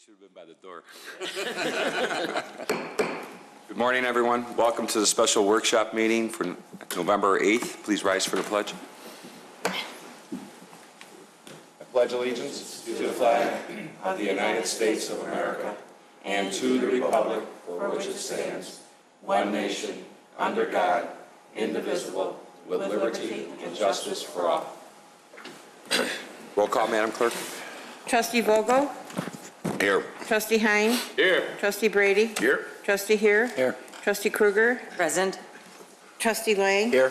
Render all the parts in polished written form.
should have been by the door. Good morning, everyone. Welcome to the special workshop meeting for November 8th. Please rise for the pledge. I pledge allegiance to the flag of the United States of America and to the republic for which it stands, one nation, under God, indivisible, with liberty and justice for all. Roll call, Madam Clerk. Trustee Vogel? Here. Trustee Hein? Here. Trustee Brady? Here. Trustee Here? Here. Trustee Kruger? Present. Trustee Lang? Here.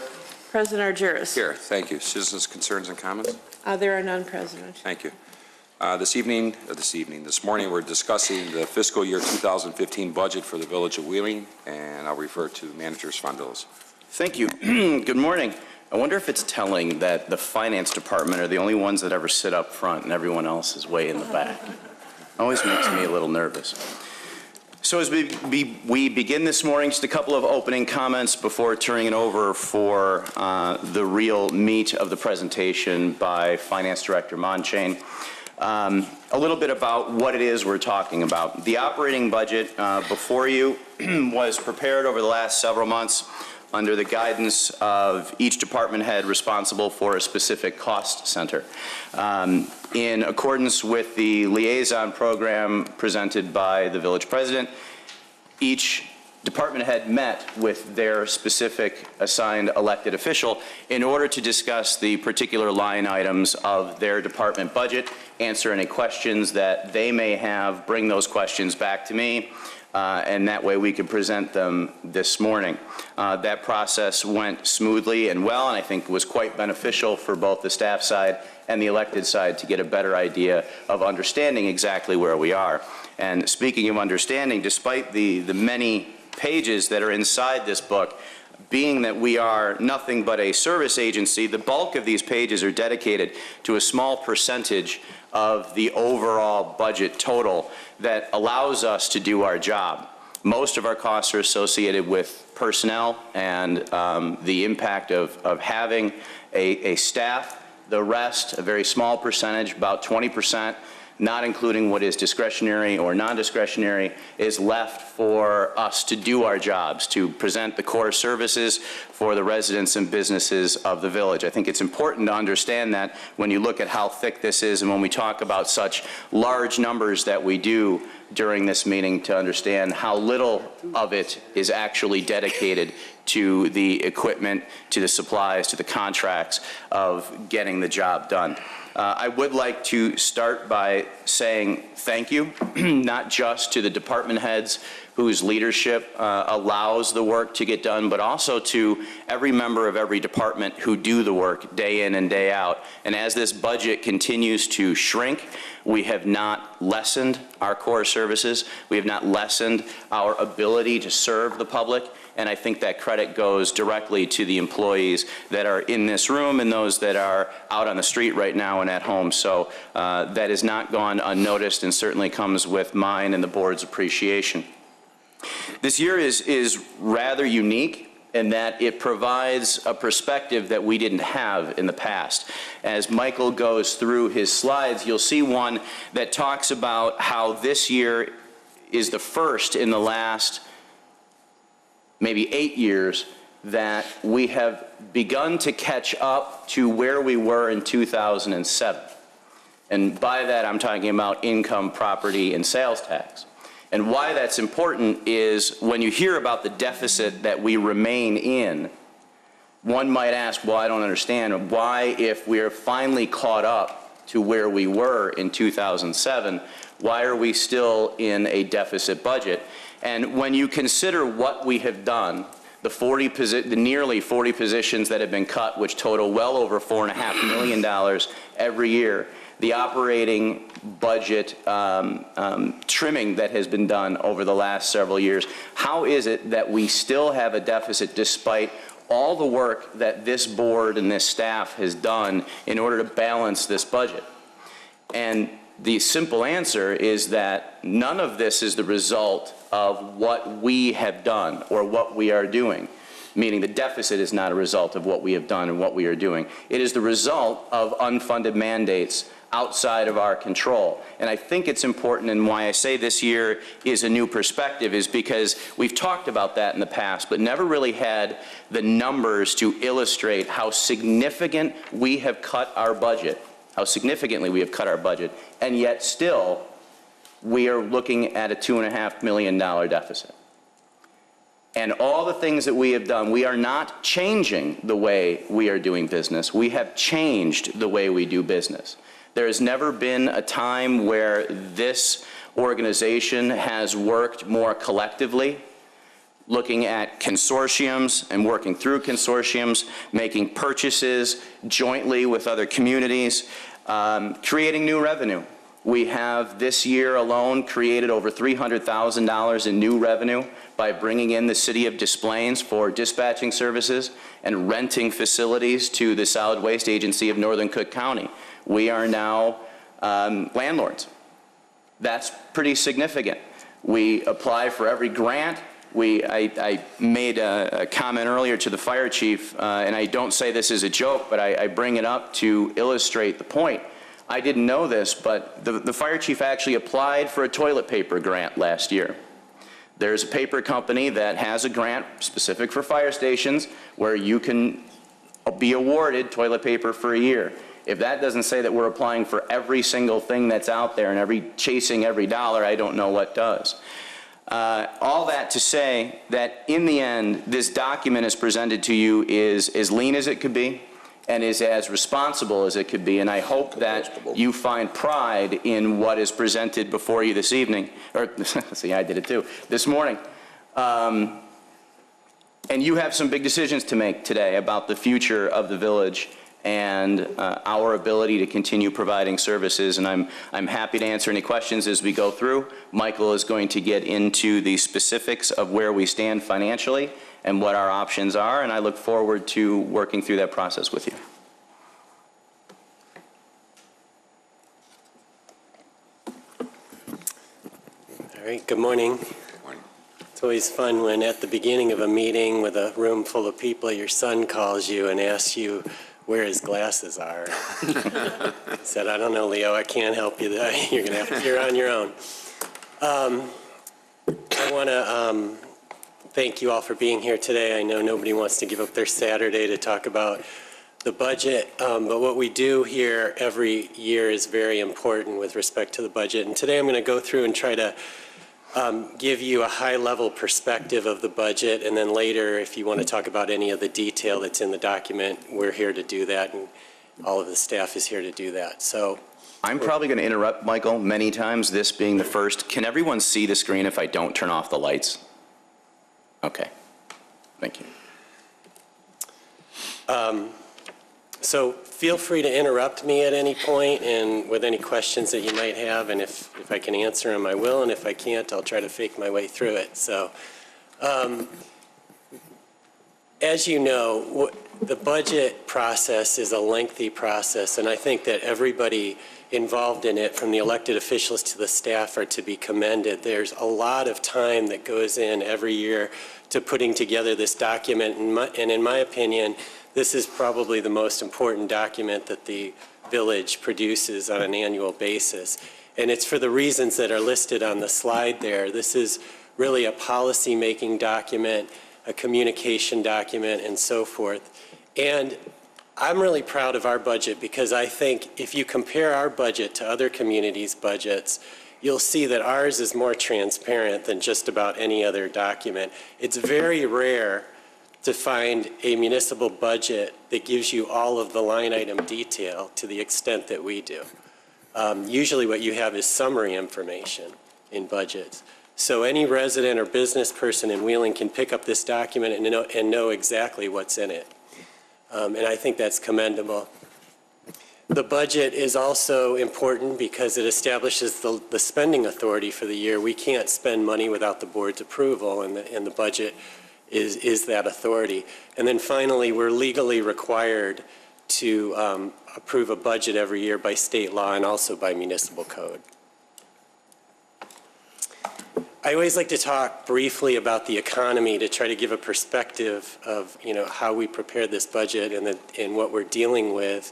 President Argyris? Here. Thank you. Citizens' concerns and comments? There are none, President. Thank you. This morning, we're discussing the fiscal year 2015 budget for the Village of Wheeling, and I'll refer to Manager Sfondolos. Thank you. Good morning. I wonder if it's telling that the finance department are the only ones that ever sit up front and everyone else is way in the back. Always makes me a little nervous. So as we begin this morning, just a couple of opening comments before turning it over for the real meat of the presentation by Finance Director Monchain. A little bit about what it is we're talking about. The operating budget before you was prepared over the last several months under the guidance of each department head responsible for a specific cost center. In accordance with the liaison program presented by the village president, each department head met with their specific assigned elected official in order to discuss the particular line items of their department budget, answer any questions that they may have, bring those questions back to me, and that way we can present them this morning. That process went smoothly and well, and I think was quite beneficial for both the staff side and the elected side to get a better idea of understanding exactly where we are. And speaking of understanding, despite the many pages that are inside this book, being that we are nothing but a service agency, the bulk of these pages are dedicated to a small percentage of the overall budget total that allows us to do our job. Most of our costs are associated with personnel and the impact of having a staff. The rest, a very small percentage, about 20%, not including what is discretionary or non-discretionary, is left for us to do our jobs, to present the core services for the residents and businesses of the village. I think it's important to understand that when you look at how thick this is and when we talk about such large numbers that we do during this meeting, to understand how little of it is actually dedicated to the equipment, to the supplies, to the contracts of getting the job done. I would like to start by saying thank you, not just to the department heads whose leadership allows the work to get done, but also to every member of every department who do the work day in and day out. And as this budget continues to shrink, we have not lessened our core services. We have not lessened our ability to serve the public. And I think that credit goes directly to the employees that are in this room and those that are out on the street right now and at home. So that has not gone unnoticed and certainly comes with mine and the board's appreciation. This year is rather unique in that it provides a perspective that we didn't have in the past. As Michael goes through his slides, you'll see one that talks about how this year is the first in the last maybe 8 years that we have begun to catch up to where we were in 2007. And by that, I'm talking about income, property, and sales tax. And why that's important is when you hear about the deficit that we remain in, one might ask, well, I don't understand why, if we're finally caught up to where we were in 2007, why are we still in a deficit budget? And when you consider what we have done, the nearly 40 positions that have been cut, which total well over $4.5 million every year, the operating budget trimming that has been done over the last several years, how is it that we still have a deficit despite all the work that this board and this staff has done in order to balance this budget? And the simple answer is that none of this is the result of what we have done or what we are doing, meaning the deficit is not a result of what we have done and what we are doing. It is the result of unfunded mandates outside of our control. And I think it's important, and why I say this year is a new perspective, is because we've talked about that in the past, but never really had the numbers to illustrate how significant we have cut our budget, how significantly we have cut our budget, and yet still we are looking at a $2.5 million deficit. And all the things that we have done, we are not changing the way we are doing business. We have changed the way we do business. There has never been a time where this organization has worked more collectively, looking at consortiums and working through consortiums, making purchases jointly with other communities, creating new revenue. We have this year alone created over $300,000 in new revenue by bringing in the City of Des Plaines for dispatching services and renting facilities to the Solid Waste Agency of Northern Cook County. We are now landlords. That's pretty significant. We apply for every grant. I made a comment earlier to the fire chief, and I don't say this as a joke, but I bring it up to illustrate the point. I didn't know this, but the fire chief actually applied for a toilet paper grant last year. There's a paper company that has a grant specific for fire stations where you can be awarded toilet paper for a year. If that doesn't say that we're applying for every single thing that's out there and chasing every dollar, I don't know what does. All that to say that in the end, this document as presented to you is as lean as it could be and is as responsible as it could be. And I hope that you find pride in what is presented before you this evening, or see, I did it too, this morning. And you have some big decisions to make today about the future of the village and our ability to continue providing services. And I'm happy to answer any questions as we go through. Michael is going to get into the specifics of where we stand financially and what our options are, and I look forward to working through that process with you. All right, good morning. It's always fun when at the beginning of a meeting with a room full of people, your son calls you and asks you where his glasses are. I said, I don't know, Leo, I can't help you. You're on your own. I want to thank you all for being here today. I know nobody wants to give up their Saturday to talk about the budget, but what we do here every year is very important with respect to the budget. And today I'm going to go through and try to give you a high-level perspective of the budget, and then later, if you want to talk about any of the detail that's in the document, we're here to do that, and all of the staff is here to do that. So I'm probably going to interrupt Michael many times, this being the first. Can everyone see the screen if I don't turn off the lights? Okay. Thank you. So feel free to interrupt me at any point and with any questions that you might have, and if I can answer them, I will, and if I can't, I'll try to fake my way through it. So as you know, the budget process is a lengthy process, and I think that everybody involved in it, from the elected officials to the staff, are to be commended. There's a lot of time that goes in every year to putting together this document, and in my opinion, this is probably the most important document that the village produces on an annual basis. And it's for the reasons that are listed on the slide there. This is really a policy-making document, a communication document, and so forth. And I'm really proud of our budget because I think if you compare our budget to other communities' budgets, you'll see that ours is more transparent than just about any other document. It's very rare to find a municipal budget that gives you all of the line item detail to the extent that we do. Usually what you have is summary information in budgets. So any resident or business person in Wheeling can pick up this document and know exactly what's in it. And I think that's commendable. The budget is also important because it establishes the spending authority for the year. We can't spend money without the board's approval, and the budget is that authority. And then finally, we're legally required to approve a budget every year by state law and also by municipal code. I always like to talk briefly about the economy to try to give a perspective of how we prepared this budget and what we're dealing with.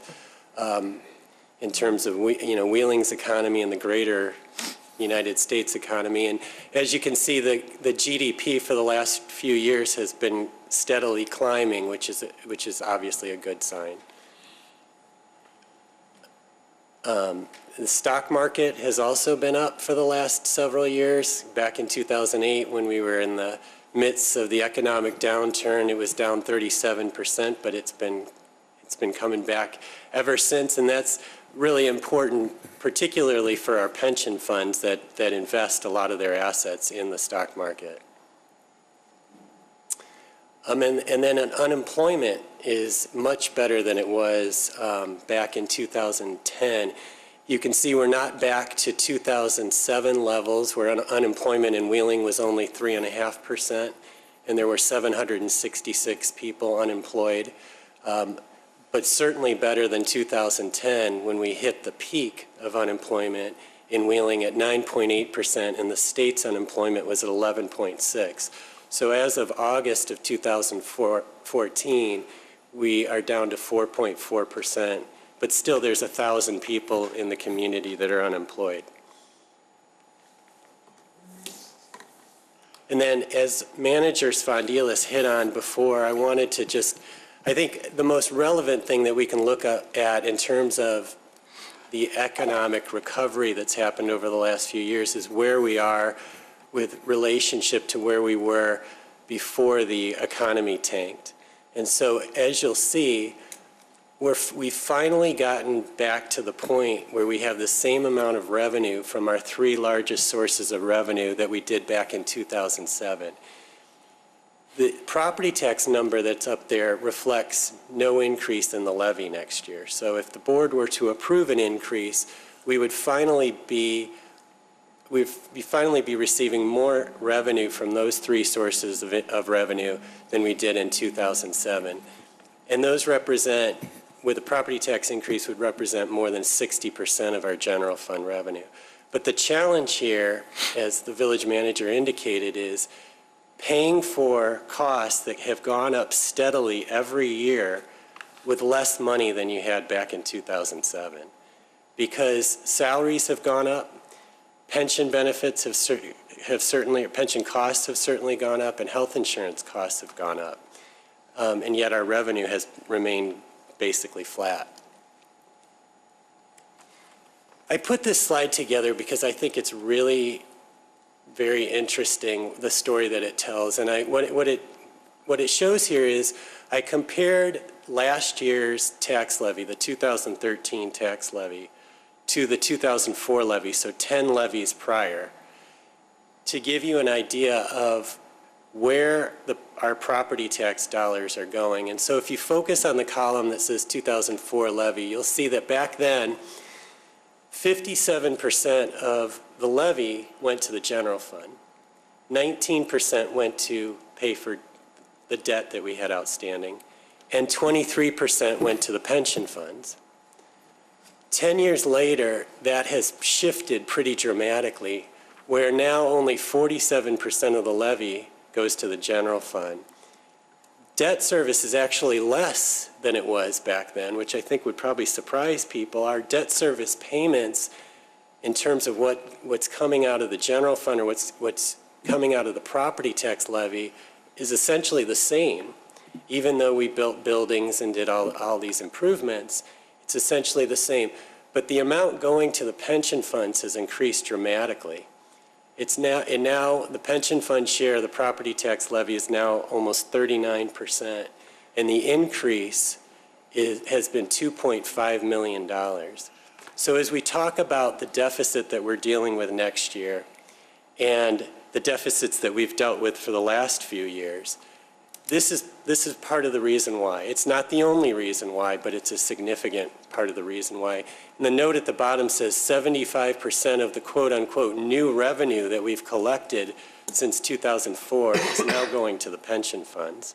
in terms of, Wheeling's economy and the greater United States economy. And as you can see, the GDP for the last few years has been steadily climbing, which is obviously a good sign. The stock market has also been up for the last several years. Back in 2008, when we were in the midst of the economic downturn, it was down 37%, but it's been coming back ever since, and that's really important, particularly for our pension funds that invest a lot of their assets in the stock market. And then unemployment is much better than it was back in 2010. You can see we're not back to 2007 levels, where unemployment in Wheeling was only 3.5%, and there were 766 people unemployed. But certainly better than 2010, when we hit the peak of unemployment in Wheeling at 9.8%, and the state's unemployment was at 11.6%. So as of August of 2014, we are down to 4.4%, but still there's 1,000 people in the community that are unemployed. And then, as Manager Sfondilis hit on before, I wanted to I think the most relevant thing that we can look at in terms of the economic recovery that's happened over the last few years is where we are with relationship to where we were before the economy tanked. And so, as you'll see, we've finally gotten back to the point where we have the same amount of revenue from our three largest sources of revenue that we did back in 2007. The property tax number that's up there reflects no increase in the levy next year. So if the board were to approve an increase, we would finally be receiving more revenue from those three sources of revenue than we did in 2007. And those represent, with a property tax increase, would represent more than 60% of our general fund revenue. But the challenge here, as the village manager indicated, is paying for costs that have gone up steadily every year with less money than you had back in 2007. Because salaries have gone up, pension benefits pension costs have certainly gone up, and health insurance costs have gone up. And yet our revenue has remained basically flat. I put this slide together because I think it's really very interesting, the story that it tells. And what it shows here is I compared last year's tax levy, the 2013 tax levy, to the 2004 levy, so 10 levies prior, to give you an idea of where our property tax dollars are going. And so if you focus on the column that says 2004 levy, you'll see that back then, 57% of the levy went to the general fund. 19% went to pay for the debt that we had outstanding, and 23% went to the pension funds. 10 years later, that has shifted pretty dramatically, where now only 47% of the levy goes to the general fund. Debt service is actually less than it was back then, which I think would probably surprise people. Our debt service payments, in terms of what's coming out of the general fund or what's coming out of the property tax levy, is essentially the same. Even though we built buildings and did all these improvements, it's essentially the same. But the amount going to the pension funds has increased dramatically. It's now the pension fund share of the property tax levy is now almost 39%, and the increase has been $2.5 million. So as we talk about the deficit that we're dealing with next year and the deficits that we've dealt with for the last few years, this is part of the reason why. It's not the only reason why, but it's a significant part of the reason why. And the note at the bottom says 75% of the quote-unquote new revenue that we've collected since 2004 is now going to the pension funds.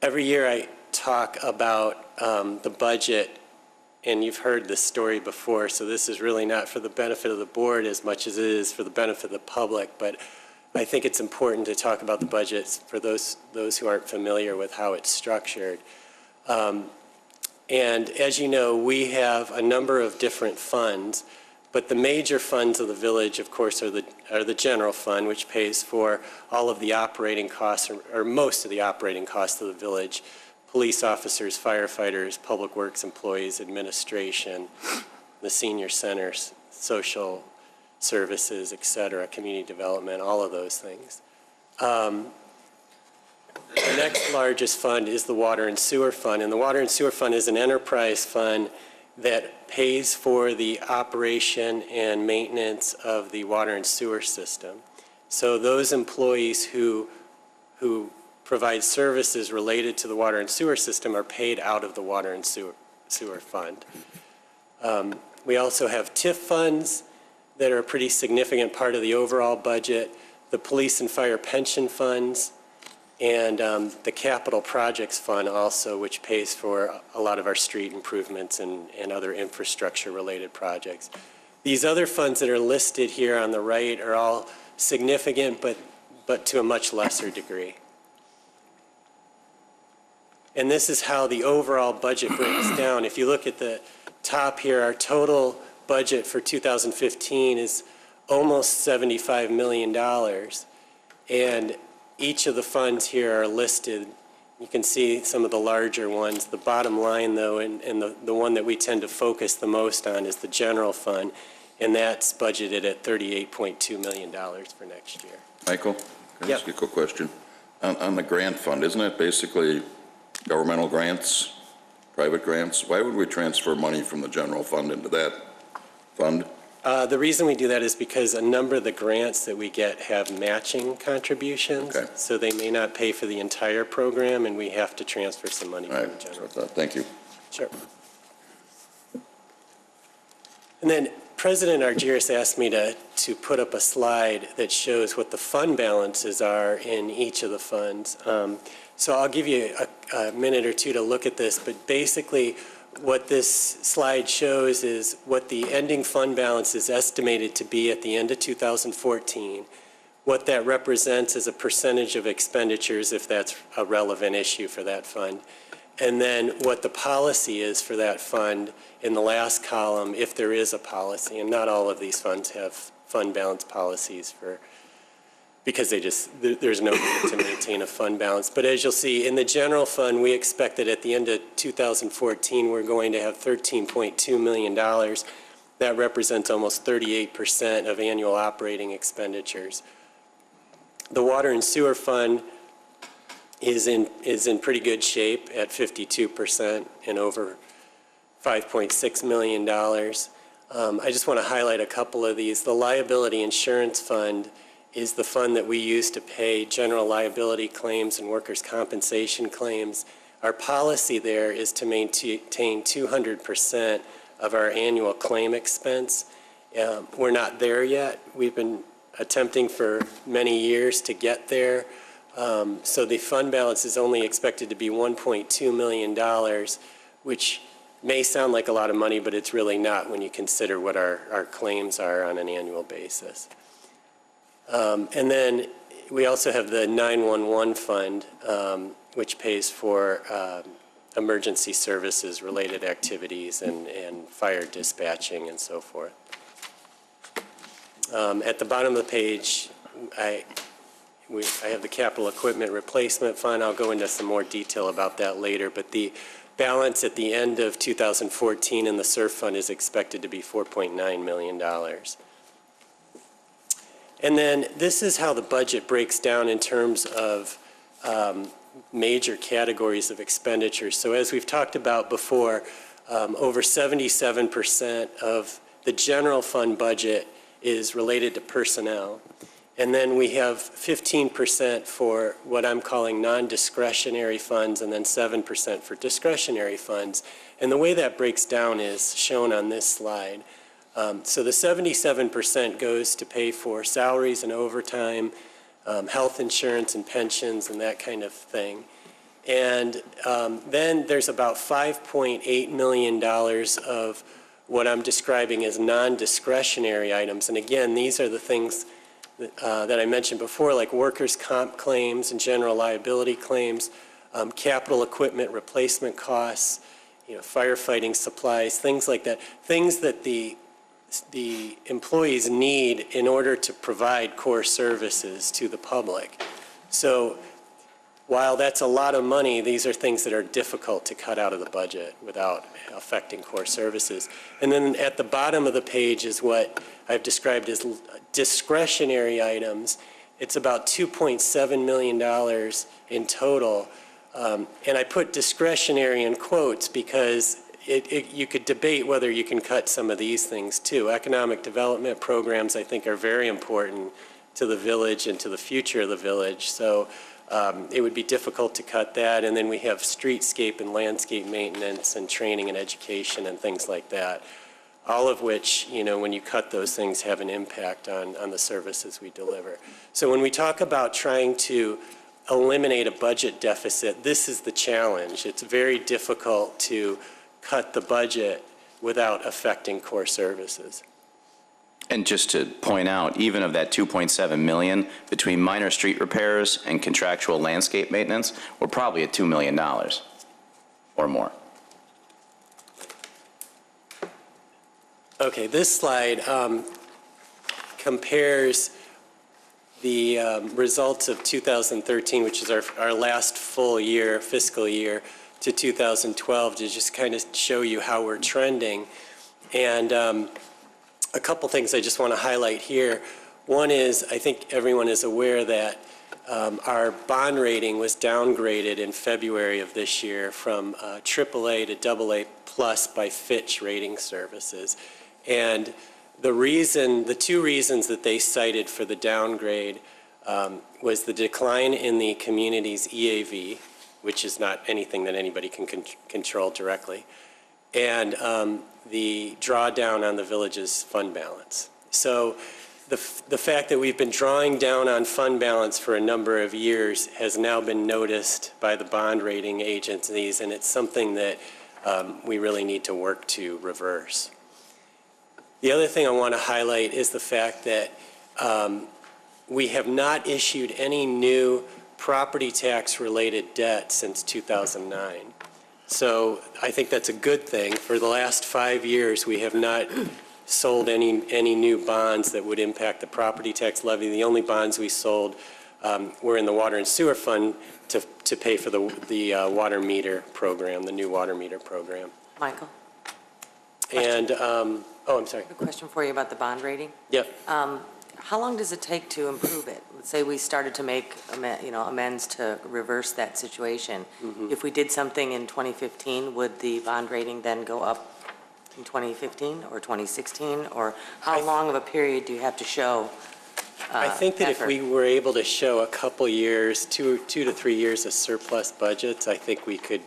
Every year I talk about the budget, and you've heard this story before, so this is really not for the benefit of the board as much as it is for the benefit of the public, but I think it's important to talk about the budget for those who aren't familiar with how it's structured. And as you know, we have a number of different funds, but the major funds of the village, of course, are the general fund, which pays for all of the operating costs, or most of the operating costs of the village: police officers, firefighters, public works employees, administration, the senior centers, social services, et cetera, community development, all of those things. The next largest fund is the Water and Sewer Fund, and the Water and Sewer Fund is an enterprise fund that pays for the operation and maintenance of the water and sewer system. So those employees who provide services related to the water and sewer system are paid out of the Water and Sewer Fund. We also have TIF funds that are a pretty significant part of the overall budget, the police and fire pension funds, and the Capital Projects Fund also, which pays for a lot of our street improvements and other infrastructure-related projects. These other funds that are listed here on the right are all significant, but to a much lesser degree. And this is how the overall budget breaks down. If you look at the top here, our total budget for 2015 is almost $75 million. And each of the funds here are listed. You can see some of the larger ones. The bottom line, though, and the one that we tend to focus the most on is the general fund, and that's budgeted at $38.2 million for next year. Michael, can I Yep. ask you a quick question? On the grant fund, isn't it basically governmental grants, private grants? Why would we transfer money from the general fund into that fund? The reason we do that is because a number of the grants that we get have matching contributions. Okay. So they may not pay for the entire program, and we have to transfer some money All from the right, general. so thank you. Sure. And then President Argyris asked me to put up a slide that shows what the fund balances are in each of the funds. So I'll give you a minute or two to look at this, but basically what this slide shows is what the ending fund balance is estimated to be at the end of 2014, what that represents as a percentage of expenditures, if that's a relevant issue for that fund, and then what the policy is for that fund in the last column, if there is a policy. And not all of these funds have fund balance policies because there's no need to maintain a fund balance. But as you'll see, in the general fund, we expect that at the end of 2014, we're going to have $13.2 million. That represents almost 38% of annual operating expenditures. The Water and Sewer Fund is in pretty good shape at 52% and over $5.6 million. I just want to highlight a couple of these. The Liability Insurance Fund is the fund that we use to pay general liability claims and workers' compensation claims. Our policy there is to maintain 200% of our annual claim expense. We're not there yet. We've been attempting for many years to get there. So the fund balance is only expected to be $1.2 million, which may sound like a lot of money, but it's really not when you consider what our claims are on an annual basis. And then we also have the 911 fund, which pays for emergency services related activities and fire dispatching and so forth. At the bottom of the page, I have the Capital Equipment Replacement Fund. I'll go into some more detail about that later, but the balance at the end of 2014 in the SURF Fund is expected to be $4.9 million. And then this is how the budget breaks down in terms of major categories of expenditures. So as we've talked about before, over 77% of the general fund budget is related to personnel. And then we have 15% for what I'm calling non-discretionary funds, and then 7% for discretionary funds. And the way that breaks down is shown on this slide. So the 77% goes to pay for salaries and overtime, health insurance and pensions and that kind of thing. And then there's about $5.8 million of what I'm describing as non-discretionary items. And again, these are the things that I mentioned before, like workers' comp claims and general liability claims, capital equipment replacement costs, firefighting supplies, things like that, things that the employees need in order to provide core services to the public. So while that's a lot of money, these are things that are difficult to cut out of the budget without affecting core services. And then at the bottom of the page is what I've described as discretionary items. It's about $2.7 million in total. And I put discretionary in quotes because you could debate whether you can cut some of these things too. Economic development programs, I think, are very important to the village and to the future of the village. So it would be difficult to cut that. And then we have streetscape and landscape maintenance and training and education and things like that, all of which, when you cut those things, have an impact on the services we deliver. So when we talk about trying to eliminate a budget deficit, this is the challenge. It's very difficult to cut the budget without affecting core services. And just to point out, even of that 2.7 million, between minor street repairs and contractual landscape maintenance, we're probably at $2 million or more. Okay, this slide compares the results of 2013, which is our last full year, fiscal year, to 2012 to just kind of show you how we're trending. And a couple things I just want to highlight here. One is, I think everyone is aware that our bond rating was downgraded in February of this year from AAA to AA plus by Fitch Rating Services. And the two reasons that they cited for the downgrade was the decline in the community's EAV, which is not anything that anybody can control directly, and the drawdown on the village's fund balance. So the fact that we've been drawing down on fund balance for a number of years has now been noticed by the bond rating agencies, and it's something that we really need to work to reverse. The other thing I want to highlight is the fact that we have not issued any new property tax related debt since 2009. So I think that's a good thing. For the last 5 years, we have not sold any new bonds that would impact the property tax levy. The only bonds we sold were in the water and sewer fund to pay for the water meter program, the new water meter program. Michael, And, I'm sorry. a question for you about the bond rating. Yep. How long does it take to improve it? Let's say we started to make, amends to reverse that situation. If we did something in 2015, would the bond rating then go up in 2015 or 2016? Or how long of a period do you have to show I think that effort? if we were able to show a couple years, 2 to 3 years of surplus budgets, I think we could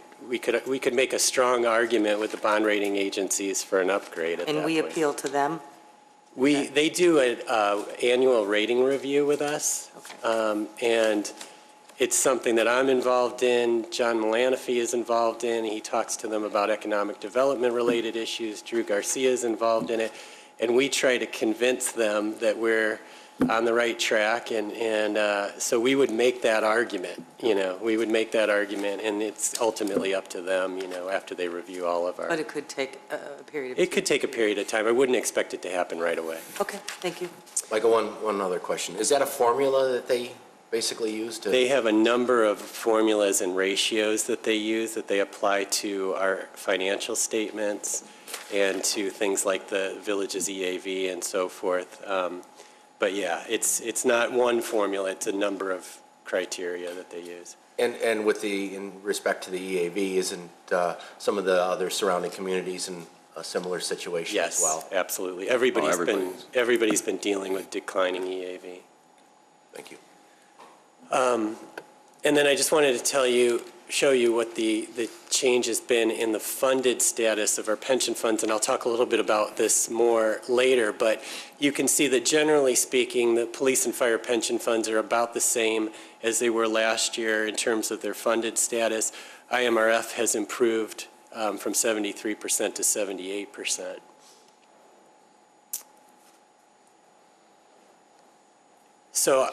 make a strong argument with the bond rating agencies for an upgrade at that point. And we appeal to them? They do an annual rating review with us, and it's something that I'm involved in. John Malanaphy is involved in. He talks to them about economic development-related issues. Drew Garcia is involved in it, and we try to convince them that we're on the right track, and so we would make that argument. We would make that argument, and it's ultimately up to them. After they review all of our. But it could take a period of. It could take a period of time. I wouldn't expect it to happen right away. Okay, thank you. Michael, one other question. Is that a formula that they basically use to? They have a number of formulas and ratios that they use that they apply to our financial statements and to things like the village's EAV and so forth. But yeah, it's not one formula, it's a number of criteria that they use. And in respect to the EAV, isn't some of the other surrounding communities in a similar situation as well? Yes, absolutely. Everybody's been dealing with declining EAV. Thank you. And then I just wanted to show you what the change has been in the funded status of our pension funds, and I'll talk a little bit about this more later, but you can see that generally speaking, the police and fire pension funds are about the same as they were last year in terms of their funded status. IMRF has improved from 73% to 78%. So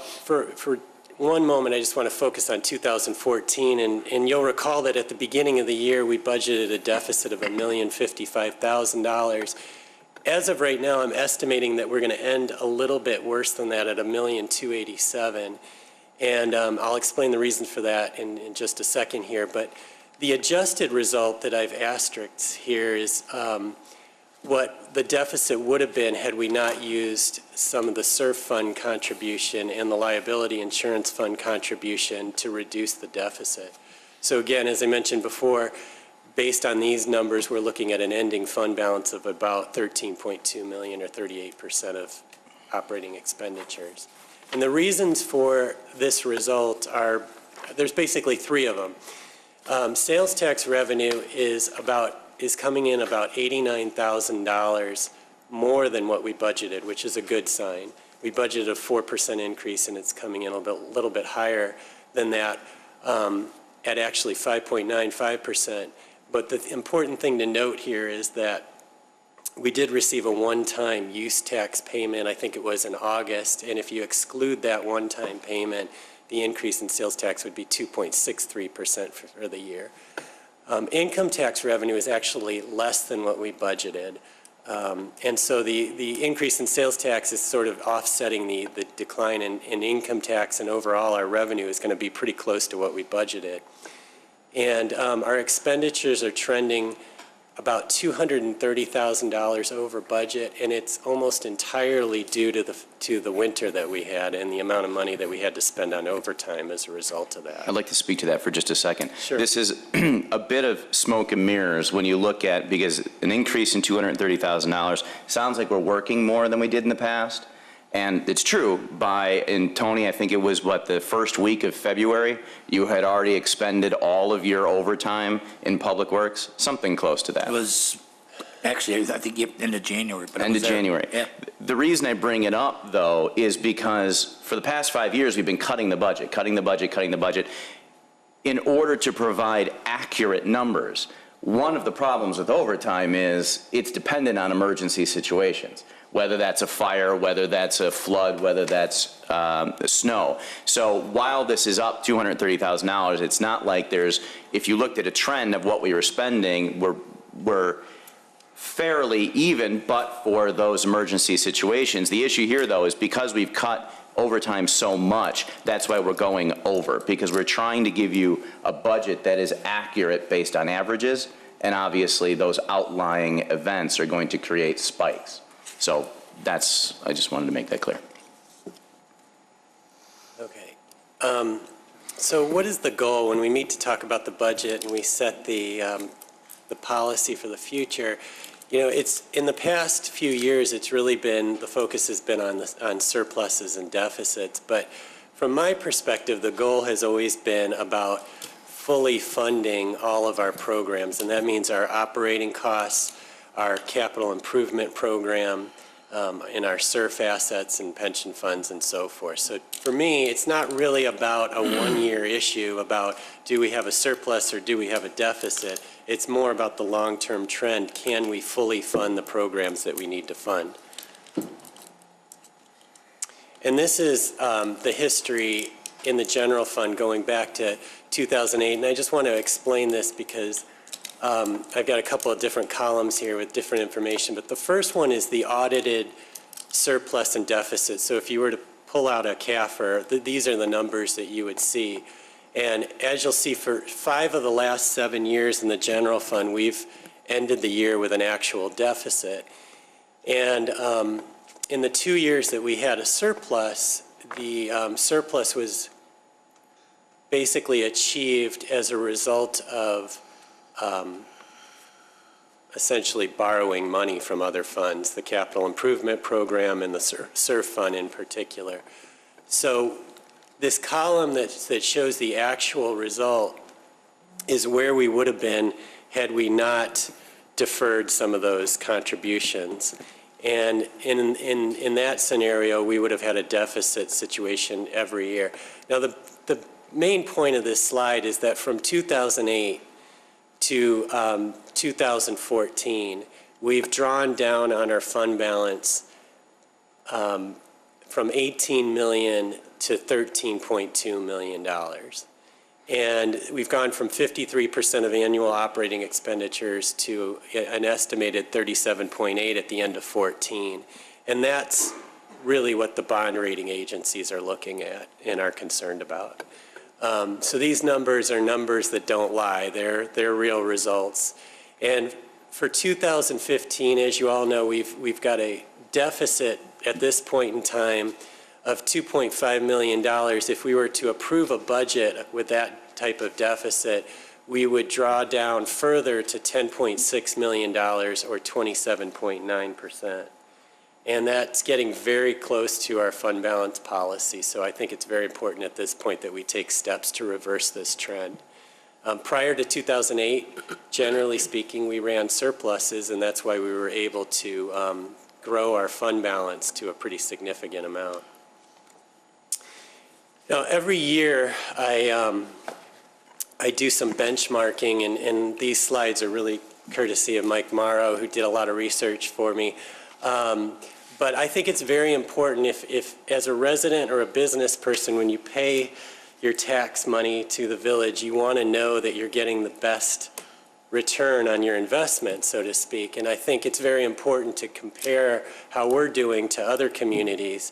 one moment, I just want to focus on 2014, and you'll recall that at the beginning of the year, we budgeted a deficit of $1,055,000. As of right now, I'm estimating that we're going to end a little bit worse than that at $1,287,000, and I'll explain the reasons for that in just a second here. But the adjusted result that I've asterisked here is what the deficit would have been had we not used some of the SURF fund contribution and the liability insurance fund contribution to reduce the deficit. So again, as I mentioned before, based on these numbers, we're looking at an ending fund balance of about $13.2 million, or 38% of operating expenditures. And the reasons for this result are, there's basically three of them. Sales tax revenue is coming in about $89,000 more than what we budgeted, which is a good sign. We budgeted a 4% increase, and it's coming in a little bit higher than that, at actually 5.95%. But the important thing to note here is that we did receive a one-time use tax payment, I think it was in August, and if you exclude that one-time payment, the increase in sales tax would be 2.63% for the year. Income tax revenue is actually less than what we budgeted. And so the increase in sales tax is sort of offsetting the decline in income tax, and overall our revenue is going to be pretty close to what we budgeted. And our expenditures are trending about $230,000 over budget, and it's almost entirely due to the winter that we had and the amount of money that we had to spend on overtime as a result of that. I'd like to speak to that for just a second. Sure. This is a bit of smoke and mirrors when you look at, because an increase in $230,000 sounds like we're working more than we did in the past. And it's true, and Tony, I think it was, the first week of February, you had already expended all of your overtime in Public Works? Something close to that. It was, actually, I think end of January. But End of January. Yeah. The reason I bring it up, though, is because for the past 5 years, we've been cutting the budget in order to provide accurate numbers. One of the problems with overtime is it's dependent on emergency situations, whether that's a fire, whether that's a flood, whether that's snow. So while this is up $230,000, it's not like if you looked at a trend of what we were spending, we're fairly even, but for those emergency situations. The issue here, though, is because we've cut overtime so much, that's why we're going over, because we're trying to give you a budget that is accurate based on averages, and obviously those outlying events are going to create spikes. So I just wanted to make that clear. Okay. So what is the goal when we meet to talk about the budget and we set the policy for the future? You know, it's in the past few years, it's really been, the focus has been on surpluses and deficits. But from my perspective, the goal has always been about fully funding all of our programs, and that means our operating costs, our capital improvement program, in our SURF assets and pension funds and so forth. So for me, it's not really about a one-year issue about do we have a surplus or do we have a deficit. It's more about the long-term trend. Can we fully fund the programs that we need to fund? And this is the history in the general fund going back to 2008. And I just want to explain this because I've got a couple of different columns here with different information, but the first one is the audited surplus and deficit. So if you were to pull out a CAFR, these are the numbers that you would see. And as you'll see, for 5 of the last 7 years in the general fund, we've ended the year with an actual deficit. And in the 2 years that we had a surplus, the surplus was basically achieved as a result of essentially borrowing money from other funds, the capital improvement program and the SURF fund in particular. So this column that shows the actual result is where we would have been had we not deferred some of those contributions. And in that scenario, we would have had a deficit situation every year. Now, the main point of this slide is that from 2008 to 2014, we've drawn down on our fund balance from $18 million to $13.2 million. And we've gone from 53% of annual operating expenditures to an estimated 37.8 at the end of 14. And that's really what the bond rating agencies are looking at and are concerned about. So these numbers are numbers that don't lie. They're real results. And for 2015, as you all know, we've got a deficit at this point in time of $2.5 million. If we were to approve a budget with that type of deficit, we would draw down further to $10.6 million or 27.9%. And that's getting very close to our fund balance policy. So I think it's very important at this point that we take steps to reverse this trend. Prior to 2008, generally speaking, we ran surpluses, and that's why we were able to grow our fund balance to a pretty significant amount. Now, every year I do some benchmarking, and these slides are really courtesy of Mike Morrow, who did a lot of research for me. But I think it's very important if as a resident or a business person, when you pay your tax money to the village, you want to know that you're getting the best return on your investment, so to speak. And I think it's very important to compare how we're doing to other communities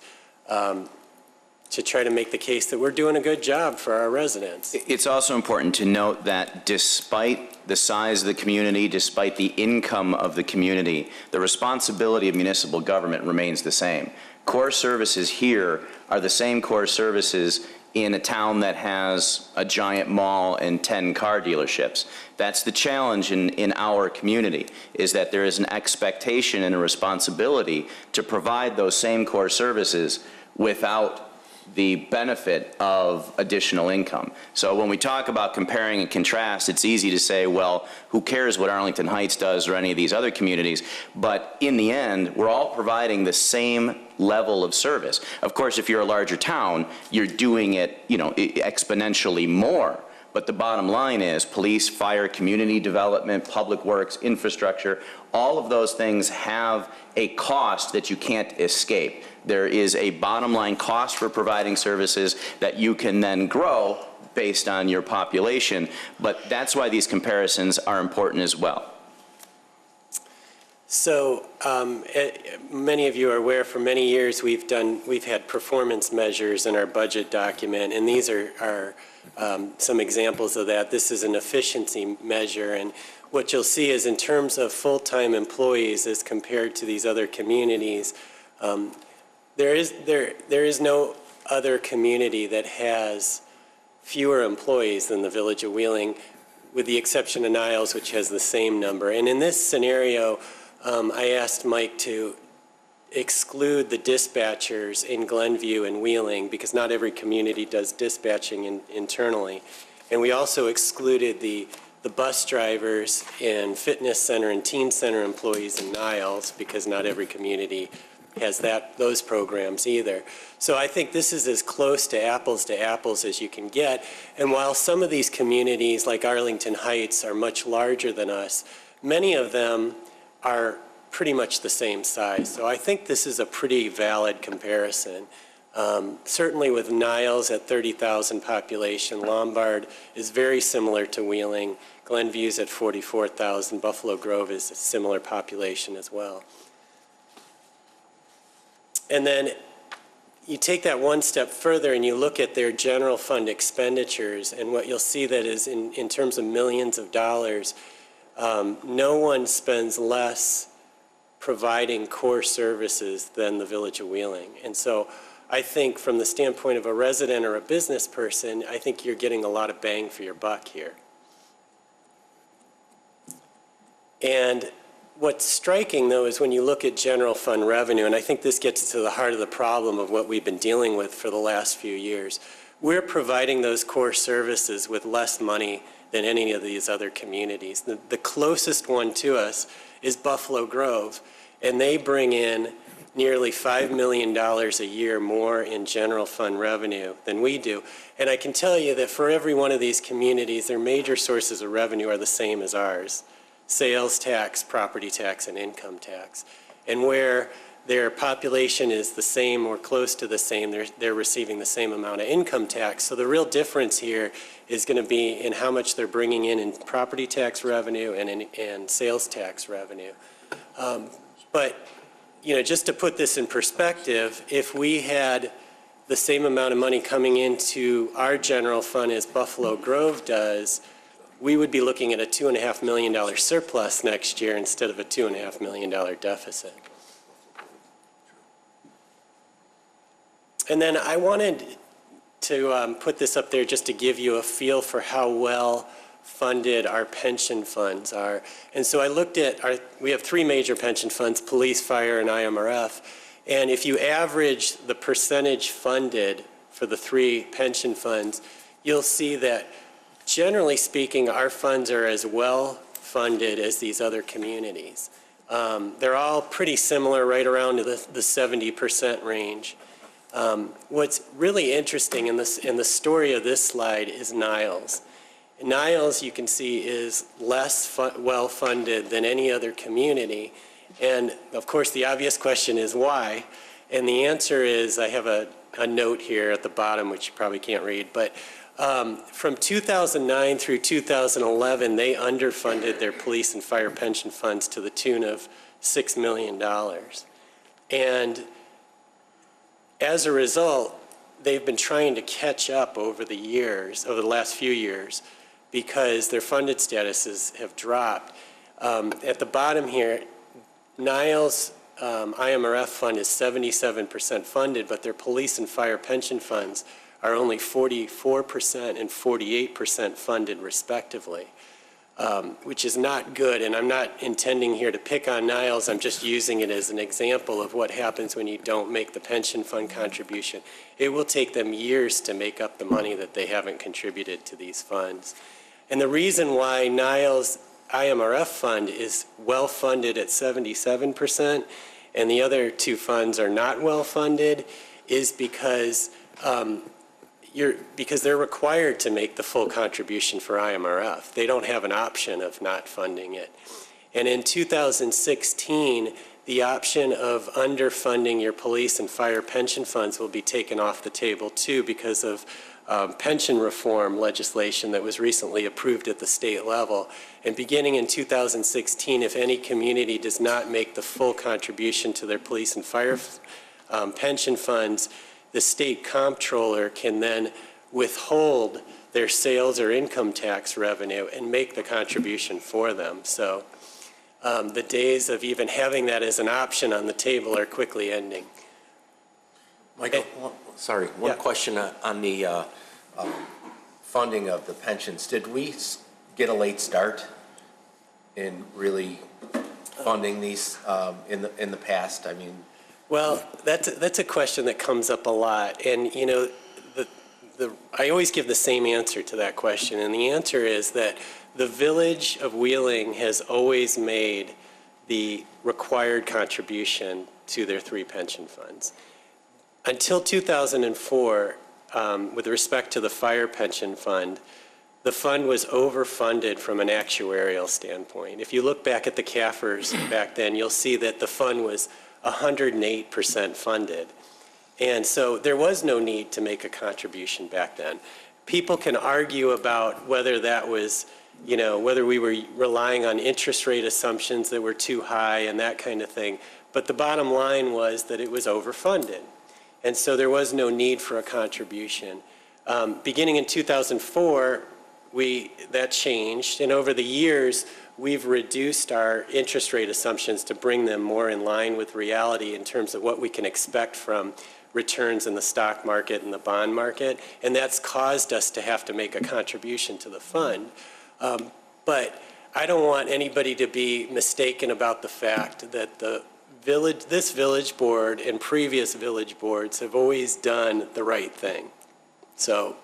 to try to make the case that we're doing a good job for our residents. It's also important to note that despite the size of the community, despite the income of the community, the responsibility of municipal government remains the same. Core services here are the same core services in a town that has a giant mall and 10 car dealerships. That's the challenge in our community, is that there is an expectation and a responsibility to provide those same core services without the benefit of additional income. So when we talk about comparing and contrast, it's easy to say, well, who cares what Arlington Heights does or any of these other communities? But in the end, we're all providing the same level of service. Of course, if you're a larger town, you're doing it, exponentially more. But the bottom line is police, fire, community development, public works, infrastructure, all of those things have a cost that you can't escape. There is a bottom line cost for providing services that you can then grow based on your population, but that's why these comparisons are important as well. So many of you are aware, for many years we've had performance measures in our budget document, and these are some examples of that. This is an efficiency measure, and what you'll see is in terms of full-time employees as compared to these other communities, there is no other community that has fewer employees than the Village of Wheeling, with the exception of Niles, which has the same number. And in this scenario, I asked Mike to exclude the dispatchers in Glenview and Wheeling, because not every community does dispatching internally. And we also excluded the bus drivers and fitness center and teen center employees in Niles, because not every community has those programs either. So I think this is as close to apples as you can get. And while some of these communities, like Arlington Heights, are much larger than us, many of them are pretty much the same size. So I think this is a pretty valid comparison. Certainly with Niles at 30,000 population, Lombard is very similar to Wheeling. Glenview's at 44,000. Buffalo Grove is a similar population as well. And then you take that one step further and you look at their general fund expenditures, and what you'll see that is in terms of millions of dollars, no one spends less providing core services than the Village of Wheeling. And so I think from the standpoint of a resident or a business person, I think you're getting a lot of bang for your buck here. And what's striking, though, is when you look at general fund revenue, and I think this gets to the heart of the problem of what we've been dealing with for the last few years, we're providing those core services with less money than any of these other communities. The closest one to us is Buffalo Grove, and they bring in nearly $5 million a year more in general fund revenue than we do. And I can tell you that for every one of these communities, their major sources of revenue are the same as ours: sales tax, property tax, and income tax. And where their population is the same or close to the same. They're receiving the same amount of income tax. So the real difference here is going to be in how much they're bringing in property tax revenue and sales tax revenue. But, you know, just to put this in perspective, if we had the same amount of money coming into our general fund as Buffalo Grove does, we would be looking at a $2.5 million surplus next year instead of a $2.5 million deficit. And then I wanted to put this up there just to give you a feel for how well funded our pension funds are. And so I looked at we have three major pension funds, police, fire, and IMRF. And if you average the percentage funded for the three pension funds, you'll see that generally speaking, our funds are as well funded as these other communities. They're all pretty similar, right around the 70% range. What's really interesting in the story of this slide is Niles. Niles, you can see, is less well-funded than any other community. And of course, the obvious question is why? And the answer is, I have a note here at the bottom, which you probably can't read, but from 2009 through 2011, they underfunded their police and fire pension funds to the tune of $6 million. And as a result, they've been trying to catch up over the last few years, because their funded statuses have dropped. At the bottom here, Niles IMRF fund is 77% funded, but their police and fire pension funds are only 44% and 48% funded respectively, which is not good. And I'm not intending here to pick on Niles. I'm just using it as an example of what happens when you don't make the pension fund contribution. It will take them years to make up the money that they haven't contributed to these funds. And the reason why Niles IMRF fund is well funded at 77% and the other two funds are not well funded is because they're required to make the full contribution for IMRF. They don't have an option of not funding it. And in 2016, the option of underfunding your police and fire pension funds will be taken off the table too, because of pension reform legislation that was recently approved at the state level. And beginning in 2016, if any community does not make the full contribution to their police and fire pension funds, the state comptroller can then withhold their sales or income tax revenue and make the contribution for them. So the days of even having that as an option on the table are quickly ending. Michael, one question on the funding of the pensions. Did we get a late start in really funding these in the past? I mean, well, that's a question that comes up a lot, and you know, I always give the same answer to that question, and the answer is that the Village of Wheeling has always made the required contribution to their three pension funds. Until 2004, with respect to the fire pension fund, the fund was overfunded from an actuarial standpoint. If you look back at the CAFRs back then, you'll see that the fund was 108% funded. And so there was no need to make a contribution back then. People can argue about whether that was, you know, whether we were relying on interest rate assumptions that were too high and that kind of thing. But the bottom line was that it was overfunded. And so there was no need for a contribution. Beginning in 2004, that changed. And over the years, we've reduced our interest rate assumptions to bring them more in line with reality in terms of what we can expect from returns in the stock market and the bond market. And that's caused us to have to make a contribution to the fund. But I don't want anybody to be mistaken about the fact that this village board and previous village boards have always done the right thing. So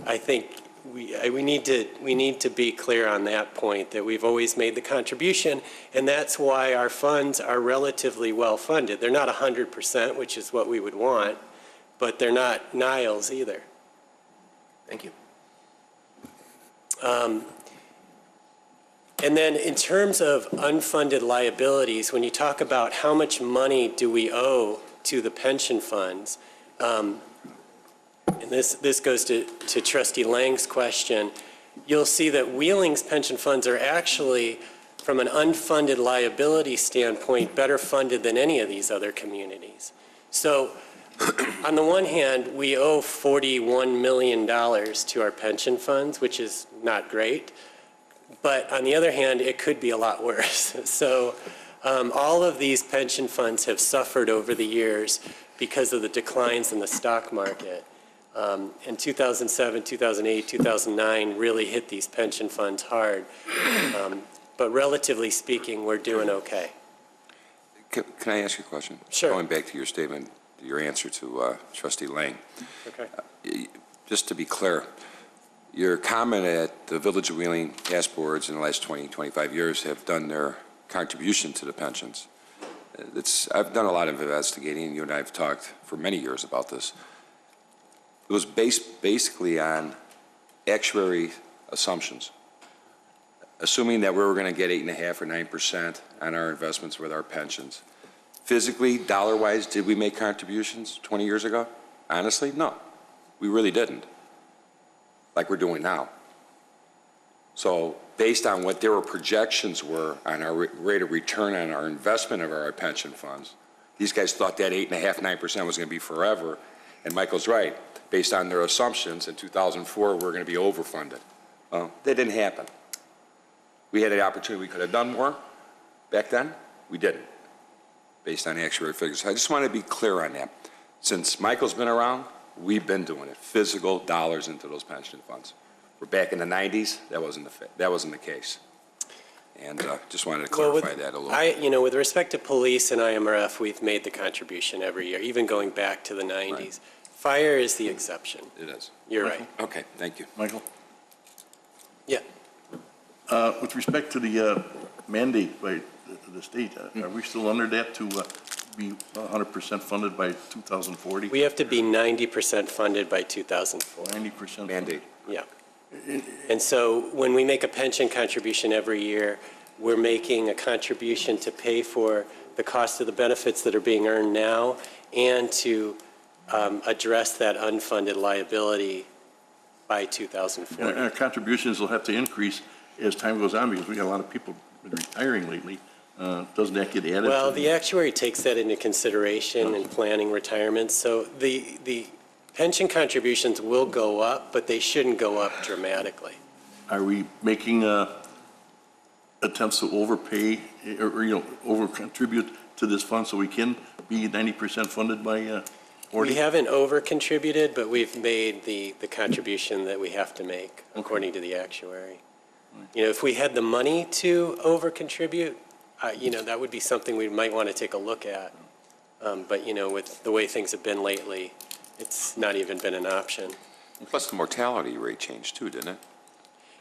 I think we need to be clear on that point, that we've always made the contribution, and that's why our funds are relatively well funded. They're not 100%, which is what we would want, but they're not Niles either. thank you. And then in terms of unfunded liabilities, when you talk about how much money do we owe to the pension funds, and this goes to Trustee Lang's question, you'll see that Wheeling's pension funds are actually, from an unfunded liability standpoint, better funded than any of these other communities. So on the one hand, we owe $41 million to our pension funds, which is not great. But on the other hand, it could be a lot worse. So all of these pension funds have suffered over the years because of the declines in the stock market. And 2007, 2008, 2009 really hit these pension funds hard. But relatively speaking, we're doing okay. Can I ask you a question? Sure. Going back to your statement, your answer to Trustee Lang. Okay. Just to be clear, your comment at the Village of Wheeling past boards in the last 20, 25 years have done their contribution to the pensions. I've done a lot of investigating. You and I have talked for many years about this. It was based basically on actuary assumptions. Assuming that we were going to get 8.5 or 9% on our investments with our pensions. Physically, dollar-wise, did we make contributions 20 years ago? Honestly, no. We really didn't, like we're doing now. So based on what their projections were on our rate of return on our investment of our pension funds, these guys thought that 8.5, 9% was going to be forever. And Michael's right. Based on their assumptions, in 2004, we're going to be overfunded. That didn't happen. We had the opportunity. We could have done more back then. We didn't, based on actuary figures. I just want to be clear on that. Since Michael's been around, we've been doing it, physical dollars into those pension funds. We're back in the 90s. That wasn't the case. And just wanted to clarify that a little. With respect to police and IMRF, we've made the contribution every year, even going back to the 90s. Right. Fire is the exception. It is. You're right. Okay, thank you. Michael? Yeah. With respect to the mandate by the state, are we still under that to be 100% funded by 2040? We have to be 90% funded by 2004. 90% Mandate. Yeah. And so when we make a pension contribution every year, we're making a contribution to pay for the cost of the benefits that are being earned now and to address that unfunded liability by 2040. And our contributions will have to increase as time goes on because we got a lot of people been retiring lately. Doesn't that get added? Well, to the actuary takes that into consideration in planning retirement. So the pension contributions will go up, but they shouldn't go up dramatically. Are we making attempts to overpay or over-contribute to this fund so we can be 90% funded by 40? We haven't over-contributed, but we've made the contribution that we have to make according to the actuary. If we had the money to over-contribute, that would be something we might want to take a look at. But, with the way things have been lately, it's not even been an option. Plus the mortality rate changed too, didn't it?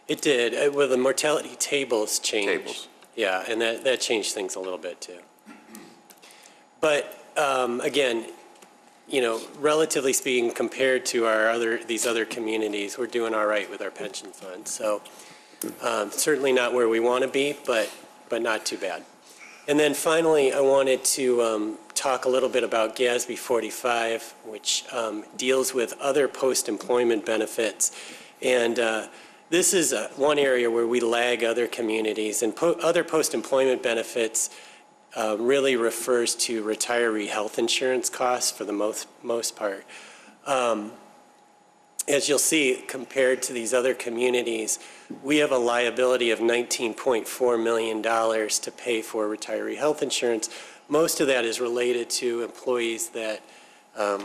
It did. Well, the mortality tables changed. Tables. Yeah, and that changed things a little bit too. But again, relatively speaking, compared to these other communities, we're doing all right with our pension funds. So certainly not where we want to be, but not too bad. And then finally, I wanted to talk a little bit about GASB 45, which deals with other post-employment benefits. And this is one area where we lag other communities. And other post-employment benefits really refers to retiree health insurance costs for the most part. As you'll see, compared to these other communities, we have a liability of $19.4 million to pay for retiree health insurance. Most of that is related to employees that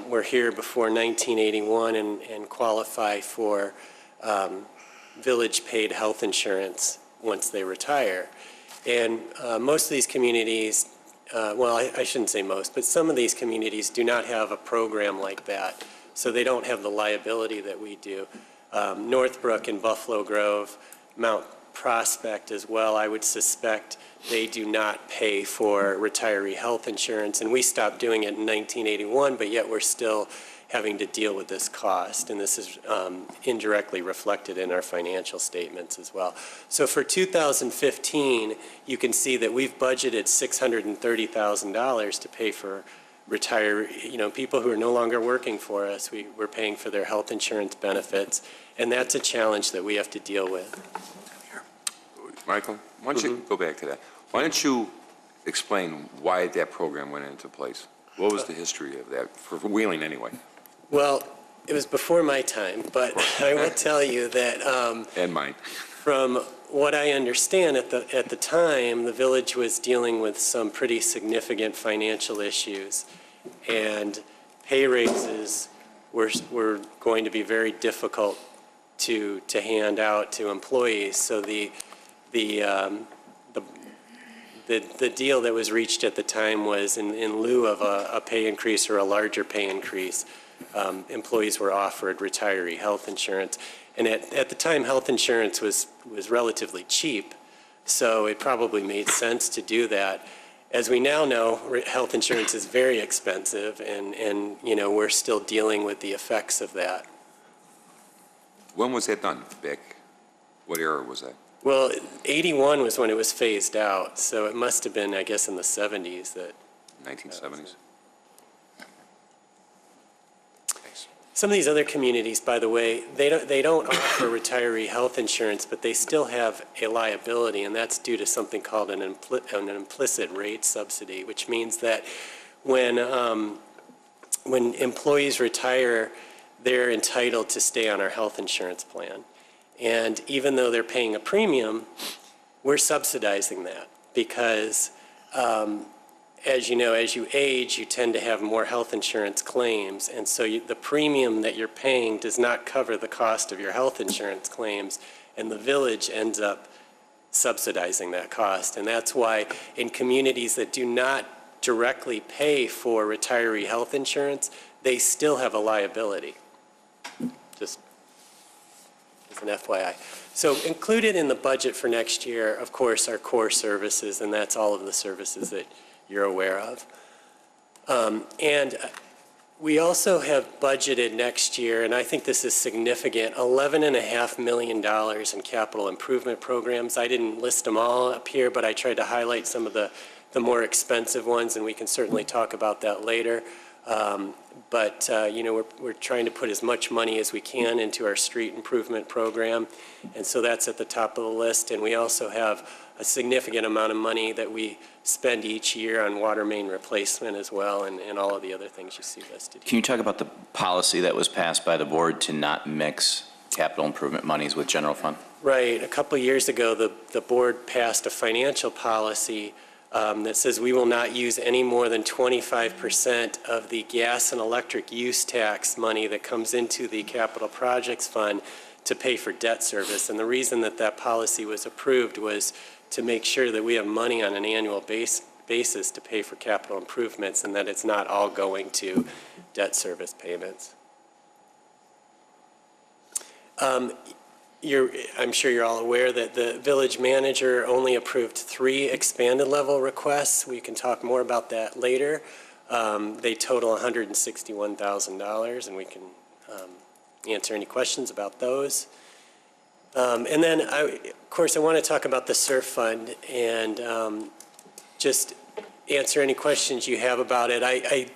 were here before 1981 and qualify for village-paid health insurance once they retire. And most of these communities, well, I shouldn't say most, but some of these communities do not have a program like that. So they don't have the liability that we do. Northbrook and Buffalo Grove, Mount Prospect as well, I would suspect they do not pay for retiree health insurance. And we stopped doing it in 1981, but yet we're still having to deal with this cost, and this is indirectly reflected in our financial statements as well. So for 2015, you can see that we've budgeted $630,000 to pay for people who are no longer working for us. We're paying for their health insurance benefits, and that's a challenge that we have to deal with. Michael, why don't you go back to that? Why don't you explain why that program went into place? What was the history of that, for Wheeling anyway? Well, it was before my time, but I will tell you that And mine. from what I understand, at the time, the village was dealing with some pretty significant financial issues, and pay raises were going to be very difficult to hand out to employees. So the deal that was reached at the time was in lieu of a pay increase or a larger pay increase, employees were offered retiree health insurance. And at the time, health insurance was relatively cheap, so it probably made sense to do that. As we now know, health insurance is very expensive, and we're still dealing with the effects of that. When was that done, Beck? What era was that? Well, 81 was when it was phased out, so it must have been, I guess, in the 70s that. 1970s? Thanks. Some of these other communities, by the way, they don't offer retiree health insurance, but they still have a liability, and that's due to something called an implicit rate subsidy, which means that when employees retire, they're entitled to stay on our health insurance plan. And even though they're paying a premium, we're subsidizing that because, as you know, as you age, you tend to have more health insurance claims. And so the premium that you're paying does not cover the cost of your health insurance claims, and the village ends up subsidizing that cost. And that's why in communities that do not directly pay for retiree health insurance, they still have a liability. Just as an FYI. So included in the budget for next year, of course, are core services, and that's all of the services that you're aware of. And we also have budgeted next year, and I think this is significant, $11.5 million in capital improvement programs. I didn't list them all up here, but I tried to highlight some of the more expensive ones, and we can certainly talk about that later. We're trying to put as much money as we can into our street improvement program, and so that's at the top of the list. And we also have a significant amount of money that we spend each year on water main replacement as well, and all of the other things you see listed Can here. you talk about the policy that was passed by the board to not mix capital improvement monies with general fund? Right. A couple of years ago, the board passed a financial policy that says we will not use any more than 25% of the gas and electric use tax money that comes into the capital projects fund to pay for debt service. And the reason that that policy was approved was to make sure that we have money on an annual basis to pay for capital improvements, and that it's not all going to debt service payments. I'm sure you're all aware that the village manager only approved 3 expanded level requests. We can talk more about that later. They total $161,000, and we can answer any questions about those. And then, of course, I want to talk about the SURF fund and just answer any questions you have about it. I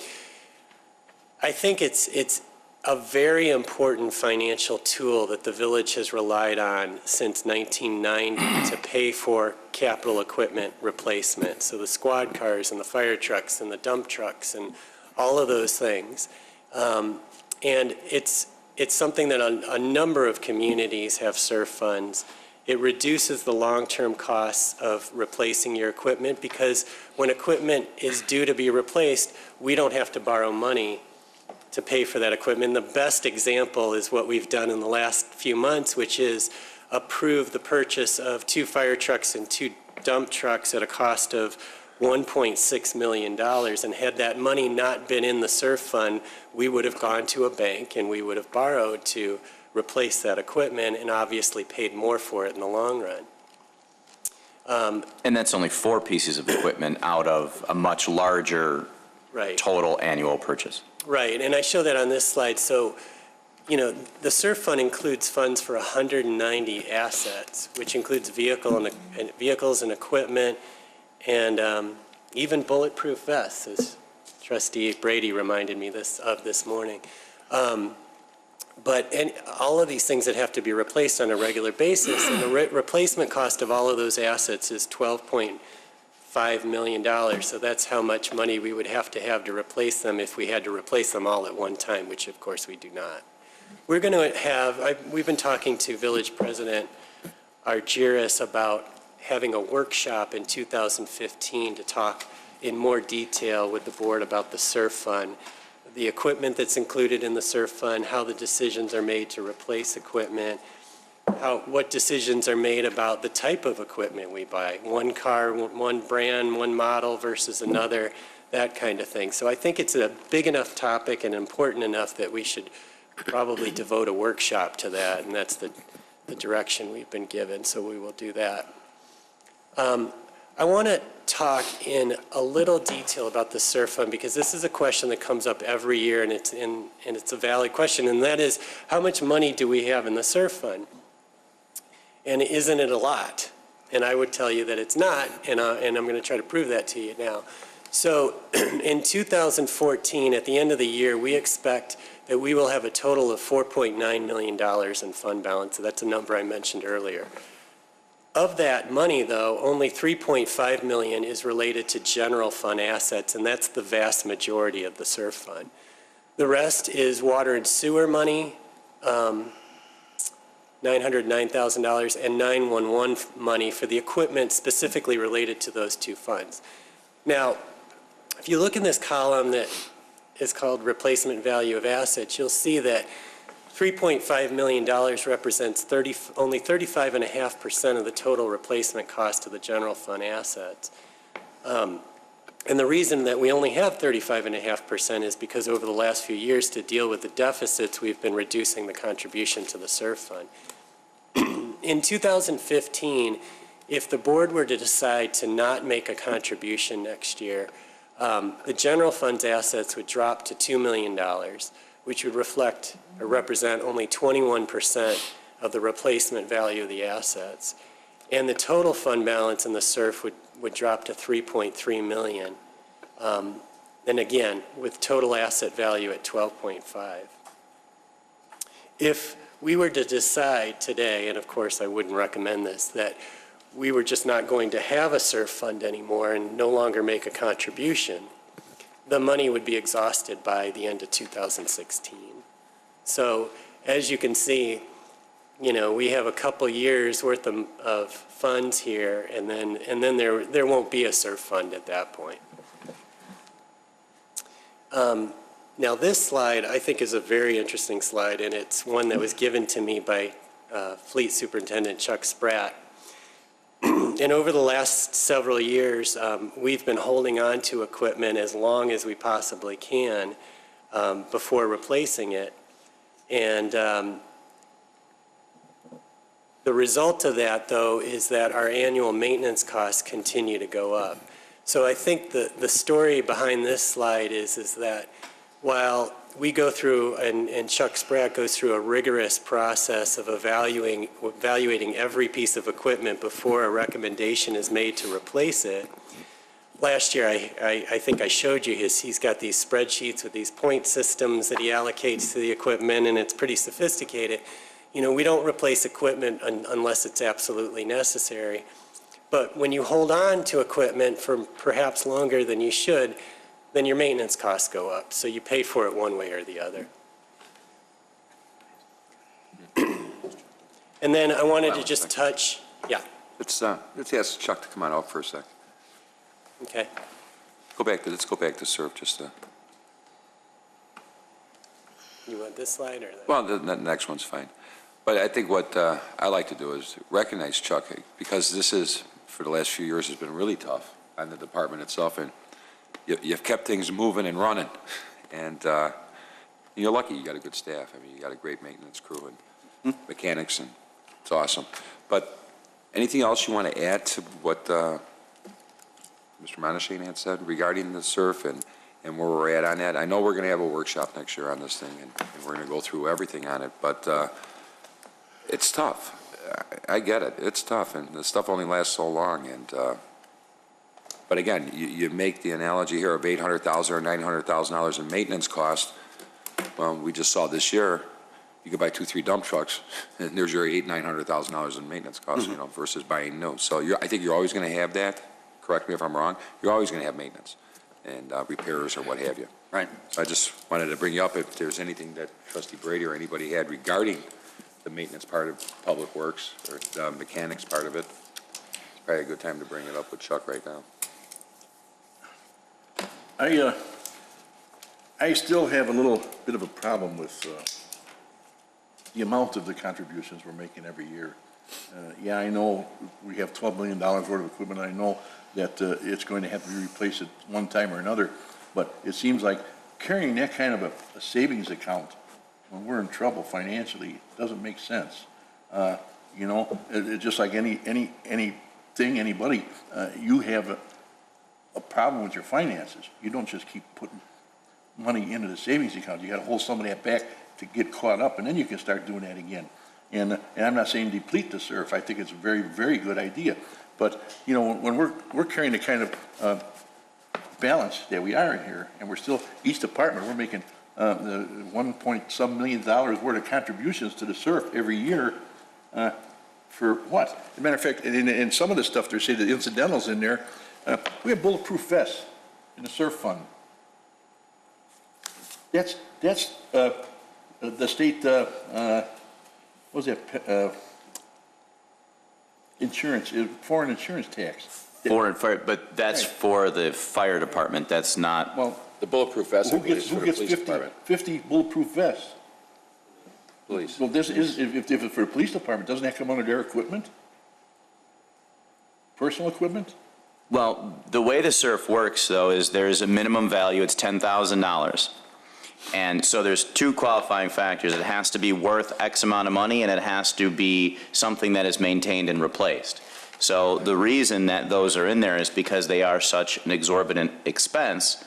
think it's a very important financial tool that the village has relied on since 1990 to pay for capital equipment replacement. So the squad cars and the fire trucks and the dump trucks and all of those things. And it's something that a number of communities have SURF funds. It reduces the long-term costs of replacing your equipment because when equipment is due to be replaced, we don't have to borrow money to pay for that equipment. The best example is what we've done in the last few months, which is approve the purchase of 2 fire trucks and 2 dump trucks at a cost of $1.6 million. And had that money not been in the SURF fund, we would have gone to a bank and we would have borrowed to replace that equipment and obviously paid more for it in the long run. And that's only 4 pieces of equipment out of a much larger Right. total annual purchase. Right, and I show that on this slide. So, you know, the SURF fund includes funds for 190 assets, which includes vehicles and equipment, and even bulletproof vests, as Trustee Brady reminded me of this morning. But all of these things that have to be replaced on a regular basis, and the replacement cost of all of those assets is $12.5 million. So that's how much money we would have to replace them if we had to replace them all at one time, which of course we do not. We're going to have, we've been talking to Village President Argyris about having a workshop in 2015 to talk in more detail with the board about the SURF fund, the equipment that's included in the SURF fund, how the decisions are made to replace equipment, what decisions are made about the type of equipment we buy, one car, one brand, one model versus another, that kind of thing. So I think it's a big enough topic and important enough that we should probably devote a workshop to that, and that's the direction we've been given, so we will do that. I want to talk in a little detail about the SURF fund because this is a question that comes up every year, and it's a valid question, and that is, how much money do we have in the SURF fund? And isn't it a lot? And I would tell you that it's not, and I'm going to try to prove that to you now. So in 2014, at the end of the year, we expect that we will have a total of $4.9 million in fund balance. So that's a number I mentioned earlier. Of that money, though, only $3.5 million is related to general fund assets, and that's the vast majority of the SURF fund. The rest is water and sewer money, $909,000, and 911 money for the equipment specifically related to those two funds. Now, if you look in this column that is called replacement value of assets, you'll see that $3.5 million represents only 35.5% of the total replacement cost of the general fund assets. And the reason that we only have 35.5% is because over the last few years, to deal with the deficits, we've been reducing the contribution to the SURF fund. In 2015, if the board were to decide to not make a contribution next year, the general fund's assets would drop to $2 million, which would reflect or represent only 21% of the replacement value of the assets. And the total fund balance in the SURF would drop to $3.3 million. And again, with total asset value at 12.5. If we were to decide today, and of course I wouldn't recommend this, that we were just not going to have a SURF fund anymore and no longer make a contribution, the money would be exhausted by the end of 2016. So as you can see, you know, we have a couple years worth of funds here, and then there won't be a SURF fund at that point. Now this slide I think is a very interesting slide, and it's one that was given to me by Fleet Superintendent Chuck Spratt. And over the last several years, we've been holding on to equipment as long as we possibly can before replacing it. And the result of that, though, is that our annual maintenance costs continue to go up. So I think the story behind this slide is that while we go through, and Chuck Spratt goes through a rigorous process of evaluating every piece of equipment before a recommendation is made to replace it. Last year, I think I showed you he's got these spreadsheets with these point systems that he allocates to the equipment, and it's pretty sophisticated. You know, we don't replace equipment unless it's absolutely necessary. But when you hold on to equipment for perhaps longer than you should, then your maintenance costs go up. So you pay for it one way or the other. And then I wanted to just touch, yeah. Let's ask Chuck to come on out for a sec. Okay. Let's go back to SURF just to. You want this slide or that? Well, the next one's fine. But I think what I like to do is recognize Chuck, because this is, for the last few years, has been really tough on the department itself. And you've kept things moving and running, and you're lucky you got a good staff. I mean, you got a great maintenance crew and mechanics, and it's awesome. But anything else you want to add to what Mr. Monashane had said regarding the SURF and and where we're at on that. I know we're going to have a workshop next year on this thing, and we're going to go through everything on it, but it's tough. I get it. It's tough, and the stuff only lasts so long. And but again, you make the analogy here of $800,000 or $900,000 in maintenance cost. Well, we just saw this year, you could buy 2-3 dump trucks, and there's your $900,000 in maintenance costs, you know, versus buying new. So I think you're always going to have that. Correct me if I'm wrong. You're always going to have maintenance and repairs or what have you. Right. So I just wanted to bring you up if there's anything that Trustee Brady or anybody had regarding the maintenance part of Public Works or the mechanics part of it. It's probably a good time to bring it up with Chuck right now. I still have a little bit of a problem with the amount of the contributions we're making every year. Yeah, I know we have $12 million worth of equipment. I know that it's going to have to be replaced at one time or another, but it seems like carrying that kind of a savings account when we're in trouble financially doesn't make sense. You know, it's just like anybody, you have a problem with your finances. You don't just keep putting money into the savings account. You got to hold some of that back to get caught up, and then you can start doing that again. And I'm not saying deplete the SURF. I think it's a very, very good idea. But, you know, when we're carrying the kind of balance that we are in here, and we're still, each department, we're making the $1.some million worth of contributions to the SURF every year, for what? As a matter of fact, in some of the stuff, they say the incidentals in there, we have bulletproof vests in the SURF fund. That's the state, what was that, insurance, foreign insurance tax. Foreign fire, but that's Right. for the fire department, that's not. Well, The bulletproof vest, I who believe, gets, is for who the gets police 50, department. 50 bulletproof vests? Police. Well, this is, if it's for the police department, doesn't that come under their equipment? Personal equipment? Well, the way the SURF works, though, is there's a minimum value, it's $10,000. And so there's two qualifying factors. It has to be worth X amount of money, and it has to be something that is maintained and replaced. So the reason that those are in there is because they are such an exorbitant expense.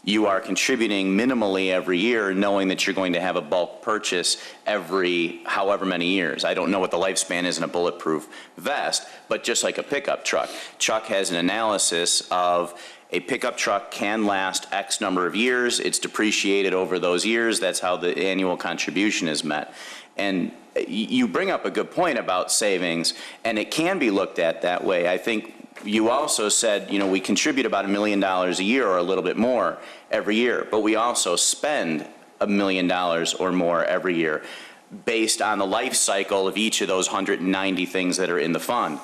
You are contributing minimally every year, knowing that you're going to have a bulk purchase every however many years. I don't know what the lifespan is in a bulletproof vest, but just like a pickup truck. Chuck has an analysis of a pickup truck can last X number of years. It's depreciated over those years. That's how the annual contribution is met. And you bring up a good point about savings, and it can be looked at that way. I think you also said, you know, we contribute about $1 million a year or a little bit more every year, but we also spend $1 million or more every year based on the life cycle of each of those 190 things that are in the fund.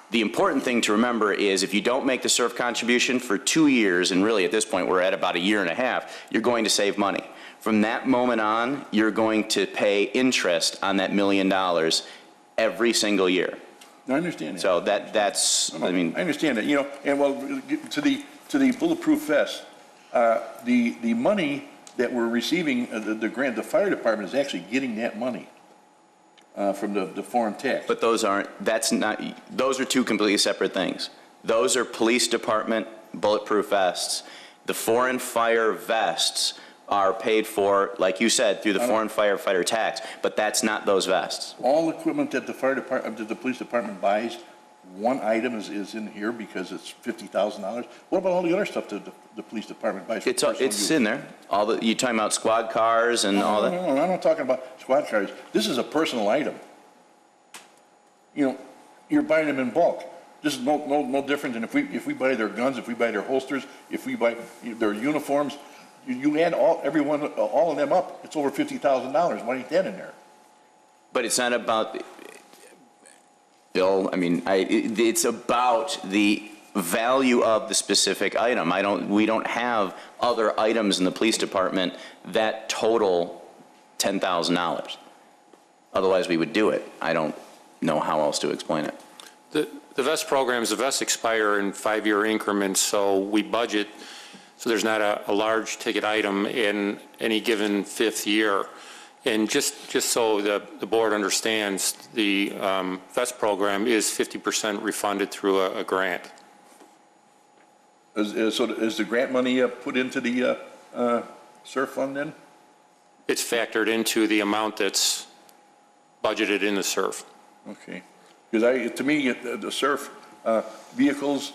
The important thing to remember is if you don't make the SURF contribution for 2 years, and really at this point we're at about 1.5 years, you're going to save money. From that moment on, you're going to pay interest on that $1 million every single year. I understand that. So that's, I mean. I understand that, you know, and well, to the bulletproof vest, the money that we're receiving, the grant, the fire department is actually getting that money from the foreign tax. But those aren't, that's not, those are two completely separate things. Those are police department bulletproof vests. The foreign fire vests are paid for, like you said, through the foreign firefighter tax, but that's not those vests. All equipment that the fire department, that the police department buys, one item is in here because it's $50,000. What about all the other stuff that the police department buys? For personal It's use? in there. All the, you talking about squad cars and all that? No, I'm not talking about squad cars. This is a personal item. You know, you're buying them in bulk. This is no different than if we buy their guns, if we buy their holsters, if we buy their uniforms. You add all of them up, it's over $50,000. Why ain't that in there? But it's not about, Bill, I mean, it's about the value of the specific item. We don't have other items in the police department that total $10,000. Otherwise, we would do it. I don't know how else to explain it. The vest programs, the vests expire in 5-year increments, so we budget, so there's not a large ticket item in any given 5th year. And just so the board understands, the vest program is 50% refunded through a grant. So is the grant money put into the SURF fund then? It's factored into the amount that's budgeted in the SURF. Okay. Because to me, the SURF vehicles,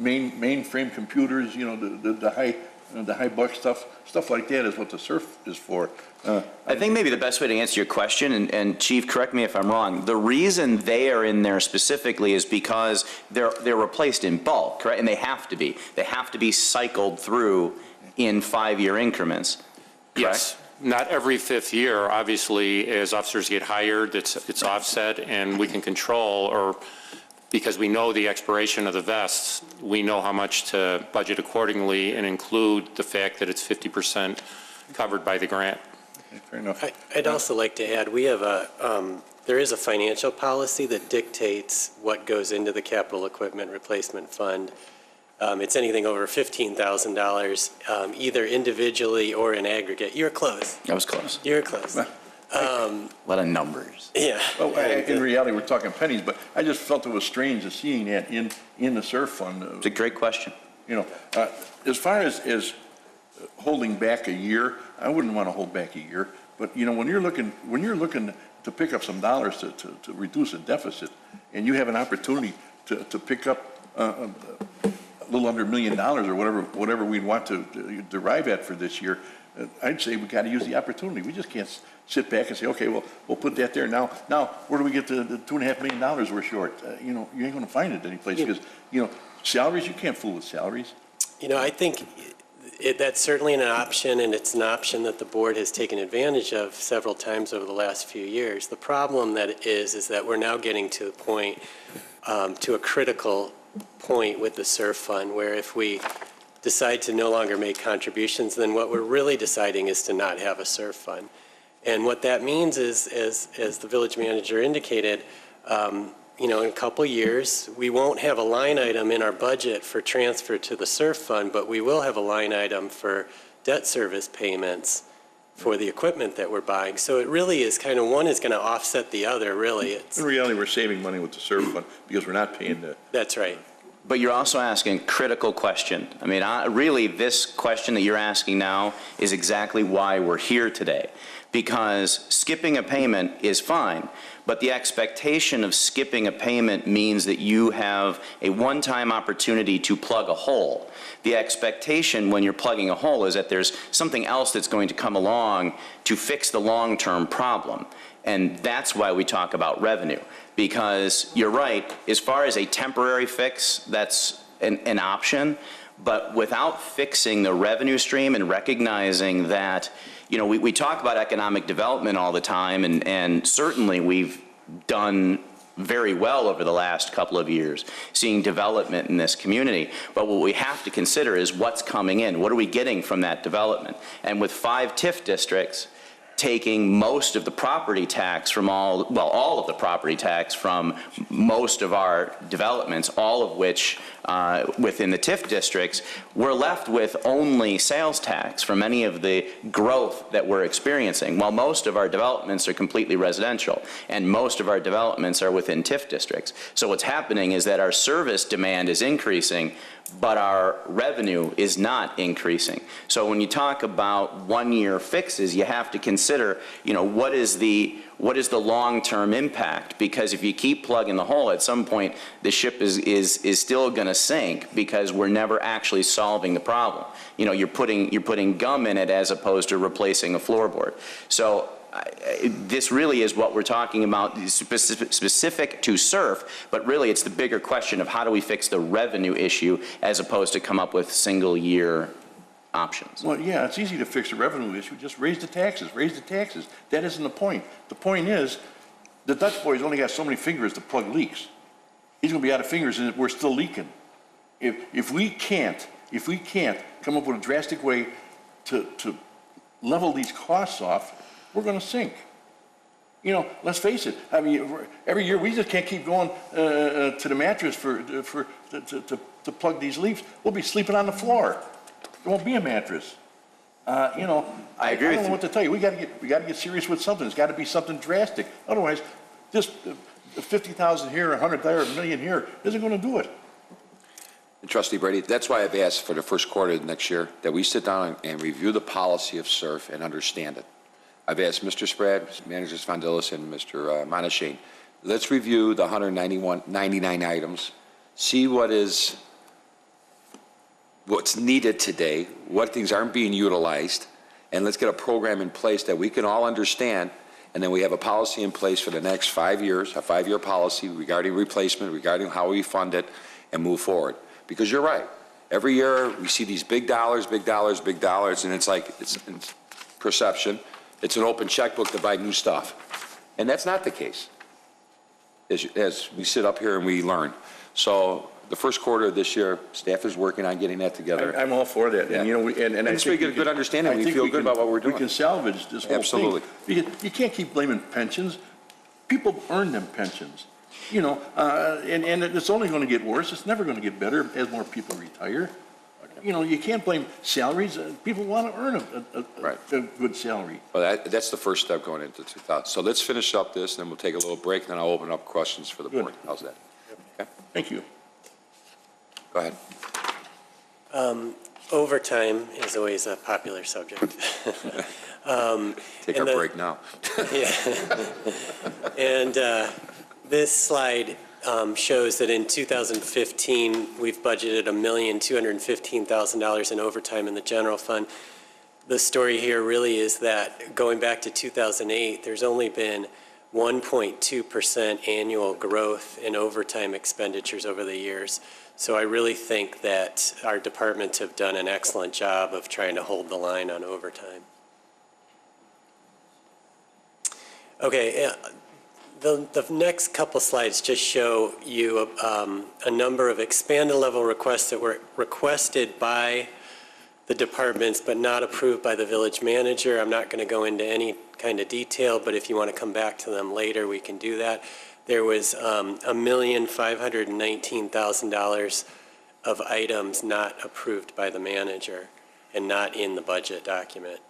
mainframe computers, you know, the high buck stuff like that is what the SURF is for. I think maybe the best way to answer your question, and Chief, correct me if I'm wrong, the reason they are in there specifically is because they're replaced in bulk, correct? And they have to be. They have to be cycled through in 5-year increments, correct? Yes. Not every fifth year, obviously, as officers get hired, it's offset, and we can control, or because we know the expiration of the vests, we know how much to budget accordingly and include the fact that it's 50% covered by the grant. Okay, fair enough. I'd also like to add, we have there is a financial policy that dictates what goes into the capital equipment replacement fund. It's anything over $15,000, either individually or in aggregate. You're close. That was close. You're close. A lot of numbers. Yeah. Well, in reality, we're talking pennies, but I just felt it was strange to seeing that in the SURF fund. It's a great question. You know, as far as holding back a year, I wouldn't want to hold back a year. But you know, when you're looking to pick up some dollars to reduce a deficit, and you have an opportunity to pick up a little under $1 million or whatever we'd want to derive at for this year, I'd say we got to use the opportunity. We just can't sit back and say, okay, well, we'll put that there. Now, where do we get the $2.5 million we're short? You know, you ain't going to find it anyplace because, you know, salaries, you can't fool with salaries. You know, I think that's certainly an option, and it's an option that the board has taken advantage of several times over the last few years. The problem that is that we're now getting to the point, to a critical point with the SURF fund, where if we decide to no longer make contributions, then what we're really deciding is to not have a SURF fund. And what that means is, as the village manager indicated, you know, in a couple of years, we won't have a line item in our budget for transfer to the SURF fund, but we will have a line item for debt service payments for the equipment that we're buying. So it really is kind of, one is going to offset the other, really. In reality, we're saving money with the SURF fund because we're not paying the... That's right. But you're also asking a critical question. I mean, really, this question that you're asking now is exactly why we're here today. Because skipping a payment is fine, but the expectation of skipping a payment means that you have a one-time opportunity to plug a hole. The expectation when you're plugging a hole is that there's something else that's going to come along to fix the long-term problem. And that's why we talk about revenue. Because you're right, as far as a temporary fix, that's an option. But without fixing the revenue stream and recognizing that, you know, we talk about economic development all the time, and certainly we've done very well over the last couple of years, seeing development in this community. But what we have to consider is what's coming in. What are we getting from that development? And with 5 TIF districts, taking most of the property tax from all of the property tax from most of our developments, all of which within the TIF districts, we're left with only sales tax from any of the growth that we're experiencing, while most of our developments are completely residential, and most of our developments are within TIF districts. So what's happening is that our service demand is increasing, but our revenue is not increasing. So when you talk about one-year fixes, you have to consider, you know, what is the long-term impact? Because if you keep plugging the hole, at some point the ship is still going to sink because we're never actually solving the problem. You know, you're putting gum in it as opposed to replacing a floorboard. So this really is what we're talking about, specific to SURF, but really it's the bigger question of how do we fix the revenue issue as opposed to come up with single-year options. Well, yeah, it's easy to fix the revenue issue. Just raise the taxes, raise the taxes. That isn't the point. The point is, the Dutch boy's only got so many fingers to plug leaks. He's going to be out of fingers and we're still leaking. If we can't come up with a drastic way to level these costs off, we're going to sink. You know, let's face it. I mean, every year we just can't keep going to the mattress to plug these leaks. We'll be sleeping on the floor. There won't be a mattress. You know, I agree. I don't know what to tell you. We got to get serious with something. It's got to be something drastic. Otherwise, just 50,000 here, 100 there, $1 million here isn't going to do it. Trustee Brady, that's why I've asked for the first quarter of next year that we sit down and review the policy of SURF and understand it. I've asked Mr. Spratt, Manager Spondilis, and Mr. Monashane, let's review the 99 items, see what's needed today, what things aren't being utilized, and let's get a program in place that we can all understand, and then we have a policy in place for the next 5 years, a 5-year policy regarding replacement, regarding how we fund it, and move forward. Because you're right. Every year, we see these big dollars, and it's like, it's perception. It's an open checkbook to buy new stuff. And that's not the case, as we sit up here and we learn. So the first quarter of this year, staff is working on getting that together. I'm all for that. Yeah. And, you know, and I just think we get a good understanding. I We think feel good about what we're doing. We can salvage this whole Absolutely. thing. Because you can't keep blaming pensions. People earn them pensions. You know, and it's only going to get worse. It's never going to get better as more people retire. You know, you can't blame salaries. People want to earn a good salary. Well, that's the first step going into 2000. So let's finish up this, and then we'll take a little break, and then I'll open up questions for the Good. board. How's that? Okay, Thank you. go ahead. Overtime is always a popular subject. Take our break now. Yeah. And this slide shows that in 2015, we've budgeted $1,215,000 in overtime in the general fund. The story here really is that going back to 2008, there's only been 1.2% annual growth in overtime expenditures over the years. So I really think that our departments have done an excellent job of trying to hold the line on overtime. Okay, the next couple slides just show you a number of expanded level requests that were requested by the departments but not approved by the village manager. I'm not going to go into any kind of detail, but if you want to come back to them later, we can do that. There was $1,519,000 of items not approved by the manager and not in the budget document,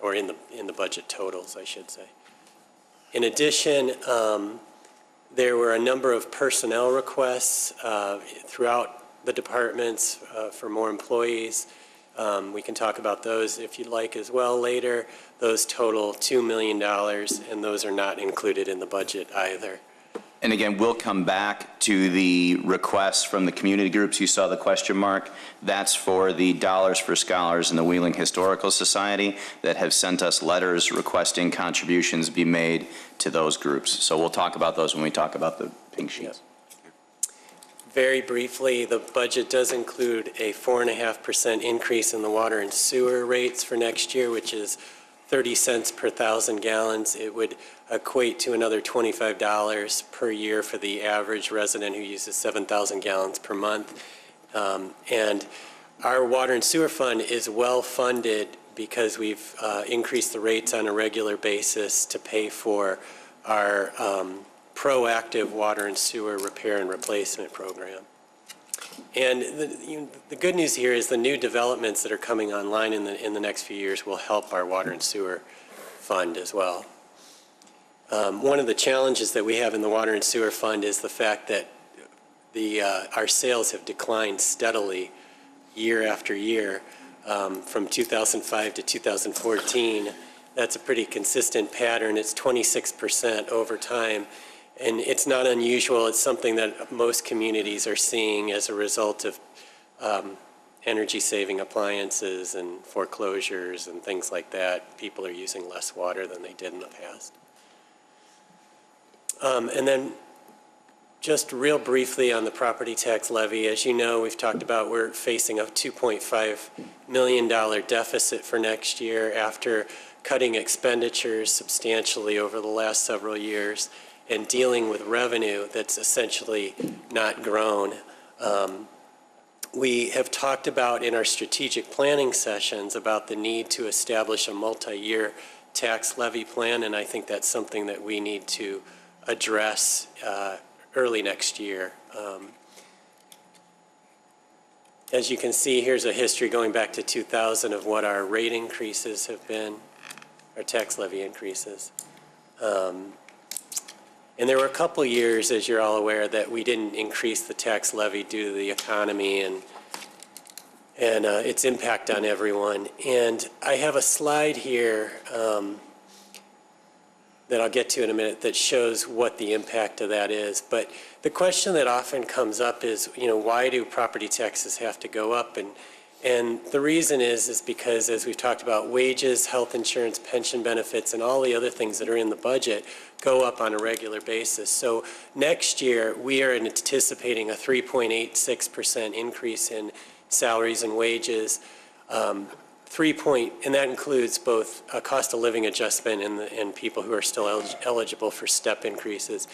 or in the budget totals, I should say. In addition, there were a number of personnel requests throughout the departments for more employees. We can talk about those if you'd like as well later. Those total $2 million, and those are not included in the budget either. And again, we'll come back to the requests from the community groups. You saw the question mark. That's for the Dollars for Scholars and the Wheeling Historical Society that have sent us letters requesting contributions be made to those groups. So we'll talk about those when we talk about the pink sheets. Very briefly, the budget does include a 4.5% increase in the water and sewer rates for next year, which is 30 cents per 1,000 gallons. It would equate to another $25 per year for the average resident who uses 7,000 gallons per month. And our water and sewer fund is well funded because we've increased the rates on a regular basis to pay for our proactive water and sewer repair and replacement program. And the good news here is the new developments that are coming online in the next few years will help our water and sewer fund as well. One of the challenges that we have in the water and sewer fund is the fact that our sales have declined steadily year after year from 2005 to 2014. That's a pretty consistent pattern. It's 26% over time. And it's not unusual. It's something that most communities are seeing as a result of energy-saving appliances and foreclosures and things like that. People are using less water than they did in the past. And then just real briefly on the property tax levy, as you know, we've talked about we're facing a $2.5 million deficit for next year after cutting expenditures substantially over the last several years and dealing with revenue that's essentially not grown. We have talked about in our strategic planning sessions about the need to establish a multi-year tax levy plan, and I think that's something that we need to address early next year. As you can see, here's a history going back to 2000 of what our rate increases have been, our tax levy increases. And there were a couple years, as you're all aware, that we didn't increase the tax levy due to the economy and its impact on everyone. And I have a slide here that I'll get to in a minute that shows what the impact of that is. But the question that often comes up is, why do property taxes have to go up? And the reason is because, as we've talked about, wages, health insurance, pension benefits, and all the other things that are in the budget go up on a regular basis. So next year, we are anticipating a 3.86% increase in salaries and wages, and that includes both a cost of living adjustment and people who are still eligible for step increases.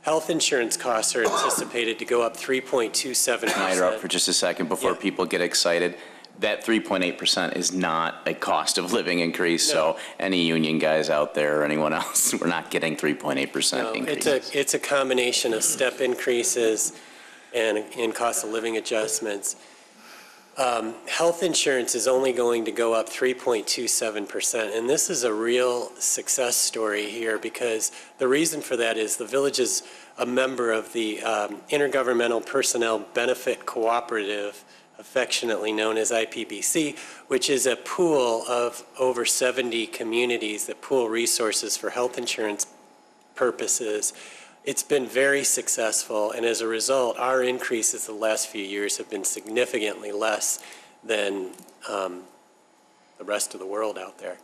Health insurance costs are anticipated to go up 3.27%. Can I interrupt for just a second before people get excited? That 3.8% is not a cost of living increase, so any union guys out there or anyone else, we're not getting 3.8% increases. It's a combination of step increases and cost of living adjustments. Health insurance is only going to go up 3.27%, and this is a real success story here because the reason for that is the village is a member of the Intergovernmental Personnel Benefit Cooperative, affectionately known as IPBC, which is a pool of over 70 communities that pool resources for health insurance purposes. It's been very successful, and as a result, our increases the last few years have been significantly less than the rest of the world out there.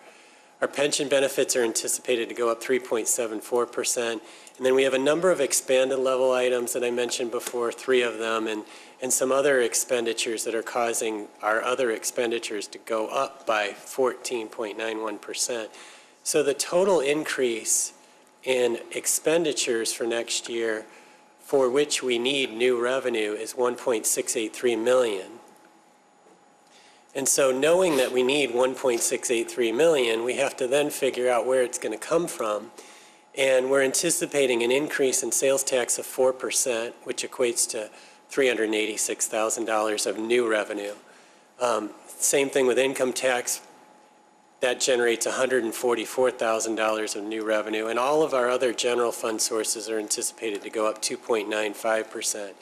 Our pension benefits are anticipated to go up 3.74%, and then we have a number of expanded level items that I mentioned before, 3 of them, and some other expenditures that are causing our other expenditures to go up by 14.91%. So the total increase in expenditures for next year, for which we need new revenue, is $1.683 million. And so knowing that we need $1.683 million, we have to then figure out where it's going to come from. And we're anticipating an increase in sales tax of 4%, which equates to $386,000 of new revenue. Same thing with income tax. That generates $144,000 of new revenue, and all of our other general fund sources are anticipated to go up 2.95%.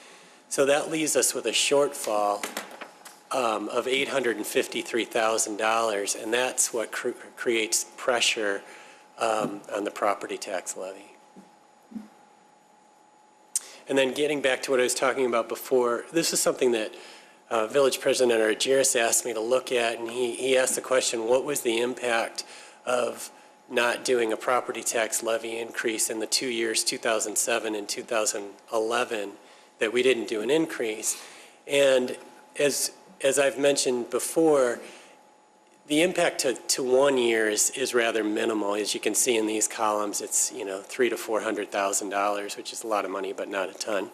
So that leaves us with a shortfall of $853,000, and that's what creates pressure on the property tax levy. And then getting back to what I was talking about before, this is something that Village President Argyris asked me to look at, and he asked the question, what was the impact of not doing a property tax levy increase in the 2 years, 2007 and 2011, that we didn't do an increase? And as I've mentioned before, the impact to 1 year is rather minimal. As you can see in these columns, it's $300,000 to $400,000, which is a lot of money, but not a ton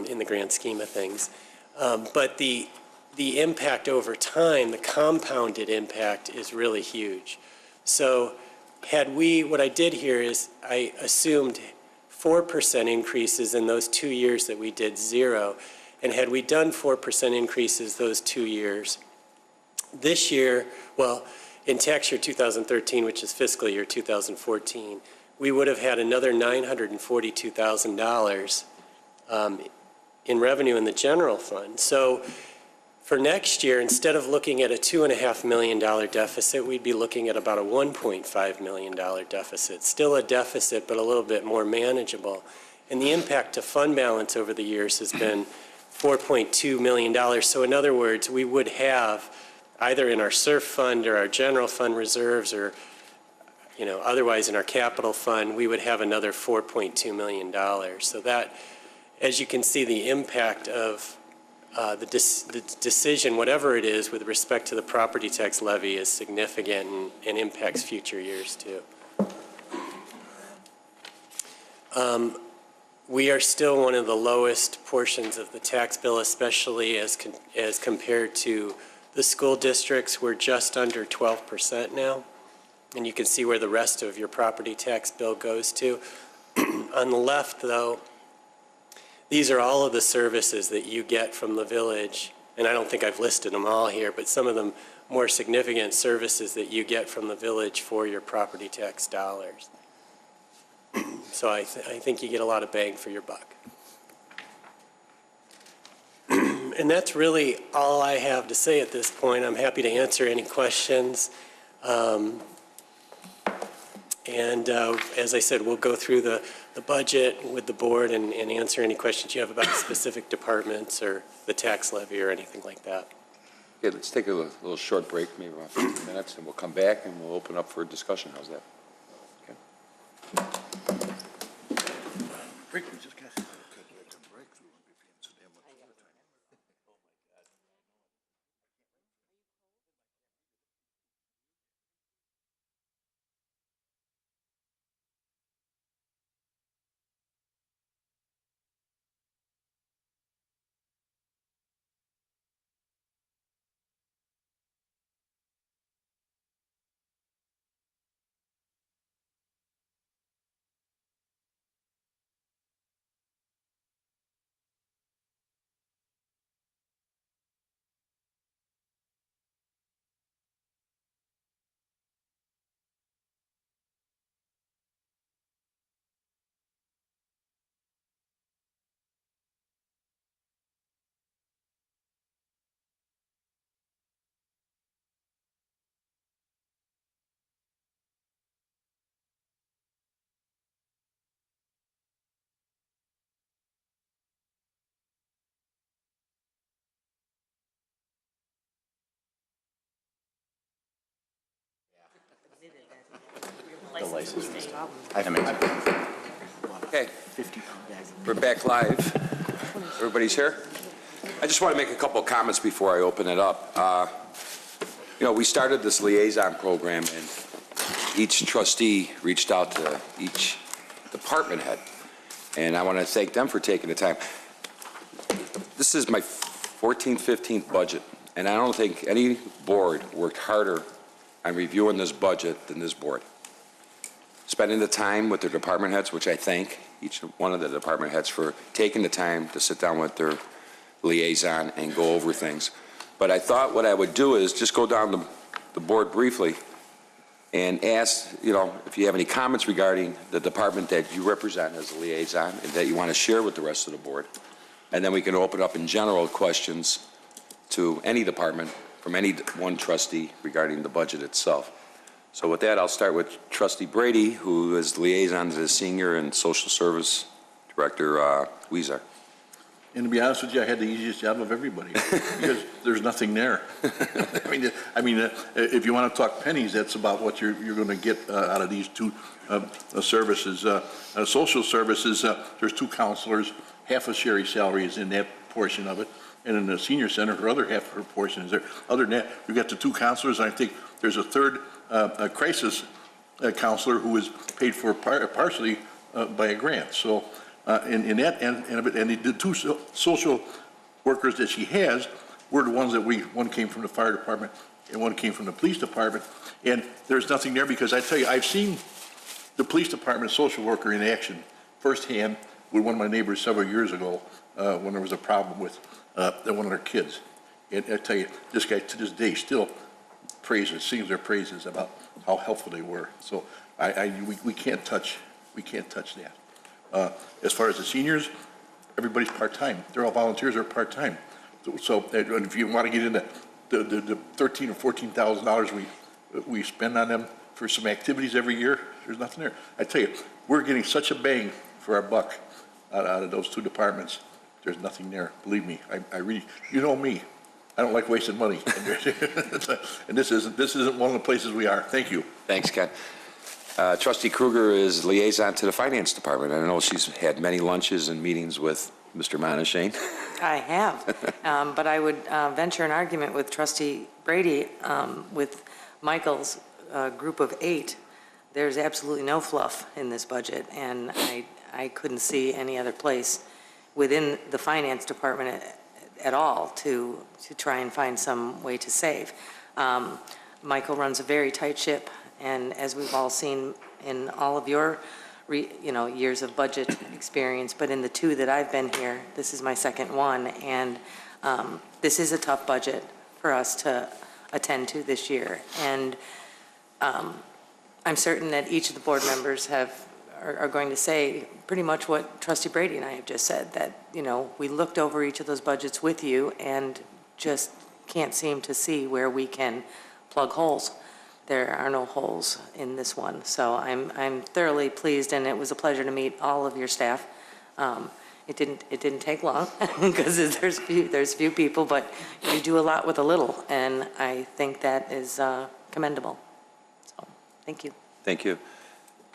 in the grand scheme of things. But the impact over time, the compounded impact, is really huge. So what I did here is I assumed 4% increases in those 2 years that we did 0. And had we done 4% increases those 2 years, this year, well, in tax year 2013, which is fiscal year 2014, we would have had another $942,000 in revenue in the general fund. So for next year, instead of looking at a $2.5 million deficit, we'd be looking at about a $1.5 million deficit. Still a deficit, but a little bit more manageable. And the impact to fund balance over the years has been $4.2 million. So in other words, we would have, either in our SURF fund or our general fund reserves, or otherwise in our capital fund, we would have another $4.2 million. So that, as you can see, the impact of the decision, whatever it is, with respect to the property tax levy is significant and impacts future years too. We are still one of the lowest portions of the tax bill, especially as compared to the school districts. We're just under 12% now, and you can see where the rest of your property tax bill goes to. On the left, though, these are all of the services that you get from the village, and I don't think I've listed them all here, but some of them more significant services that you get from the village for your property tax dollars. So I think you get a lot of bang for your buck. And that's really all I have to say at this point. I'm happy to answer any questions. As I said, we'll go through the budget with the board and answer any questions you have about specific departments or the tax levy or anything like that. Okay, let's take a little short break, maybe about 15 minutes, and we'll come back and we'll open up for a discussion. How's that? Okay. Break, we just got. Okay, we're back live. Everybody's here? I just want to make a couple of comments before I open it up. We started this liaison program, and each trustee reached out to each department head, and I want to thank them for taking the time. This is my 14th, 15th budget, and I don't think any board worked harder on reviewing this budget than this board. Spending the time with their department heads, which I thank each one of the department heads for taking the time to sit down with their liaison and go over things. But I thought what I would do is just go down the board briefly and ask, if you have any comments regarding the department that you represent as a liaison and that you want to share with the rest of the board. And then we can open up in general questions to any department from any one trustee regarding the budget itself. So with that, I'll start with Trustee Brady, who is liaison to the Senior and Social Service Director, Weezer. And to be honest with you, I had the easiest job of everybody because there's nothing there. I mean, if you want to talk pennies, that's about what you're going to get out of these two services. Social services, there's two counselors, half of Sherry's salary is in that portion of it, and in the senior center, her other half of her portion is there. Other than that, we've got the two counselors, and I think there's a third crisis counselor who is paid for partially by a grant. So. In that end of it, and the two social workers that she has were the ones that one came from the fire department and one came from the police department, and there's nothing there because I tell you, I've seen the police department social worker in action firsthand with one of my neighbors several years ago when there was a problem with one of their kids. And I tell you, this guy to this day still sings their praises about how helpful they were. So we can't touch that. As far as the seniors, everybody's part-time. They're all volunteers or part-time. So if you want to get into the $13,000 or $14,000 we spend on them for some activities every year, there's nothing there. I tell you, we're getting such a bang for our buck out of those two departments. There's nothing there. Believe me, I really, you know me, I don't like wasting money. And this isn't one of the places we are. Thank you. Thanks, Ken. Trustee Kruger is liaison to the Finance Department. I know she's had many lunches and meetings with Mr. Monashane. I have, but I would venture an argument with Trustee Brady with Michael's group of 8. There's absolutely no fluff in this budget, and I couldn't see any other place within the Finance Department at all to try and find some way to save. Michael runs a very tight ship. And as we've all seen in all of your, years of budget experience, but in the 2 that I've been here, this is my second one, and this is a tough budget for us to attend to this year. And I'm certain that each of the board members have are going to say pretty much what Trustee Brady and I have just said, that, we looked over each of those budgets with you and just can't seem to see where we can plug holes. There are no holes in this one. So I'm thoroughly pleased, and it was a pleasure to meet all of your staff. It didn't take long because there's few people, but you do a lot with a little, and I think that is commendable. So, thank you. Thank you.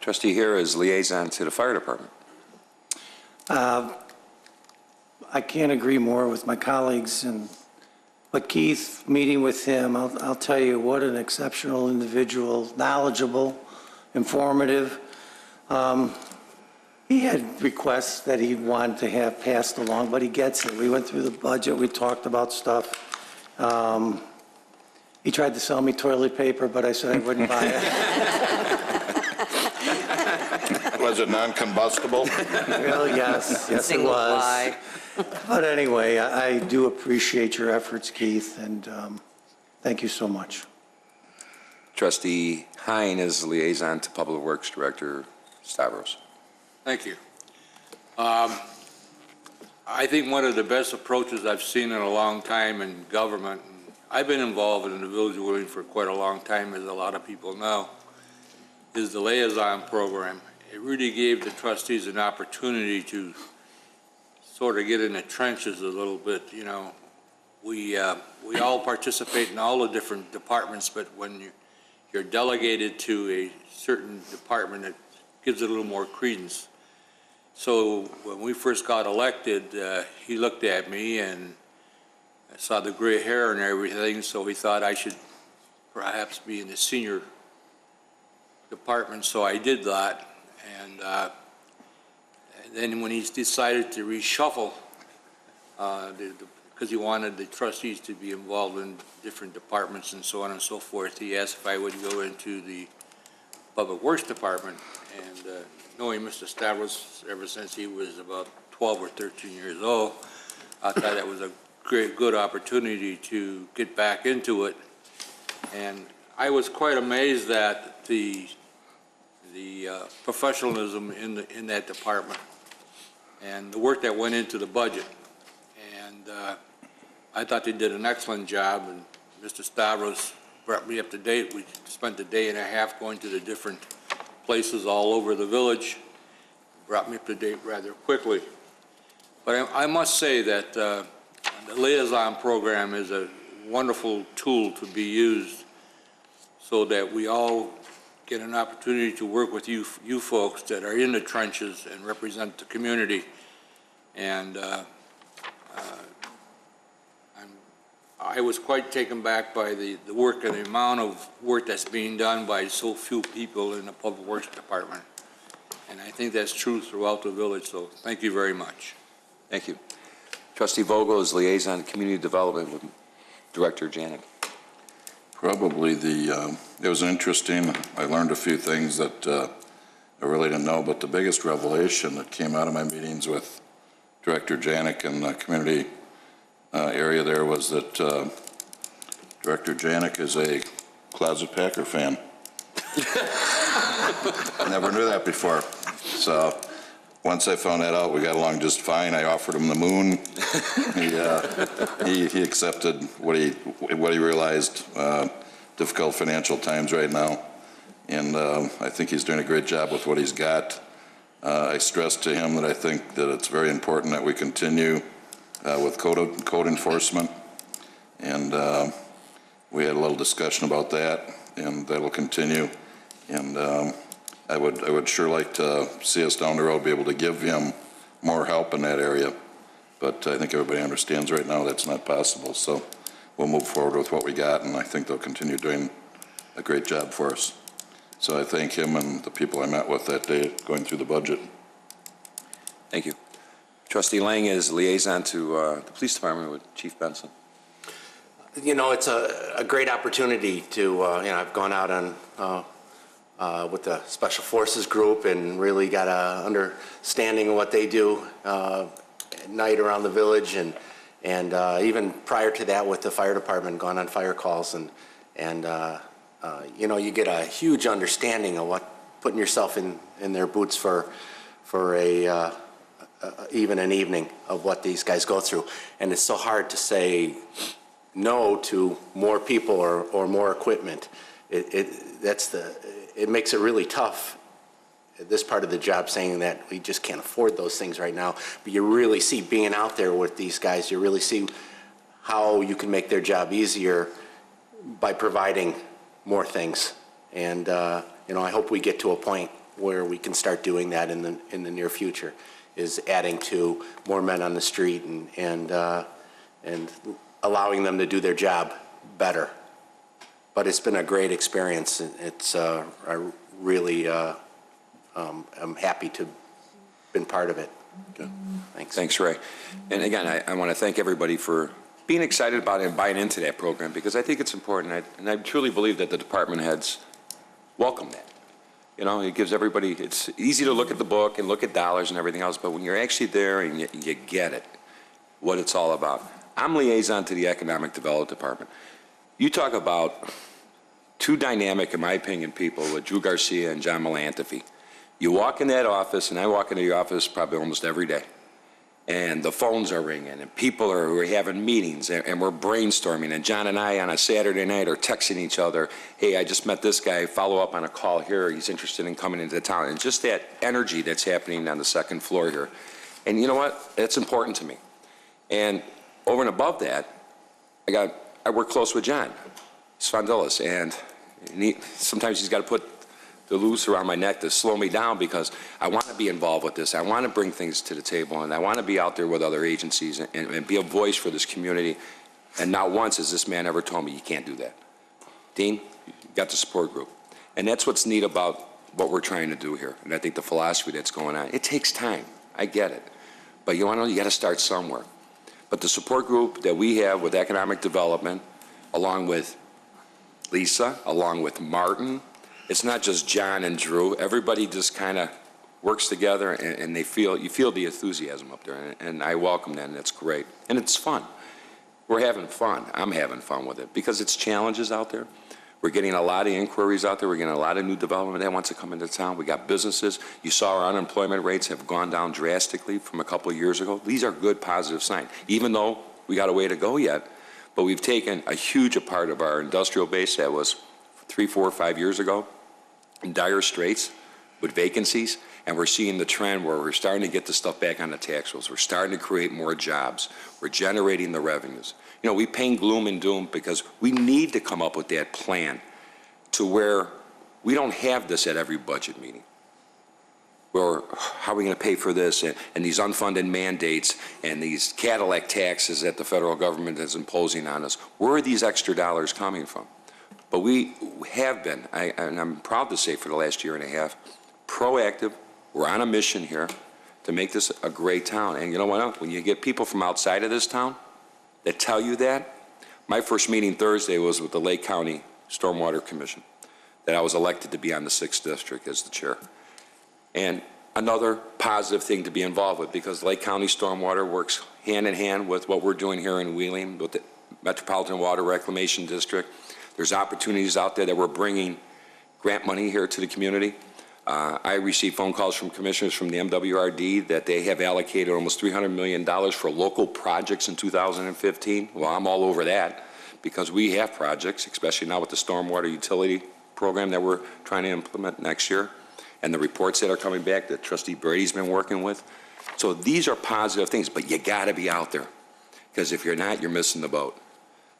Trustee Hare is liaison to the fire department. I can't agree more with my colleagues, but Keith, meeting with him, I'll tell you what an exceptional individual, knowledgeable, informative. He had requests that he wanted to have passed along, but he gets it. We went through the budget, we talked about stuff. He tried to sell me toilet paper, but I said I wouldn't buy it. Was it non-combustible? Well, yes, it Single was. ply. But anyway, I do appreciate your efforts, Keith, and thank you so much. Trustee Hein is liaison to Public Works Director Stavros. Thank you. I think one of the best approaches I've seen in a long time in government, and I've been involved in the Village of Wheeling for quite a long time, as a lot of people know, is the liaison program. It really gave the trustees an opportunity to sort of get in the trenches a little bit. We all participate in all the different departments, but when you're delegated to a certain department, it gives it a little more credence. So when we first got elected, he looked at me and I saw the gray hair and everything, so he thought I should perhaps be in the senior department, so I did that. And then when he decided to reshuffle, because he wanted the trustees to be involved in different departments and so on and so forth, he asked if I would go into the Public Works Department. And knowing Mr. Stavros ever since he was about 12 or 13 years old, I thought that was a good opportunity to get back into it. And I was quite amazed at the professionalism in that department and the work that went into the budget. And I thought they did an excellent job, and Mr. Stavros brought me up to date. We spent a day and a half going to the different places all over the village, brought me up to date rather quickly. But I must say that the liaison program is a wonderful tool to be used so that we all get an opportunity to work with you folks that are in the trenches and represent the community. And I was quite taken back by the work and the amount of work that's being done by so few people in the Public Works Department. And I think that's true throughout the village, so thank you very much. Thank you. Trustee Vogel is liaison to Community Development with Director Janik. Probably it was interesting. I learned a few things that I really didn't know, but the biggest revelation that came out of my meetings with Director Janik and the community area there was that Director Janik is a closet Packer fan. I never knew that before. So once I found that out, we got along just fine. I offered him the moon. He accepted what he realized, difficult financial times right now. And I think he's doing a great job with what he's got. I stressed to him that I think that it's very important that we continue with code enforcement. And we had a little discussion about that, and that'll continue. And I would sure like to see us down the road be able to give him more help in that area. But I think everybody understands right now that's not possible. So we'll move forward with what we got, and I think they'll continue doing a great job for us. So I thank him and the people I met with that day going through the budget. Thank you. Trustee Lang is liaison to the Police Department with Chief Benson. It's a great opportunity to, I've gone out on with the Special Forces group and really got a understanding of what they do at night around the village, and even prior to that with the fire department, gone on fire calls, and you get a huge understanding of putting yourself in their boots for even an evening of what these guys go through. And it's so hard to say no to more people or more equipment. It makes it really tough, this part of the job, saying that we just can't afford those things right now. But you really see, being out there with these guys, you really see how you can make their job easier by providing more things. And you know, I hope we get to a point where we can start doing that in the near future, is adding to more men on the street and allowing them to do their job better. But it's been a great experience. It's I really I'm happy to have been part of it. Okay. Thanks. Thanks, Ray. And again, I want to thank everybody for being excited about it and buying into that program, because I think it's important. And I truly believe that the department heads welcome that. You know, it gives everybody, it's easy to look at the book and look at dollars and everything else, but when you're actually there and you get it, what it's all about. I'm liaison to the Economic Development Department. You talk about two dynamic, in my opinion, people with Drew Garcia and John Melantefe. You walk in that office, and I walk into the office probably almost every day, and the phones are ringing, and people are having meetings, and we're brainstorming, and John and I on a Saturday night are texting each other, hey, I just met this guy, follow up on a call here, he's interested in coming into town, and just that energy that's happening on the second floor here. And you know what? It's important to me. And over and above that, I work close with John Svandelis, and sometimes he's got to put the noose around my neck to slow me down, because I want to be involved with this. I want to bring things to the table, and I want to be out there with other agencies and be a voice for this community. And not once has this man ever told me, you can't do that. Dean, you got the support group. And that's what's neat about what we're trying to do here. And I think the philosophy that's going on, it takes time. I get it. But you want to know, you got to start somewhere. But the support group that we have with economic development, along with Lisa, along with Martin, it's not just John and Drew. Everybody just kind of works together, and you feel the enthusiasm up there, and I welcome that, and it's great. And it's fun. We're having fun. I'm having fun with it, because it's challenges out there. We're getting a lot of inquiries out there. We're getting a lot of new development that wants to come into town. We got businesses. You saw our unemployment rates have gone down drastically from a couple of years ago. These are good, positive signs, even though we got a way to go yet. But we've taken a huge part of our industrial base that was 3, 4, 5 years ago in dire straits with vacancies, and we're seeing the trend where we're starting to get the stuff back on the tax rolls. We're starting to create more jobs. We're generating the revenues. You know, we paint gloom and doom because we need to come up with that plan to where we don't have this at every budget meeting. Or how are we going to pay for this, and these unfunded mandates and these Cadillac taxes that the federal government is imposing on us. Where are these extra dollars coming from? But we have been, and I'm proud to say for the last year and a half, proactive. We're on a mission here to make this a great town. And you know what? When you get people from outside of this town that tell you that, my first meeting Thursday was with the Lake County Stormwater Commission, that I was elected to be on the 6th District as the chair. And another positive thing to be involved with, because Lake County Stormwater works hand in hand with what we're doing here in Wheeling with the Metropolitan Water Reclamation District. There's opportunities out there that we're bringing grant money here to the community. I received phone calls from commissioners from the MWRD that they have allocated almost $300 million for local projects in 2015. Well, I'm all over that, because we have projects, especially now with the stormwater utility program that we're trying to implement next year, and the reports that are coming back that Trustee Brady's been working with. So these are positive things, but you got to be out there, because if you're not, you're missing the boat.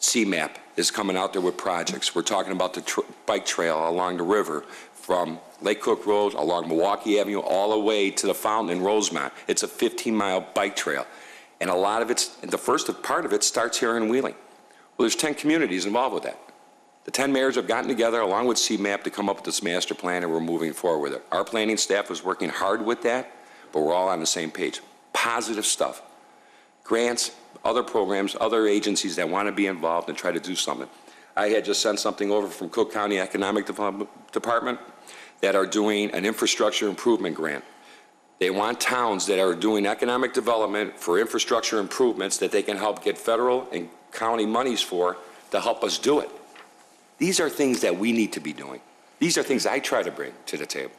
CMAP is coming out there with projects. We're talking about the bike trail along the river from Lake Cook Road along Milwaukee Avenue all the way to the fountain in Rosemont. It's a 15-mile bike trail. And a lot of the first part of it starts here in Wheeling. Well, there's 10 communities involved with that. The 10 mayors have gotten together along with CMAP to come up with this master plan, and we're moving forward with it. Our planning staff is working hard with that, but we're all on the same page. Positive stuff. Grants, other programs, other agencies that want to be involved and try to do something. I had just sent something over from Cook County Economic Department that are doing an infrastructure improvement grant. They want towns that are doing economic development for infrastructure improvements that they can help get federal and county monies for to help us do it. These are things that we need to be doing. These are things I try to bring to the table.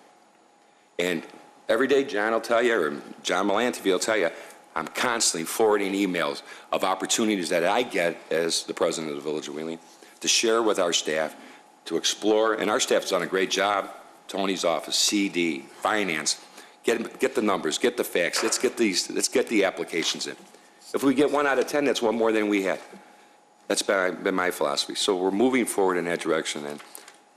And every day, John will tell you, or John Melantivy will tell you, I'm constantly forwarding emails of opportunities that I get as the president of the Village of Wheeling to share with our staff, to explore, and our staff has done a great job. Tony's office, CD, finance, get the numbers, get the facts, let's get the applications in. If we get 1 out of 10, that's one more than we had. That's been my philosophy. So we're moving forward in that direction,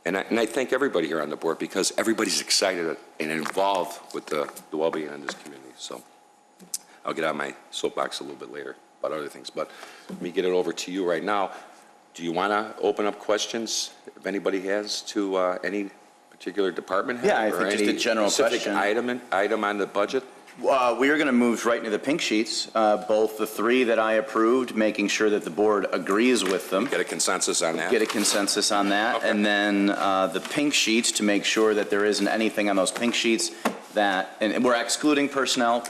and I thank everybody here on the board because everybody's excited and involved with the well-being in this community. So I'll get on my soapbox a little bit later about other things, but let me get it over to you right now. Do you want to open up questions, if anybody has, to any particular department head? Yeah, I think just a general question. Item on the budget? We are going to move right into the pink sheets, both the 3 that I approved, making sure that the board agrees with them. Get a consensus on that? Get a consensus on that. Okay. And then the pink sheets to make sure that there isn't anything on those pink sheets that, and we're excluding personnel,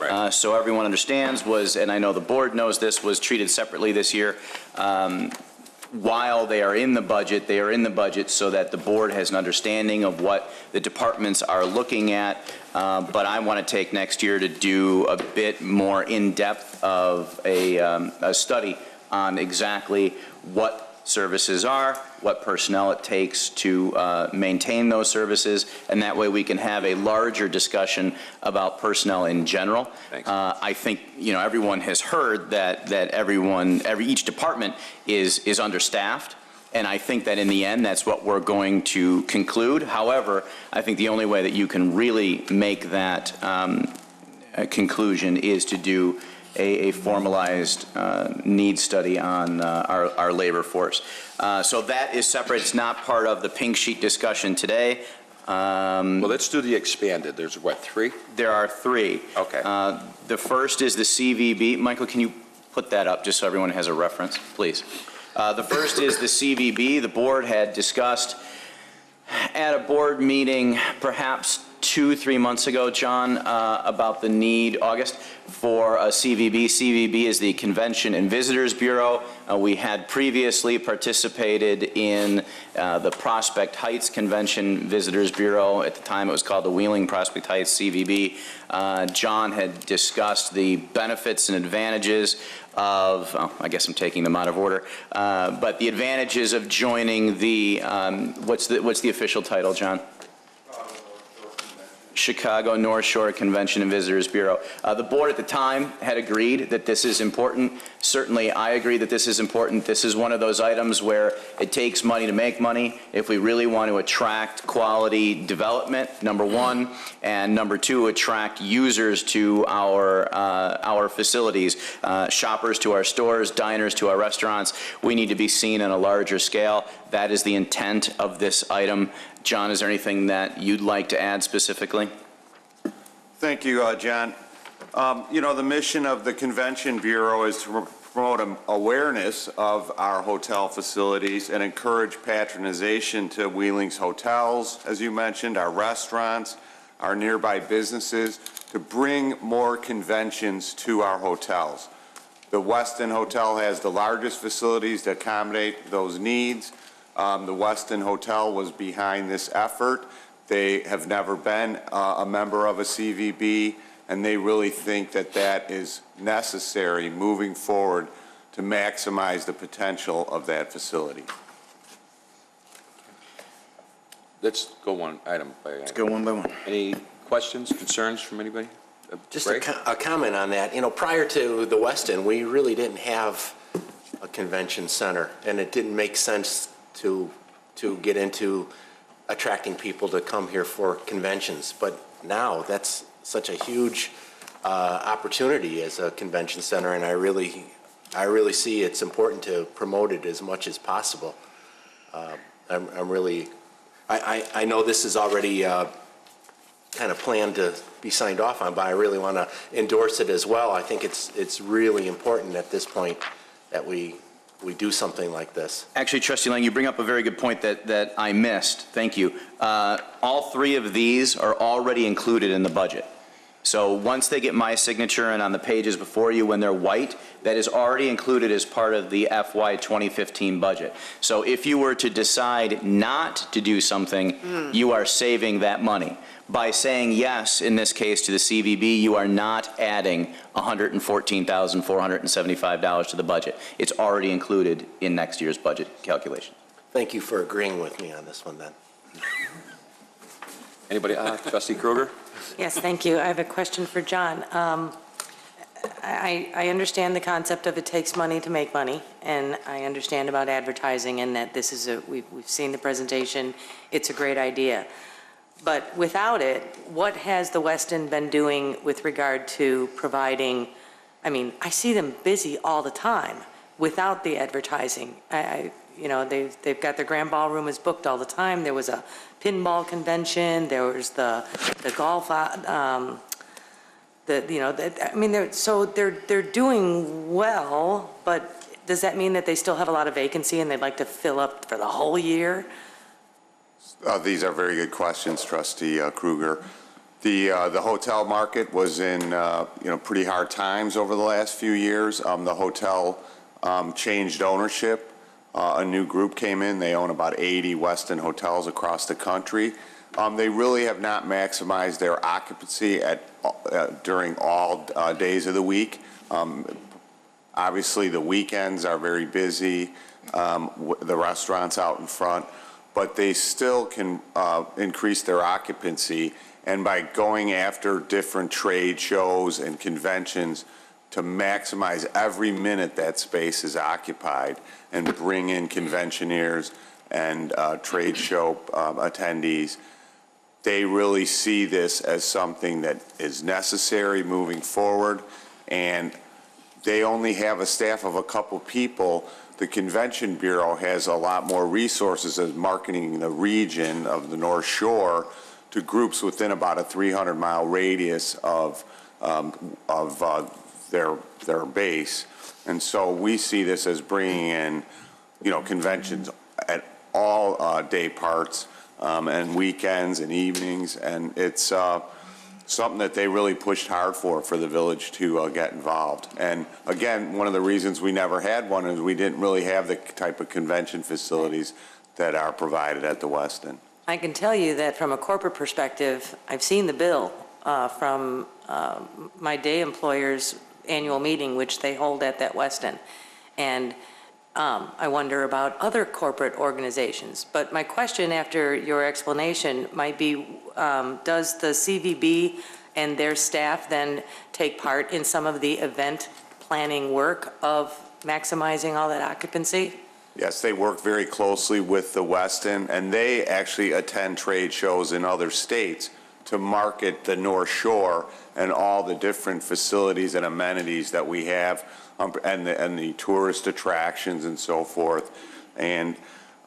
Right. so everyone understands was, and I know the board knows this, was treated separately this year. While they are in the budget, they are in the budget so that the board has an understanding of what the departments are looking at. But I want to take next year to do a bit more in-depth of a study on exactly what services are, what personnel it takes to maintain those services, and that way we can have a larger discussion about personnel in general. Thanks. I think, everyone has heard that each department is understaffed, and I think that in the end, that's what we're going to conclude. However, I think the only way that you can really make that conclusion is to do a formalized needs study on our labor force. So that is separate. It's not part of the pink sheet discussion today. Well, let's do the expanded. There's what, 3? There are 3. Okay. The first is the CVB. Michael, can you put that up just so everyone has a reference, please? The first is the CVB. The board had discussed at a board meeting perhaps 2-3 months ago, John, about the need, August, for a CVB. CVB is the Convention and Visitors Bureau. We had previously participated in the Prospect Heights Convention Visitors Bureau. At the time, it was called the Wheeling Prospect Heights CVB. John had discussed the benefits and advantages of, I guess I'm taking them out of order, but the advantages of joining the, what's the official title, John? Chicago North Shore Convention and Visitors Bureau. The board at the time had agreed that this is important. Certainly, I agree that this is important. This is one of those items where it takes money to make money. If we really want to attract quality development, number 1, and number 2, attract users to our facilities, shoppers to our stores, diners to our restaurants, we need to be seen on a larger scale. That is the intent of this item. John, is there anything that you'd like to add specifically? Thank you, John. The mission of the Convention Bureau is to promote awareness of our hotel facilities and encourage patronization to Wheeling's hotels, as you mentioned, our restaurants, our nearby businesses, to bring more conventions to our hotels. The Westin Hotel has the largest facilities to accommodate those needs. The Westin Hotel was behind this effort. They have never been a member of a CVB, and they really think that that is necessary moving forward to maximize the potential of that facility. Let's go one item by item. Let's go one by one. Any questions, concerns from anybody? Just Ray? a comment on that. Prior to the Westin, we really didn't have a convention center, and it didn't make sense to get into attracting people to come here for conventions. But now that's such a huge opportunity as a convention center, and I really see it's important to promote it as much as possible. I know this is already kind of planned to be signed off on, but I really want to endorse it as well. I think it's really important at this point that we do something like this. Actually, Trustee Lang, you bring up a very good point that I missed. Thank you. All 3 of these are already included in the budget. So once they get my signature and on the pages before you, when they're white, that is already included as part of the FY 2015 budget. So if you were to decide not to do something, you are saving that money. By saying yes, in this case, to the CVB, you are not adding $114,475 to the budget. It's already included in next year's budget calculation. Thank you for agreeing with me on this one, then. Anybody, Trustee Kruger? Yes, thank you. I have a question for John. I understand the concept of it takes money to make money, and I understand about advertising and that this is we've seen the presentation, it's a great idea. But without it, what has the Westin been doing with regard to providing, I mean, I see them busy all the time without the advertising. You know, they've got their grand ballroom is booked all the time. There was a pinball convention. There was the golf. I mean, they're doing well. But does that mean that they still have a lot of vacancy and they'd like to fill up for the whole year? These are very good questions, Trustee Kruger. The hotel market was in pretty hard times over the last few years. The hotel changed ownership. A new group came in. They own about 80 Westin hotels across the country. They really have not maximized their occupancy during all days of the week. Obviously, the weekends are very busy, the restaurants out in front, but they still can increase their occupancy. And by going after different trade shows and conventions, to maximize every minute that space is occupied and bring in conventioneers and trade show attendees, they really see this as something that is necessary moving forward. And they only have a staff of a couple people. The Convention Bureau has a lot more resources as marketing the region of the North Shore to groups within about a 300-mile radius of their base. And so we see this as bringing in, conventions at all day parts and weekends and evenings, and it's something that they really pushed hard for the village to get involved. And again, one of the reasons we never had one is we didn't really have the type of convention facilities that are provided at the Westin. I can tell you that from a corporate perspective, I've seen the bill from my day employer's annual meeting, which they hold at that Westin. And I wonder about other corporate organizations. But my question after your explanation might be, does the CVB and their staff then take part in some of the event planning work of maximizing all that occupancy? Yes, they work very closely with the Westin, and they actually attend trade shows in other states to market the North Shore and all the different facilities and amenities that we have, and the tourist attractions and so forth. And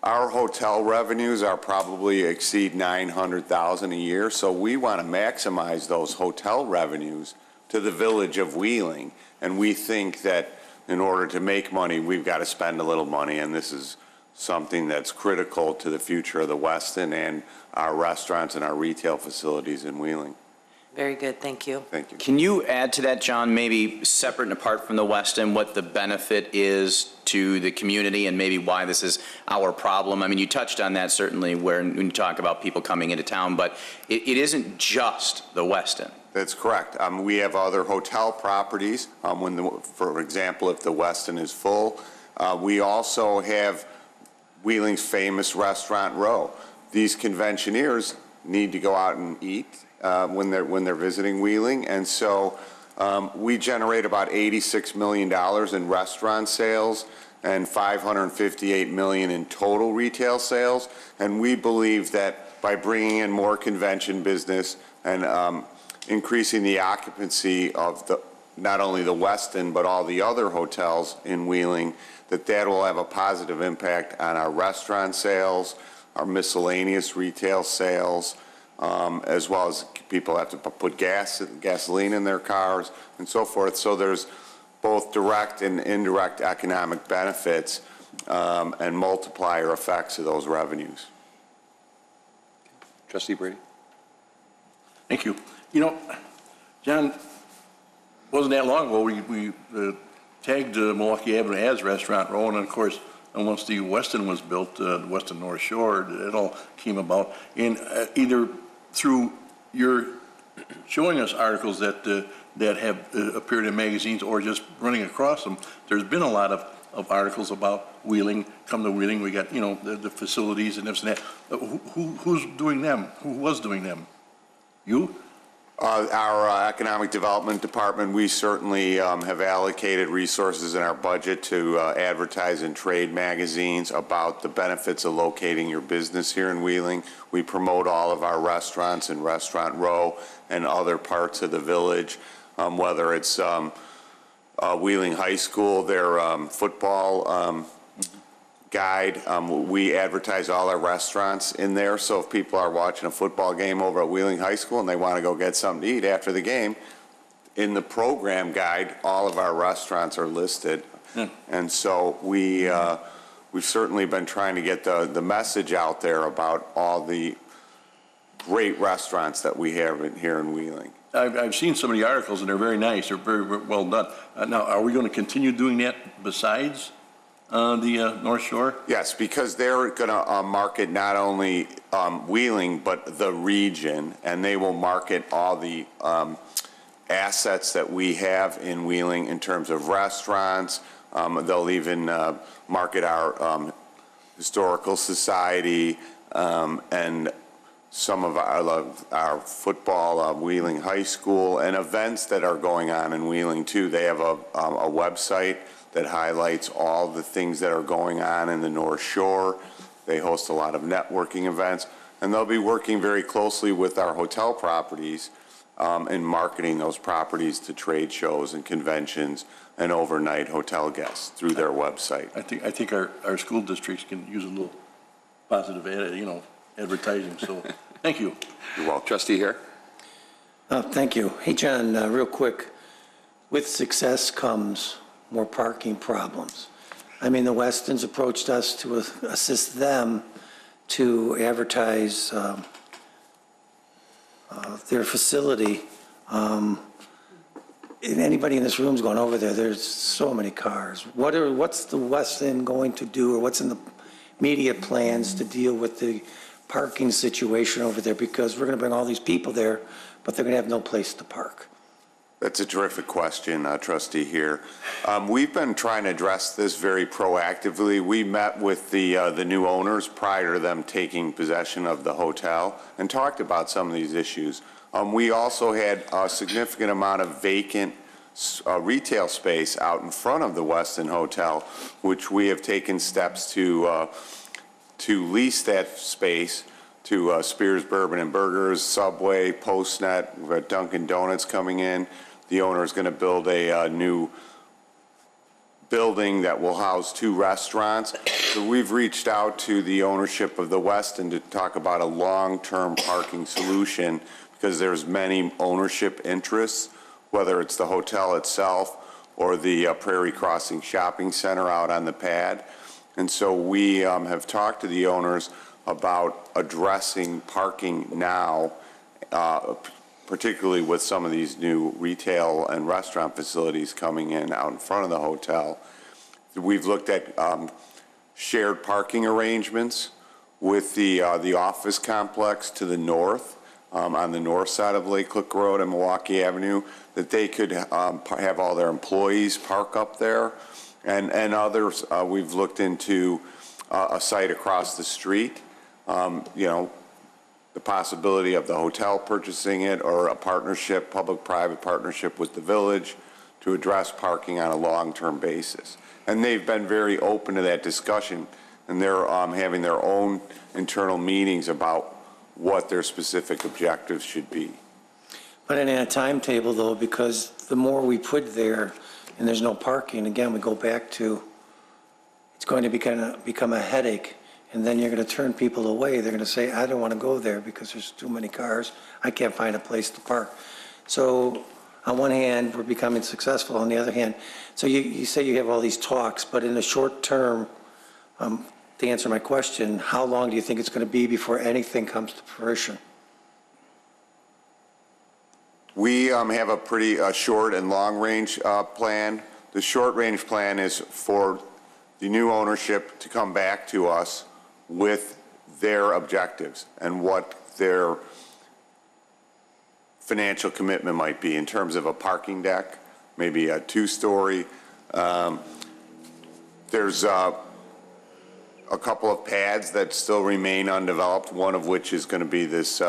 our hotel revenues are probably exceed $900,000 a year, so we want to maximize those hotel revenues to the village of Wheeling. And we think that in order to make money, we've got to spend a little money, and this is something that's critical to the future of the Westin and our restaurants and our retail facilities in Wheeling. Very good, thank you. Thank you. Can you add to that, John, maybe separate and apart from the Westin, what the benefit is to the community and maybe why this is our problem? I mean, you touched on that certainly when you talk about people coming into town, but it isn't just the Westin. That's correct. We have other hotel properties. For example, if the Westin is full, we also have Wheeling's famous Restaurant Row. These conventioneers need to go out and eat when they're visiting Wheeling, and so we generate about $86 million in restaurant sales and $558 million in total retail sales. And we believe that by bringing in more convention business and increasing the occupancy of not only the Westin but all the other hotels in Wheeling, that will have a positive impact on our restaurant sales, our miscellaneous retail sales, as well as people have to put gasoline in their cars and so forth. So there's both direct and indirect economic benefits and multiplier effects of those revenues. Trustee Brady? Thank you. John, wasn't that long ago, we tagged Milwaukee Avenue as Restaurant Row, and of course, and once the Westin was built, the Westin North Shore, it all came about. And either through your showing us articles that have appeared in magazines or just running across them, there's been a lot of articles about Wheeling. Come to Wheeling, we got, the facilities and this and that. Who's doing them? Who was doing them? You? Our Economic Development Department, we certainly have allocated resources in our budget to advertise in trade magazines about the benefits of locating your business here in Wheeling. We promote all of our restaurants in Restaurant Row and other parts of the village, whether it's Wheeling High School, their football guide. We advertise all our restaurants in there, so if people are watching a football game over at Wheeling High School and they want to go get something to eat after the game, in the program guide, all of our restaurants are listed. And so we've certainly been trying to get the message out there about all the great restaurants that we have here in Wheeling. I've seen some of the articles, and they're very nice. They're very, very well done. Now, are we going to continue doing that besides the North Shore? Yes, because they're going to market not only Wheeling, but the region, and they will market all the assets that we have in Wheeling in terms of restaurants. They'll even market our historical society and some of our football, Wheeling High School, and events that are going on in Wheeling too. They have a website that highlights all the things that are going on in the North Shore. They host a lot of networking events, and they'll be working very closely with our hotel properties in marketing those properties to trade shows and conventions and overnight hotel guests through their website. I think our school districts can use a little positive, advertising, so thank you. You're welcome. Trustee here. Thank you. Hey, John, real quick, with success comes more parking problems. I mean, the Westins approached us to assist them to advertise their facility. And anybody in this room's going over there, there's so many cars. What's the Westin going to do, or what's in the media plans to deal with the parking situation over there? Because we're going to bring all these people there, but they're going to have no place to park. That's a terrific question, Trustee here. We've been trying to address this very proactively. We met with the new owners prior to them taking possession of the hotel and talked about some of these issues. We also had a significant amount of vacant retail space out in front of the Westin Hotel, which we have taken steps to lease that space to Spears Bourbon and Burgers, Subway, Postnet. We've got Dunkin' Donuts coming in. The owner is going to build a new building that will house 2 restaurants. So we've reached out to the ownership of the Westin to talk about a long-term parking solution, because there's many ownership interests, whether it's the hotel itself or the Prairie Crossing Shopping Center out on the pad. And so we have talked to the owners about addressing parking now, particularly with some of these new retail and restaurant facilities coming in out in front of the hotel. We've looked at shared parking arrangements with the office complex to the north, on the north side of Lake Cook Road and Milwaukee Avenue, that they could have all their employees park up there. And others, we've looked into a site across the street, the possibility of the hotel purchasing it, or a partnership, public-private partnership with the village to address parking on a long-term basis. And they've been very open to that discussion, and they're having their own internal meetings about what their specific objectives should be. But in a timetable, though, because the more we put there and there's no parking, again, we go back to, it's going to become a headache, and then you're going to turn people away. They're going to say, I don't want to go there because there's too many cars. I can't find a place to park. So on one hand, we're becoming successful. On the other hand, so you say you have all these talks, but in the short term, to answer my question, how long do you think it's going to be before anything comes to fruition? We have a pretty short and long-range plan. The short-range plan is for the new ownership to come back to us with their objectives and what their financial commitment might be in terms of a parking deck, maybe a two-story. There's a couple of pads that still remain undeveloped, one of which is going to be this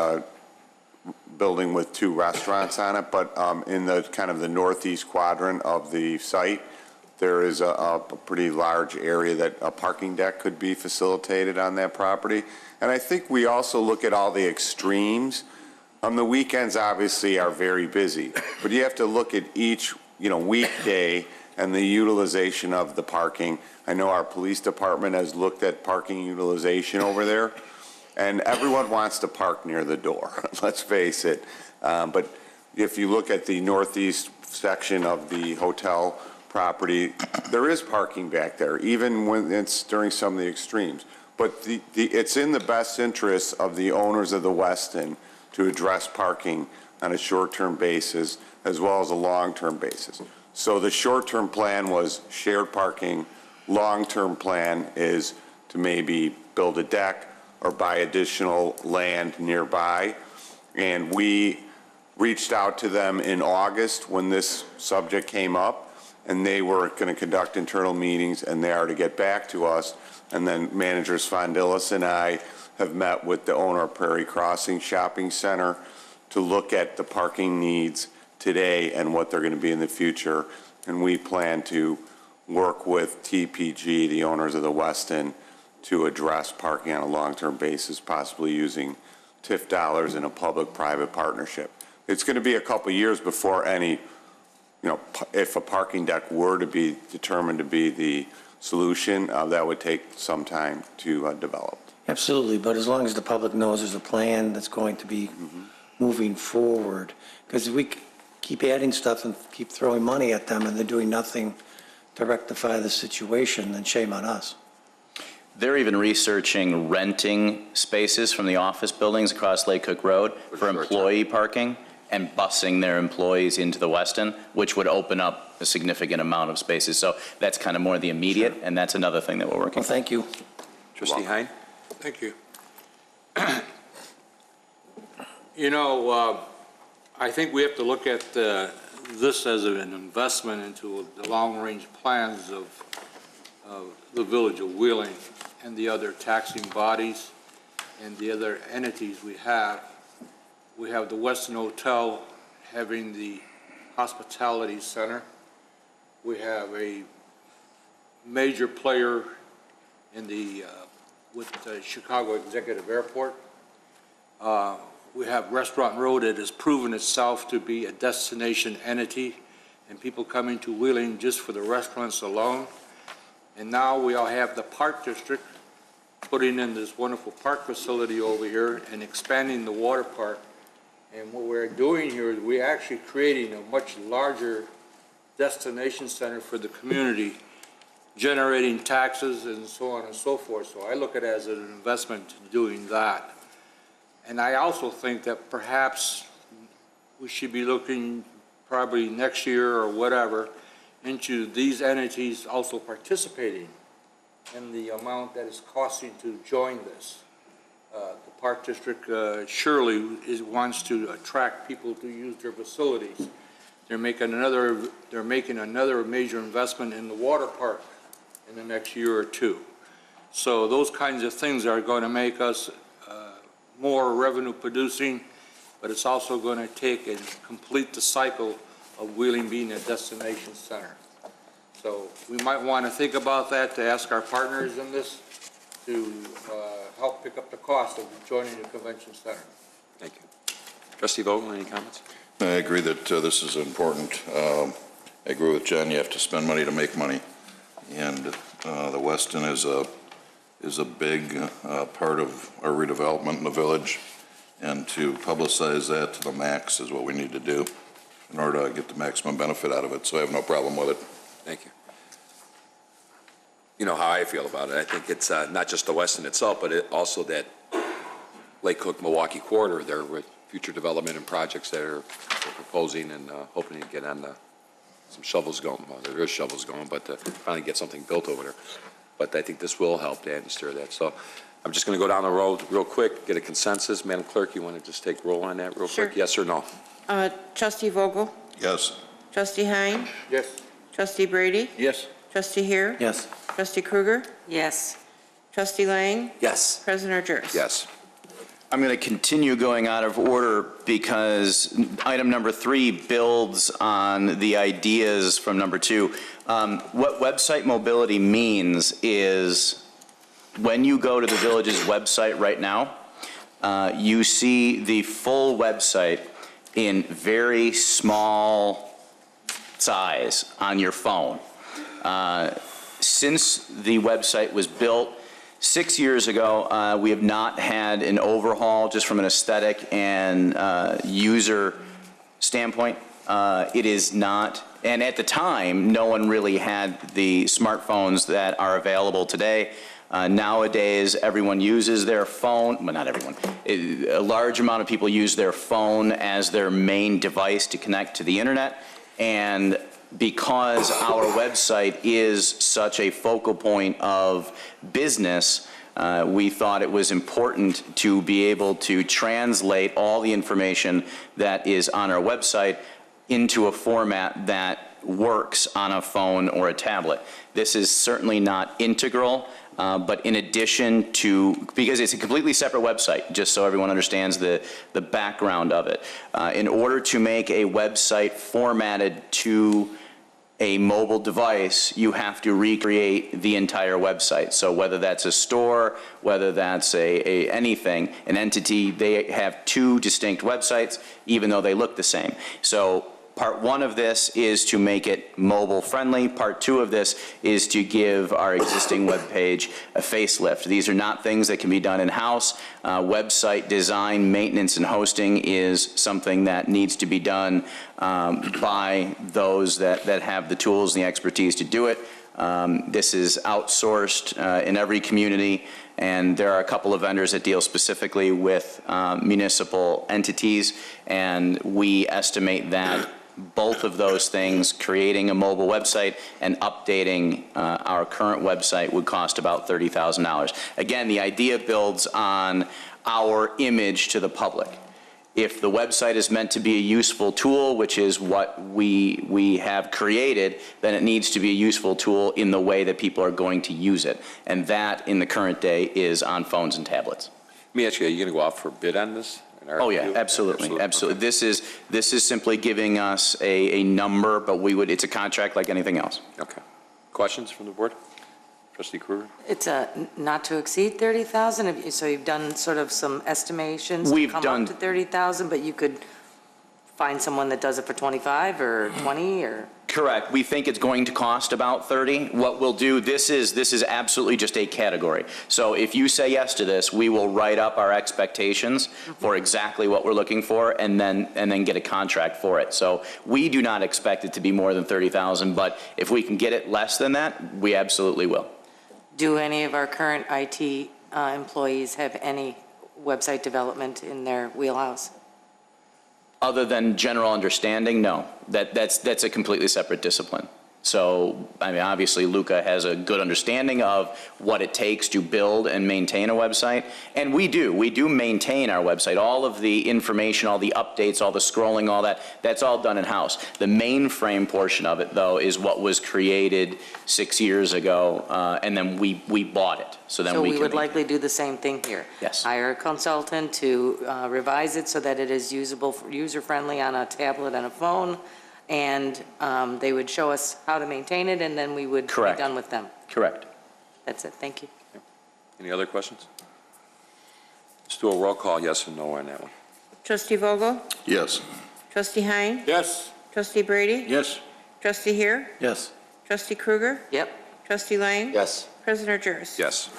building with 2 restaurants on it, but in the kind of the northeast quadrant of the site, there is a pretty large area that a parking deck could be facilitated on that property. And I think we also look at all the extremes. The weekends obviously are very busy, but you have to look at each, weekday and the utilization of the parking. I know our police department has looked at parking utilization over there, and everyone wants to park near the door, let's face it. But if you look at the northeast section of the hotel property, there is parking back there, even when it's during some of the extremes. But it's in the best interest of the owners of the Westin to address parking on a short-term basis as well as a long-term basis. So the short-term plan was shared parking. Long-term plan is to maybe build a deck or buy additional land nearby. And we reached out to them in August when this subject came up, and they were going to conduct internal meetings, and they are to get back to us. And then managers Fondilis and I have met with the owner of Prairie Crossing Shopping Center to look at the parking needs today and what they're going to be in the future. And we plan to work with TPG, the owners of the Westin, to address parking on a long-term basis, possibly using TIF dollars in a public-private partnership. It's going to be a couple years before any, if a parking deck were to be determined to be the solution, that would take some time to develop. Absolutely, but as long as the public knows there's a plan that's going to be moving forward, because if we keep adding stuff and keep throwing money at them and they're doing nothing to rectify the situation, then shame on us. They're even researching renting spaces from the office buildings across Lake Cook Road for employee parking and busing their employees into the Westin, which would open up a significant amount of spaces. So that's kind of more the immediate, and that's another thing that we're working on. Well, thank you. Trustee Hein? Thank you. I think we have to look at this as an investment into the long-range plans of the Village of Wheeling and the other taxing bodies and the other entities we have. We have the Westin Hotel having the hospitality center. We have a major player in with the Chicago Executive Airport. We have Restaurant Row that has proven itself to be a destination entity and people coming to Wheeling just for the restaurants alone. And now we all have the Park District putting in this wonderful park facility over here and expanding the water park. And what we're doing here is we're actually creating a much larger destination center for the community, generating taxes and so on and so forth. So I look at it as an investment in doing that. And I also think that perhaps we should be looking probably next year or whatever into these entities also participating in the amount that it's costing to join this. The Park District surely wants to attract people to use their facilities. They're making another major investment in the water park in the next year or two. So those kinds of things are going to make us more revenue producing, but it's also going to take and complete the cycle of Wheeling being a destination center. So we might want to think about that, to ask our partners in this to help pick up the cost of joining the convention center. Thank you. Trustee Vogel, any comments? I agree that this is important. I agree with John, you have to spend money to make money. And the Westin is a big part of our redevelopment in the village. And to publicize that to the max is what we need to do in order to get the maximum benefit out of it. So I have no problem with it. Thank you. You know how I feel about it. I think it's not just the Westin itself, but also that Lake Cook Milwaukee corridor there with future development and projects that we're proposing and hoping to get on some shovels going. Well, there is shovels going, but finally get something built over there. But I think this will help to stir that. So I'm just going to go down the road real quick, get a consensus. Madam Clerk, you want to just take roll on that real Sure. quick? Yes or no? Trustee Vogel? Yes. Trustee Hein? Yes. Trustee Brady? Yes. Trustee Heer? Yes. Trustee Krueger? Yes. Trustee Lang? Yes. President Argyris? Yes. I'm going to continue going out of order because item number 3 builds on the ideas from number 2. What website mobility means is when you go to the village's website right now, you see the full website in very small size on your phone. Since the website was built 6 years ago, we have not had an overhaul just from an aesthetic and user standpoint. It is not, and at the time, no one really had the smartphones that are available today. Nowadays, everyone uses their phone, well, not everyone, a large amount of people use their phone as their main device to connect to the internet. And because our website is such a focal point of business, we thought it was important to be able to translate all the information that is on our website into a format that works on a phone or a tablet. This is certainly not integral, but in addition to, because it's a completely separate website, just so everyone understands the background of it. In order to make a website formatted to a mobile device, you have to recreate the entire website. So whether that's a store, whether that's anything, an entity, they have 2 distinct websites, even though they look the same. So part 1 of this is to make it mobile friendly. Part 2 of this is to give our existing web page a facelift. These are not things that can be done in-house. Website design, maintenance, and hosting is something that needs to be done by those that have the tools and the expertise to do it. This is outsourced in every community, and there are a couple of vendors that deal specifically with municipal entities, and we estimate that both of those things, creating a mobile website and updating our current website, would cost about $30,000. Again, the idea builds on our image to the public. If the website is meant to be a useful tool, which is what we have created, then it needs to be a useful tool in the way that people are going to use it. And that, in the current day, is on phones and tablets. Let me ask you, are you going to go out for bid on this? Oh, yeah, absolutely, absolutely. This is simply giving us a number, but it's a contract like anything else. Okay. Questions from the board? Trustee Krueger? It's a not to exceed 30,000, so you've done sort of some estimations to come up to 30,000, but you could find someone that does it for 25 or 20 or? Correct. We think it's going to cost about 30. What we'll do, this is absolutely just a category. So if you say yes to this, we will write up our expectations for exactly what we're looking for and then get a contract for it. So we do not expect it to be more than 30,000, but if we can get it less than that, we absolutely will. Do any of our current IT employees have any website development in their wheelhouse? Other than general understanding, no. That's a completely separate discipline. So, I mean, obviously, Luca has a good understanding of what it takes to build and maintain a website. And we do maintain our website. All of the information, all the updates, all the scrolling, all that, that's all done in-house. The mainframe portion of it, though, is what was created 6 years ago, and then we bought it. So we would likely do the same thing here. Yes. Hire a consultant to revise it so that it is usable, user-friendly on a tablet and a phone, and they would show us how to maintain it, and then we would be done with them. Correct. That's it. Thank you. Any other questions? Let's do a roll call, yes or no on that one. Trustee Vogel? Yes. Trustee Hein? Yes. Trustee Brady? Yes. Trustee Heer? Yes. Trustee Krueger? Yep. Trustee Lang? Yes. President Argyris? Yes.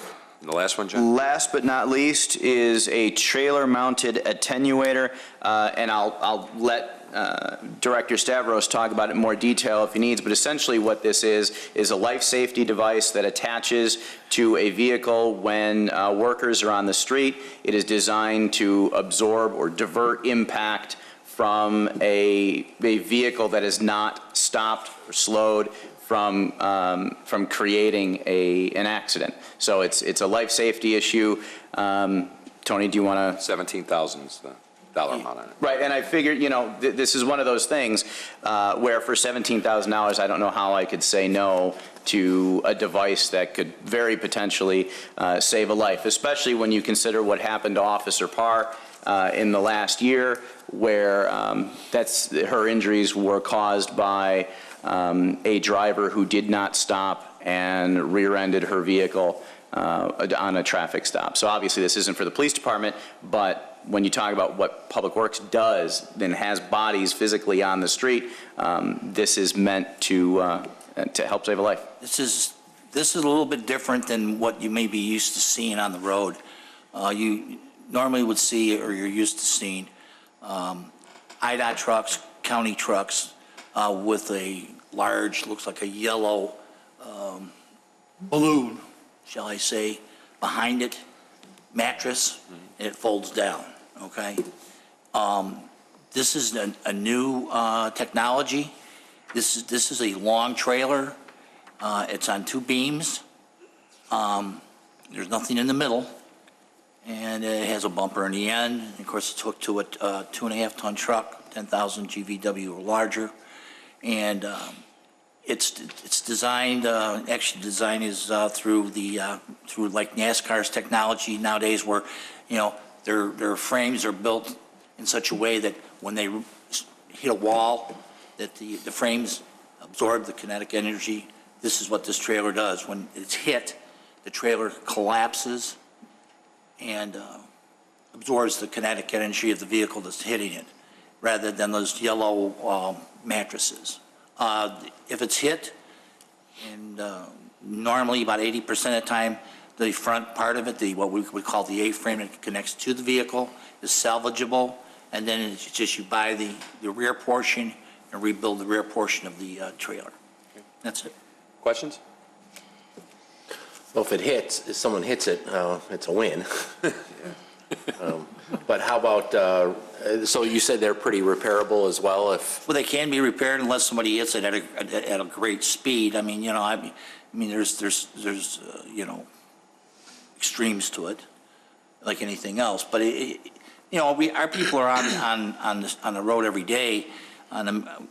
And the last one, John? Last but not least is a trailer-mounted attenuator, and I'll let Director Stavros talk about it in more detail if he needs, but essentially what this is a life safety device that attaches to a vehicle when workers are on the street. It is designed to absorb or divert impact from a vehicle that is not stopped or slowed from creating an accident. So it's a life safety issue. Tony, do you want to? 17,000 is the dollar amount on it. Right, and I figured, you know, this is one of those things where for $17,000, I don't know how I could say no to a device that could very potentially save a life, especially when you consider what happened to Officer Parr in the last year, where her injuries were caused by a driver who did not stop and rear-ended her vehicle on a traffic stop. So obviously this isn't for the police department, but when you talk about what Public Works does, then has bodies physically on the street, this is meant to help save a life. This is a little bit different than what you may be used to seeing on the road. You normally would see, or you're used to seeing, IDOT trucks, county trucks, with a large, looks like a yellow balloon, shall I say, behind it, mattress, and it folds down, okay? This is a new technology. This is a long trailer. It's on two beams. There's nothing in the middle, and it has a bumper in the end. And of course, it's hooked to a 2.5-ton truck, 10,000 GVW or larger, and it's designed. Actually, design is through like NASCAR's technology nowadays, where their frames are built in such a way that when they hit a wall, that the frames absorb the kinetic energy. This is what this trailer does. When it's hit, the trailer collapses and absorbs the kinetic energy of the vehicle that's hitting it, rather than those yellow mattresses. If it's hit, and normally about 80% of the time, the front part of it, what we would call the A-frame that connects to the vehicle, is salvageable, and then it's just you buy the rear portion and rebuild the rear portion of the trailer. That's it. Questions? Well, if someone hits it, it's a win. But how about, so you said they're pretty repairable as well? Well, they can be repaired unless somebody hits it at a great speed. I mean, there's extremes to it, like anything else. But our people are on the road every day.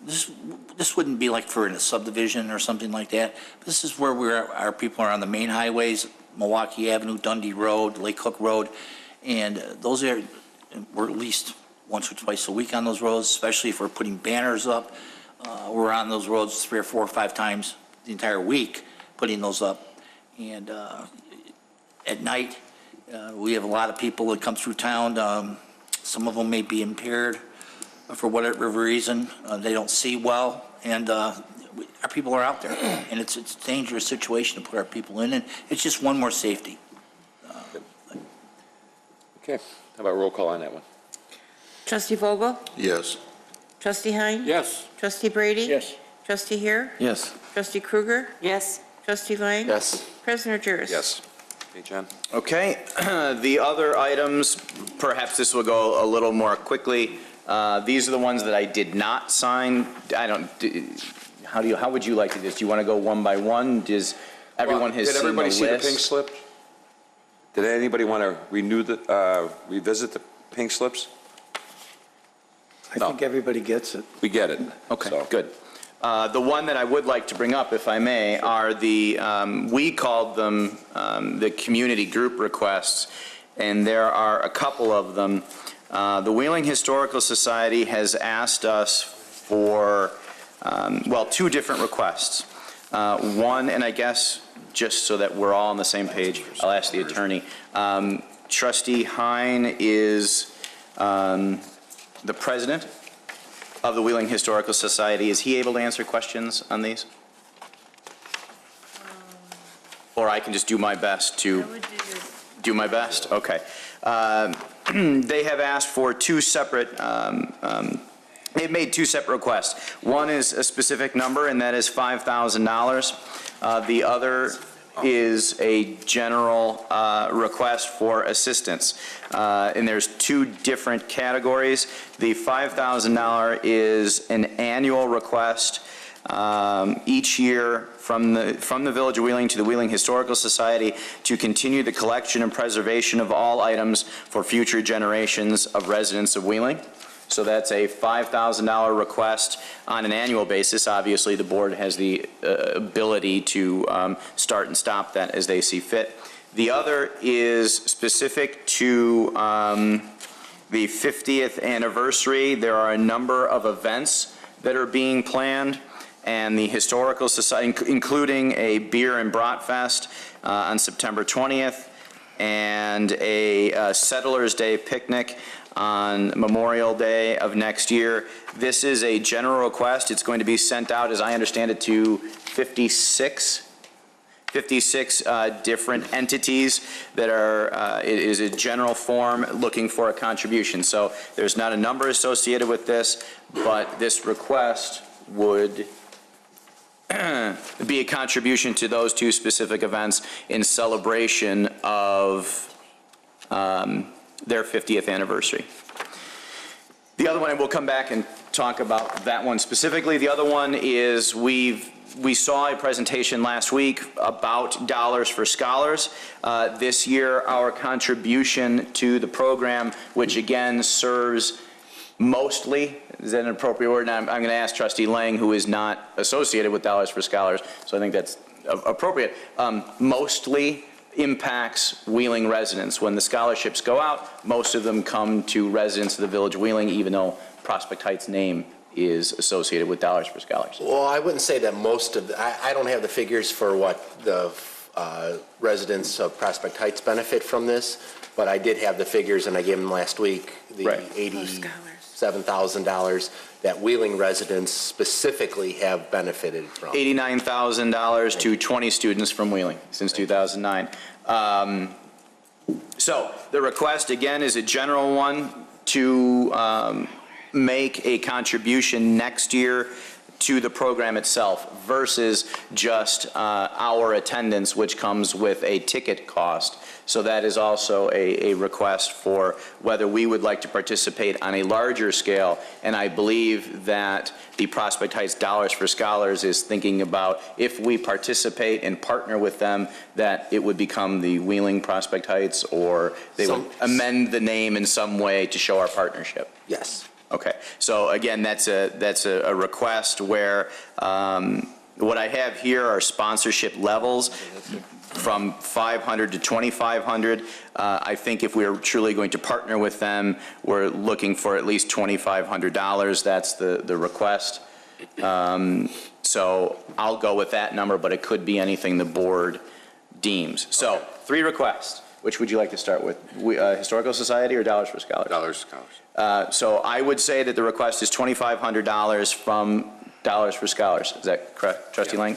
This wouldn't be like for in a subdivision or something like that. This is where our people are on the main highways, Milwaukee Avenue, Dundee Road, Lake Hook Road, and we're at least once or twice a week on those roads, especially if we're putting banners up. We're on those roads 3 or 4 or 5 times the entire week, putting those up. And at night, we have a lot of people that come through town. Some of them may be impaired for whatever reason. They don't see well, and our people are out there. And it's a dangerous situation to put our people in, and it's just one more safety. Okay, how about roll call on that one? Trustee Vogel? Yes. Trustee Hein? Yes. Trustee Brady? Yes. Trustee Here? Yes. Trustee Krueger? Yes. Trustee Lang? Yes. President Juris? Yes. Okay, John? Okay, the other items, perhaps this will go a little more quickly. These are the ones that I did not sign. How would you like to do this? Do you want to go one by one? Does everyone has Did seen everybody the see the list? pink slip? Did anybody want to revisit the pink slips? I think everybody gets it. We get it. Okay, So- good. The one that I would like to bring up, if I may, are we called them the community group requests, and there are a couple of them. The Wheeling Historical Society has asked us for, 2 different requests. One, and I guess just so that we're all on the same page, I'll ask the attorney. Trustee Hein is the president of the Wheeling Historical Society. Is he able to answer questions on these? Or I can just do my best to do my best? Okay. They have asked for 2 separate They've made two separate requests. One is a specific number, and that is $5,000. The other is a general request for assistance. And there's two different categories. The $5,000 is an annual request each year from the Village of Wheeling to the Wheeling Historical Society to continue the collection and preservation of all items for future generations of residents of Wheeling. So that's a $5,000 request on an annual basis. Obviously, the board has the ability to start and stop that as they see fit. The other is specific to the 50th anniversary. There are a number of events that are being planned, and the Historical Society, including a beer and brat fest on September 20th, and a Settlers Day picnic on Memorial Day of next year. This is a general request. It's going to be sent out, as I understand it, to 56 different entities that are, it is a general form looking for a contribution. So there's not a number associated with this, but this request would be a contribution to those two specific events in celebration of their 50th anniversary. The other one, and we'll come back and talk about that one specifically. The other one is we saw a presentation last week about Dollars for Scholars. This year, our contribution to the program, which again serves mostly, is that an appropriate word? I'm going to ask Trustee Lang, who is not associated with Dollars for Scholars, so I think that's appropriate. Mostly impacts Wheeling residents. When the scholarships go out, most of them come to residents of the Village of Wheeling, even though Prospect Heights' name is associated with Dollars for Scholars. Well, I wouldn't say that most of I don't have the figures for what the residents of Prospect Heights benefit from this, but I did have the figures, and I gave them last week, the $87,000 that Wheeling residents specifically have benefited from. $89,000 to 20 students from Wheeling since 2009. So the request, again, is a general one to make a contribution next year to the program itself versus just our attendance, which comes with a ticket cost. So that is also a request for whether we would like to participate on a larger scale. And I believe that the Prospect Heights Dollars for Scholars is thinking about if we participate and partner with them, that it would become the Wheeling Prospect Heights, or they would amend the name in some way to show our partnership. Yes. Okay. So again, that's a request where what I have here are sponsorship levels from $500 to $2,500. I think if we're truly going to partner with them, we're looking for at least $2,500. That's the request. So I'll go with that number, but it could be anything the board deems. So 3 requests. Which would you like to start with? Historical Society or Dollars for Scholars? Dollars for Scholars. So I would say that the request is $2,500 from Dollars for Scholars. Is that correct, Trustee Lang?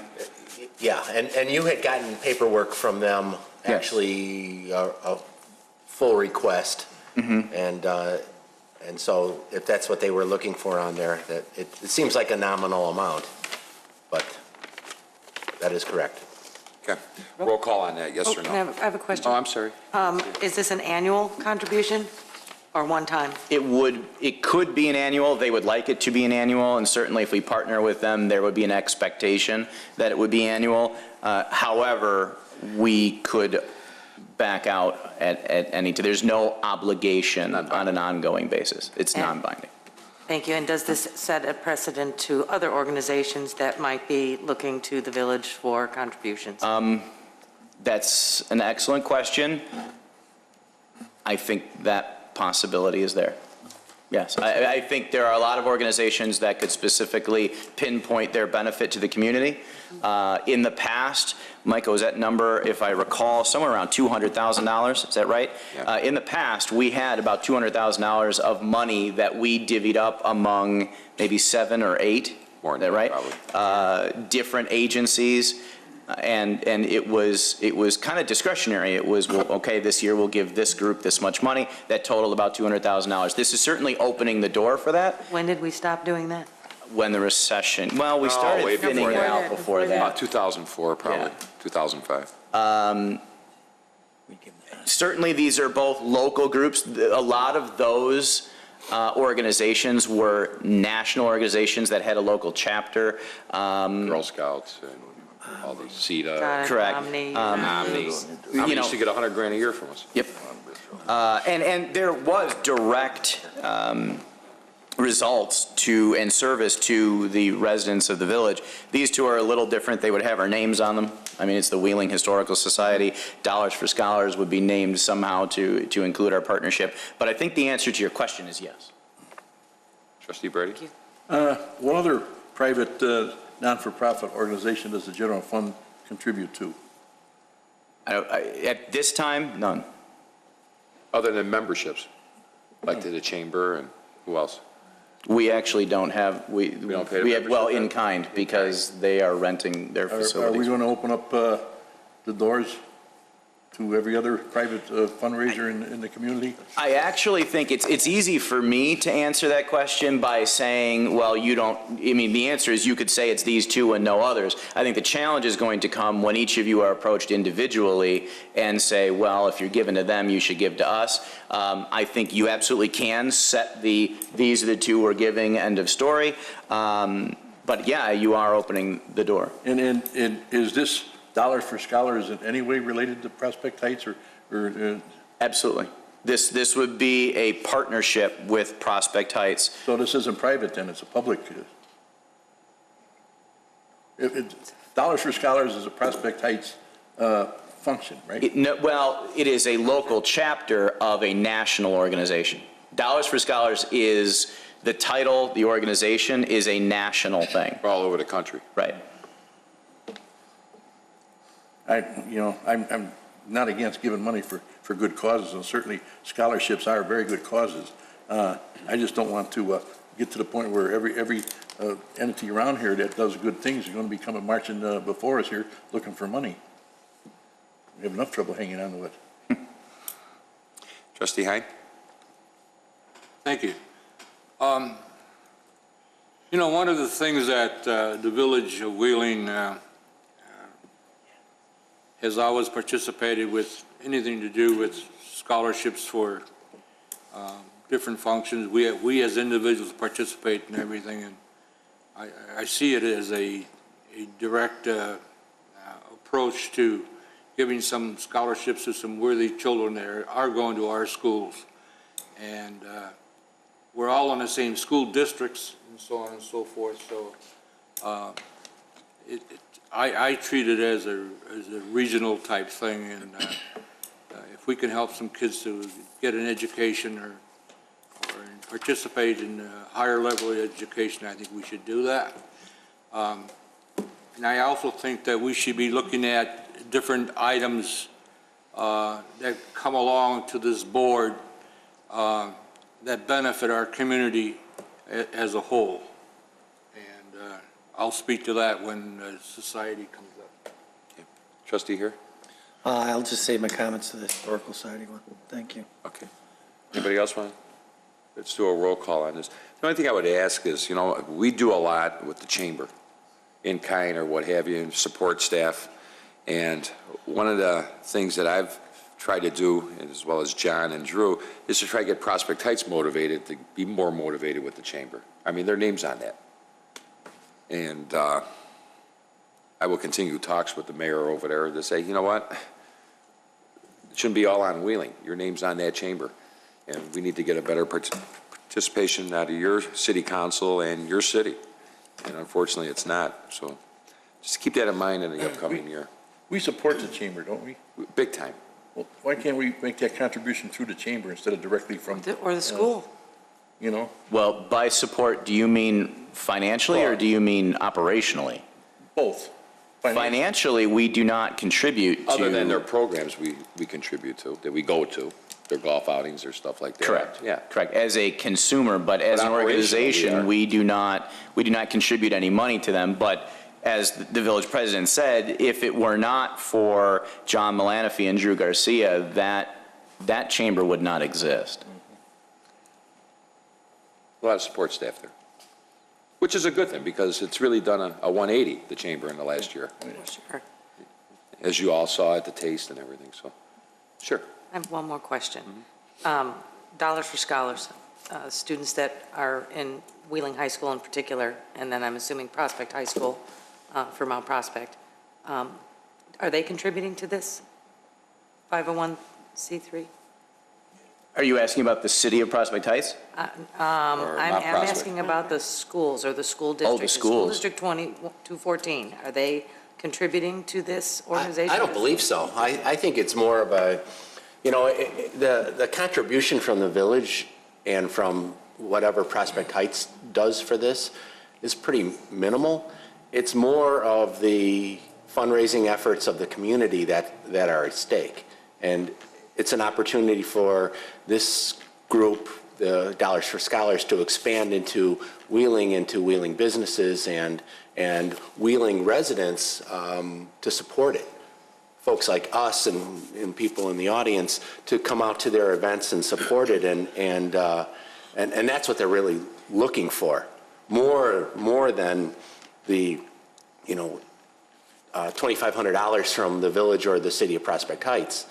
Yeah, and you had gotten paperwork from them, actually a full request. And so if that's what they were looking for on there, that it seems like a nominal amount, but that is correct. Okay. Roll call on that, yes or no? I have a question. Oh, I'm sorry. Is this an annual contribution or one time? It could be an annual. They would like it to be an annual, and certainly if we partner with them, there would be an expectation that it would be annual. However, we could back out at any time. There's no obligation on an ongoing basis. It's non-binding. Thank you. And does this set a precedent to other organizations that might be looking to the village for contributions? That's an excellent question. I think that possibility is there. Yes, I think there are a lot of organizations that could specifically pinpoint their benefit to the community. In the past, Michael, was that number, if I recall, somewhere around $200,000? Is that right? Yeah. In the past, we had about $200,000 of money that we divvied up among maybe 7 or 8. More is that right? Probably. Different agencies. And it was kind of discretionary. It was, well, okay, this year we'll give this group this much money. That totaled about $200,000. This is certainly opening the door for that. When did we stop doing that? When the recession, well, we started way thinning before it that. out before About that. 2004, probably, Yeah. 2005. Certainly, these are both local groups. A lot of those organizations were national organizations that had a local chapter. Girl Scouts and all these CETA. Got it, Correct. Omni, Omni. You Omni know- used to get $100,000 a year from us. Yep. And there was direct results to and service to the residents of the village. These two are a little different. They would have our names on them. I mean, it's the Wheeling Historical Society. Dollars for Scholars would be named somehow to include our partnership. But I think the answer to your question is yes. Trustee Brady? What other private, non-for-profit organization does the general fund contribute to? At this time, none. Other than memberships, like to the chamber and who else? We actually don't have, we don't pay a have, well, membership? in kind, because they are renting their Are we facilities. going to open up the doors to every other private fundraiser in the community? I actually think it's easy for me to answer that question by saying, well, you don't, I mean, the answer is you could say it's these two and no others. I think the challenge is going to come when each of you are approached individually and say, well, if you're giving to them, you should give to us. I think you absolutely can set these are the two we're giving, end of story. But yeah, you are opening the door. And is this Dollars for Scholars in any way related to Prospect Heights or Absolutely. This would be a partnership with Prospect Heights. so this isn't private then, it's a public? Dollars for Scholars is a Prospect Heights function, right? Well, it is a local chapter of a national organization. Dollars for Scholars is the title, the organization is a national thing. All over the country. Right. I'm not against giving money for good causes, and certainly scholarships are very good causes. I just don't want to get to the point where every entity around here that does good things is going to be coming marching before us here looking for money. We have enough trouble hanging on to it. Trustee Hein? Thank you. You know, one of the things that the village of Wheeling has always participated with anything to do with scholarships for different functions. We as individuals participate in everything, and I see it as a direct approach to giving some scholarships to some worthy children that are going to our schools. And we're all in the same school districts and so on and so forth, so I treat it as a regional type thing, and if we can help some kids to get an education or participate in a higher level of education, I think we should do that. And I also think that we should be looking at different items that come along to this board that benefit our community as a whole. And I'll speak to that when society comes up. Okay. Trustee here? I'll just save my comments to the Historical Society one. Thank you. Okay. Anybody else want? Let's do a roll call on this. The only thing I would ask is, you know, we do a lot with the chamber, in kind or what have you, and support staff. And one of the things that I've tried to do, as well as John and Drew, is to try to get Prospect Heights motivated to be more motivated with the chamber. I mean, their name's on that. And I will continue talks with the mayor over there to say, you know what? It shouldn't be all on Wheeling. Your name's on that chamber. And we need to get a better participation out of your city council and your city. And unfortunately, it's not. So just keep that in mind in the upcoming year. We support the chamber, don't we? Big time. Well, why can't we make that contribution through the chamber instead of directly from? Or the school. You know? Well, by support, do you mean financially or do you mean operationally? Both. Financially, we do not contribute to. Other than their programs we contribute to, that we go to, their golf outings or stuff like that. Correct. Yeah. Correct. As a consumer, but as an operationally, organization, we do not contribute any money to them. But as the village president said, if it were not for John Malanaphy and Drew Garcia, that chamber would not exist. A lot of support staff there, which is a good thing because it's really done a 180, the chamber, in the last year, Sure. as you all saw at the taste and everything, so, sure. I have one more question. Dollars for Scholars, students that are in Wheeling High School in particular, and then I'm assuming Prospect High School for Mount Prospect. Are they contributing to this 501c3? Are you asking about the city of Prospect Heights? I'm asking about the schools or the school district. the schools. School District 214, are they contributing to this organization? I don't believe so. I think it's more of a, the contribution from the village and from whatever Prospect Heights does for this is pretty minimal. It's more of the fundraising efforts of the community that are at stake. And it's an opportunity for this group, the Dollars for Scholars, to expand into Wheeling businesses and Wheeling residents to support it. Folks like us and people in the audience to come out to their events and support it, and that's what they're really looking for, more than the $2,500 from the village or the city of Prospect Heights.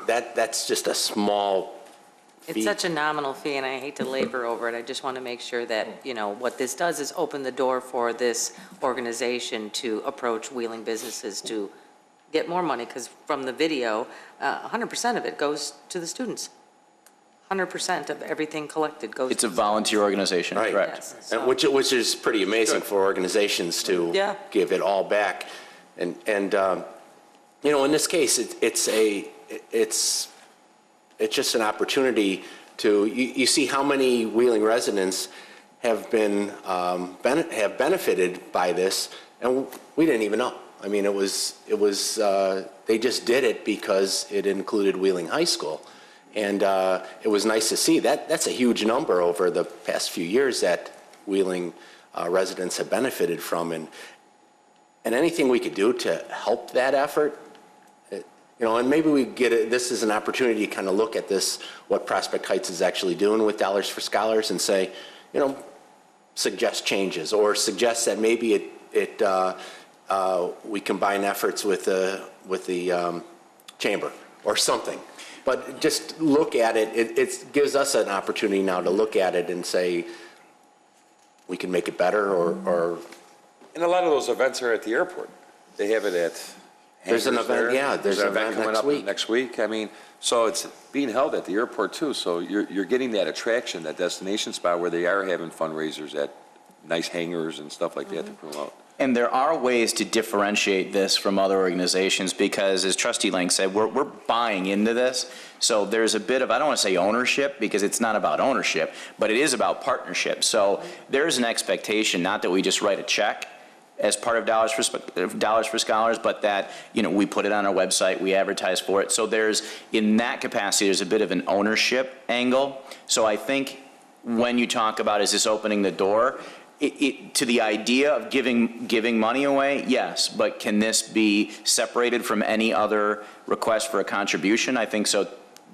That's just a small fee. It's such a nominal fee, and I hate to labor over it. I just want to make sure that, what this does is open the door for this organization to approach Wheeling businesses to get more money, because from the video, 100% of it goes to the students. 100% of everything collected goes. It's a volunteer organization, Right. correct? Yes, so- Which is pretty amazing for organizations to Yeah. give it all back. And in this case, it's just an opportunity to, you see how many Wheeling residents have benefited by this, and we didn't even know. I mean, they just did it because it included Wheeling High School. And it was nice to see that. That's a huge number over the past few years that Wheeling residents have benefited from. And anything we could do to help that effort, and maybe we get it. This is an opportunity to kind of look at this, what Prospect Heights is actually doing with Dollars for Scholars, and say, suggest changes, or suggest that maybe we combine efforts with the chamber or something. But just look at it. It gives us an opportunity now to look at it and say, we can make it better, or. And a lot of those events are at the airport. They have it at. There's an Hangars event, there. yeah, there's an event coming next up week. Next week. I mean, so it's being held at the airport too. So you're getting that attraction, that destination spot where they are having fundraisers at nice hangars and stuff like that to promote. And there are ways to differentiate this from other organizations because, as Trustee Lang said, we're buying into this. So there's a bit of, I don't want to say ownership because it's not about ownership, but it is about partnership. So there's an expectation, not that we just write a check as part of Dollars for Scholars, but that, we put it on our website, we advertise for it. So in that capacity, there's a bit of an ownership angle. So I think when you talk about, is this opening the door? To the idea of giving money away, yes, but can this be separated from any other request for a contribution? I think so.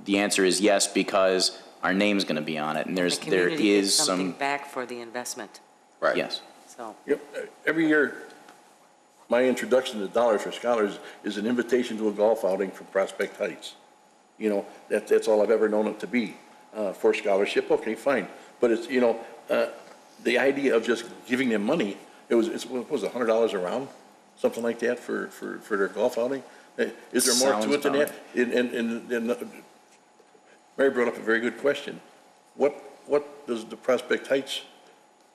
The answer is yes, because our name's going to be on it, and there community is gets some. something back for the investment, Right. Yes. so. Every year, my introduction to Dollars for Scholars is an invitation to a golf outing from Prospect Heights. That's all I've ever known it to be, for scholarship, okay, fine. But it's, the idea of just giving them money, what was it, $100 a round? Something like that for their golf outing? Is there more to it than that? And Mary brought up a very good question. What does the Prospect Heights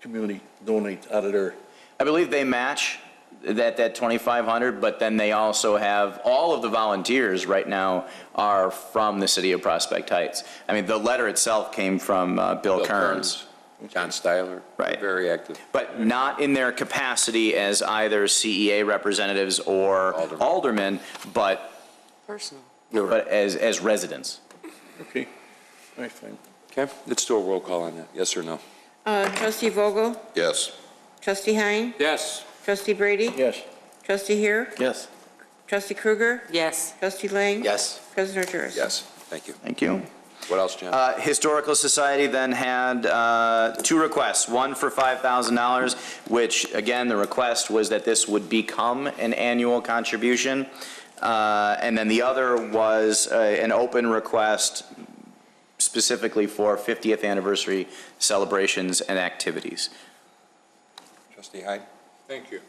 community donate out of their? I believe they match that $2,500, but then they also have, all of the volunteers right now are from the city of Prospect Heights. I mean, the letter itself came from Bill Kearns. John Styler. Right. Very active. But not in their capacity as either CEA representatives or aldermen, but Personal. as residents. Okay, all right, fine. Okay, let's do a roll call on that. Yes or no? Trustee Vogel? Yes. Trustee Hein? Yes. Trustee Brady? Yes. Trustee Here? Yes. Trustee Krueger? Yes. Trustee Lang? Yes. President Burgess? Yes, thank you. Thank you. What else, John? Historical Society then had two requests, one for $5,000, which, again, the request was that this would become an annual contribution, and then the other was an open request specifically for 50th anniversary celebrations and activities. Trustee Hyde? Thank you.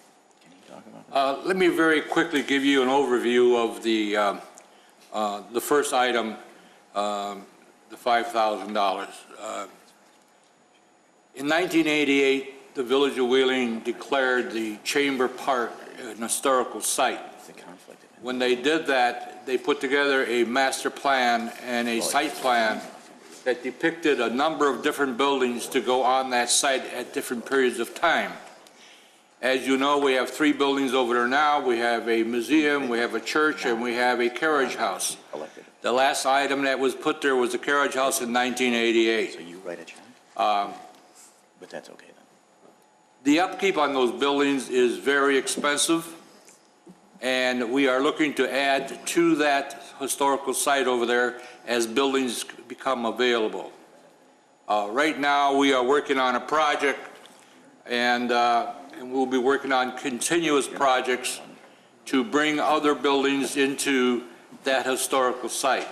Let me very quickly give you an overview of the first item, the $5,000. In 1988, the Village of Wheeling declared the Chamber Park an historical site. When they did that, they put together a master plan and a site plan that depicted a number of different buildings to go on that site at different periods of time. As you know, we have 3 buildings over there now. We have a museum, we have a church, and we have a carriage house. The last item that was put there was a carriage house in 1988. So you write a check? But that's okay then. The upkeep on those buildings is very expensive, and we are looking to add to that historical site over there as buildings become available. Right now, we are working on a project, and we'll be working on continuous projects to bring other buildings into that historical site.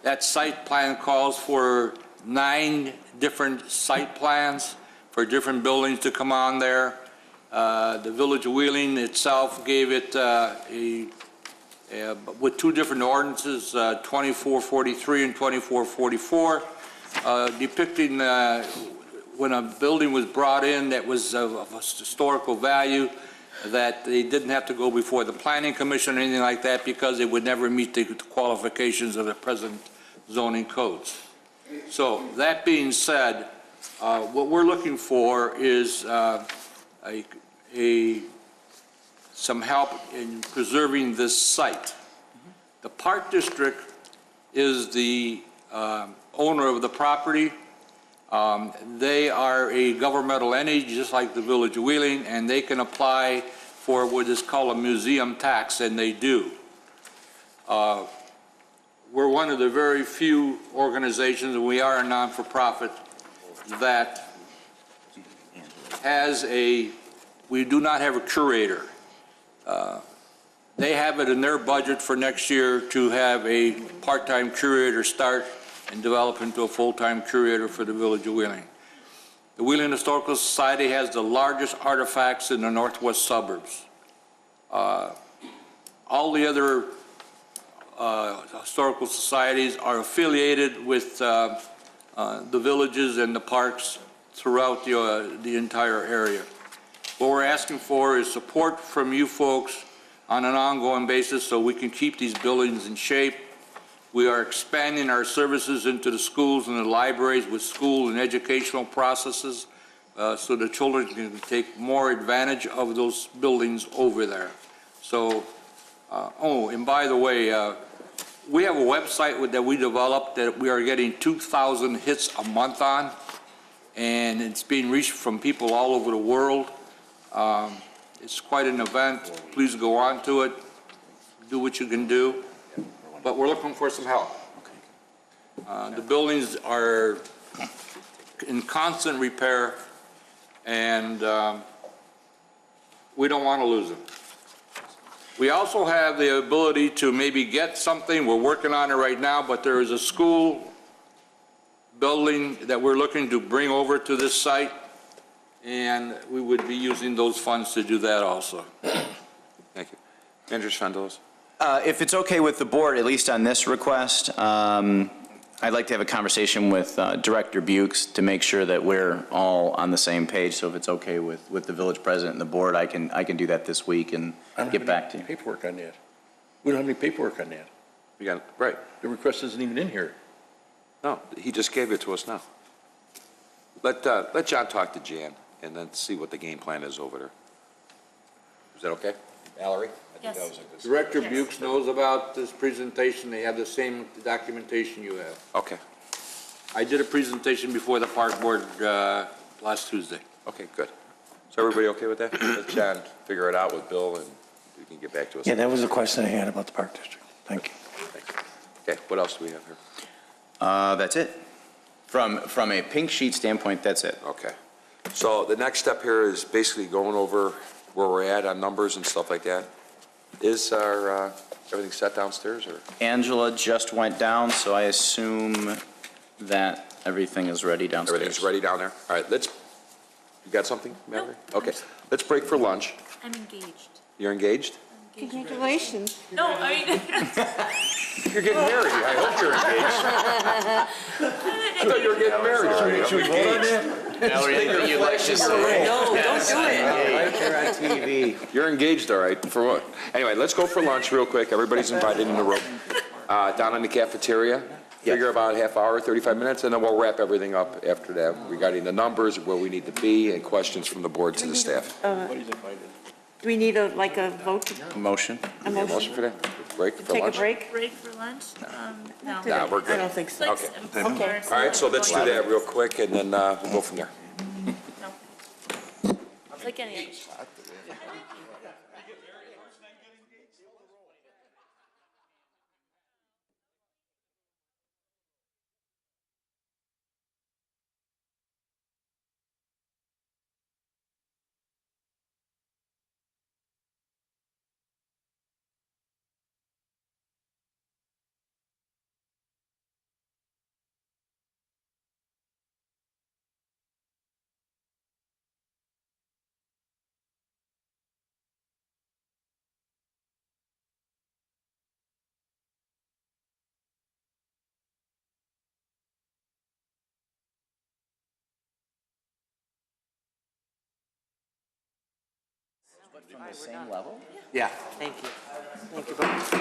That site plan calls for 9 different site plans for different buildings to come on there. The Village of Wheeling itself gave it with 2 different ordinances, 2443 and 2444, depicting when a building was brought in that was of historical value, that they didn't have to go before the Planning Commission or anything like that because it would never meet the qualifications of the present zoning codes. So that being said, what we're looking for is some help in preserving this site. The Park District is the owner of the property. They are a governmental entity, just like the Village of Wheeling, and they can apply for what is called a museum tax, and they do. We're one of the very few organizations, and we are a non-for-profit, that has we do not have a curator. They have it in their budget for next year to have a part-time curator start and develop into a full-time curator for the Village of Wheeling. The Wheeling Historical Society has the largest artifacts in the northwest suburbs. All the other historical societies are affiliated with the villages and the parks throughout the entire area. What we're asking for is support from you folks on an ongoing basis so we can keep these buildings in shape. We are expanding our services into the schools and the libraries with school and educational processes so the children can take more advantage of those buildings over there. So, oh, and by the way, we have a website that we developed that we are getting 2,000 hits a month on, and it's being reached from people all over the world. It's quite an event. Please go on to it. Do what you can do. But we're looking for some help. The buildings are in constant repair, and we don't want to lose them. We also have the ability to maybe get something. We're working on it right now, but there is a school building that we're looking to bring over to this site, and we would be using those funds to do that also. Thank you. Manager Svendelos? If it's okay with the board, at least on this request, I'd like to have a conversation with Director Bukes to make sure that we're all on the same page. So if it's okay with the village president and the board, I can do that this week and get back to you. Paperwork on that. We don't have any paperwork on that. We got, right. The request isn't even in here. No, he just gave it to us now. Let John talk to Jan and then see what the game plan is over there. Is that okay? Valerie? Yes. Director Bukes knows about this presentation. They have the same documentation you have. Okay. I did a presentation before the park board last Tuesday. Okay, good. Is everybody okay with that? Let John figure it out with Bill, and you can get back to us. Yeah, that was the question I had about the Park District. Thank you. Okay, what else do we have here? That's it. From a pink sheet standpoint, that's it. Okay. So the next step here is basically going over where we're at on numbers and stuff like that. Is our, everything set downstairs, or? Angela just went down, so I assume that everything is ready downstairs. Everything's ready down there? All right, you got something, Mallory? Okay, let's break for lunch. I'm engaged. You're engaged? Congratulations. No, I mean. You're getting married. I hope you're engaged. I thought you were getting married. Should we vote on that? Mallory, you like to say. No, don't do it. Right there on TV. You're engaged, all right, for what? Anyway, let's go for lunch real quick. Everybody's invited in the room. Down in the cafeteria. Figure about a half hour, 35 minutes, and then we'll wrap everything up after that regarding the numbers, where we need to be, and questions from the board to the staff. Do we need a vote? Motion. A motion? Motion for that? Break for Take a lunch? break? Break for lunch? No. Nah, we're I good. don't think so. Okay. Okay. All right, so let's do that real quick, and then we'll go from there. Like any. From the same level? Yeah. Thank you. Thank you both.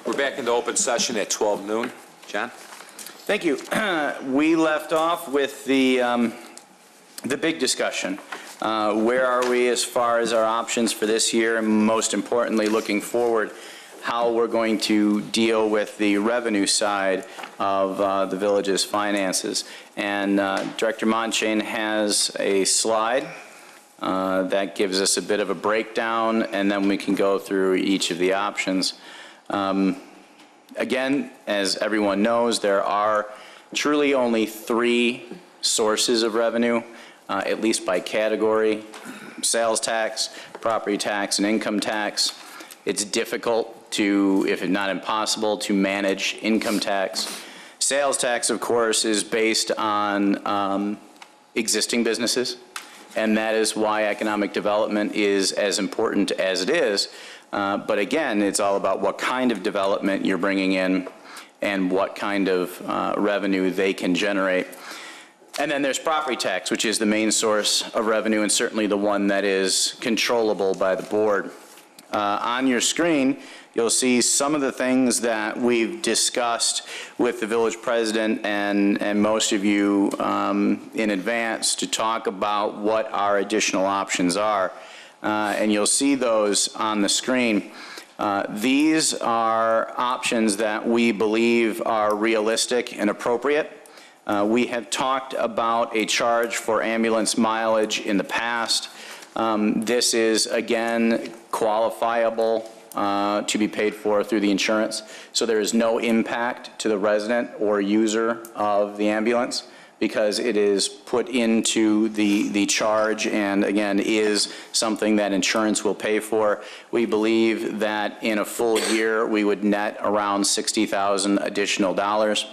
We're back into open session at 12 noon. John? Thank you. We left off with the big discussion. Where are we as far as our options for this year, and most importantly, looking forward, how we're going to deal with the revenue side of the village's finances. And Director Monchain has a slide that gives us a bit of a breakdown, and then we can go through each of the options. Again, as everyone knows, there are truly only 3 sources of revenue, at least by category: sales tax, property tax, and income tax. It's difficult to, if not impossible, to manage income tax. Sales tax, of course, is based on existing businesses, and that is why economic development is as important as it is. But again, it's all about what kind of development you're bringing in and what kind of revenue they can generate. And then there's property tax, which is the main source of revenue, and certainly the one that is controllable by the board. On your screen, you'll see some of the things that we've discussed with the village president and most of you in advance to talk about what our additional options are. And you'll see those on the screen. These are options that we believe are realistic and appropriate. We have talked about a charge for ambulance mileage in the past. This is, again, qualifiable to be paid for through the insurance. So there is no impact to the resident or user of the ambulance, because it is put into the charge and, again, is something that insurance will pay for. We believe that in a full year, we would net around $60,000 additional dollars.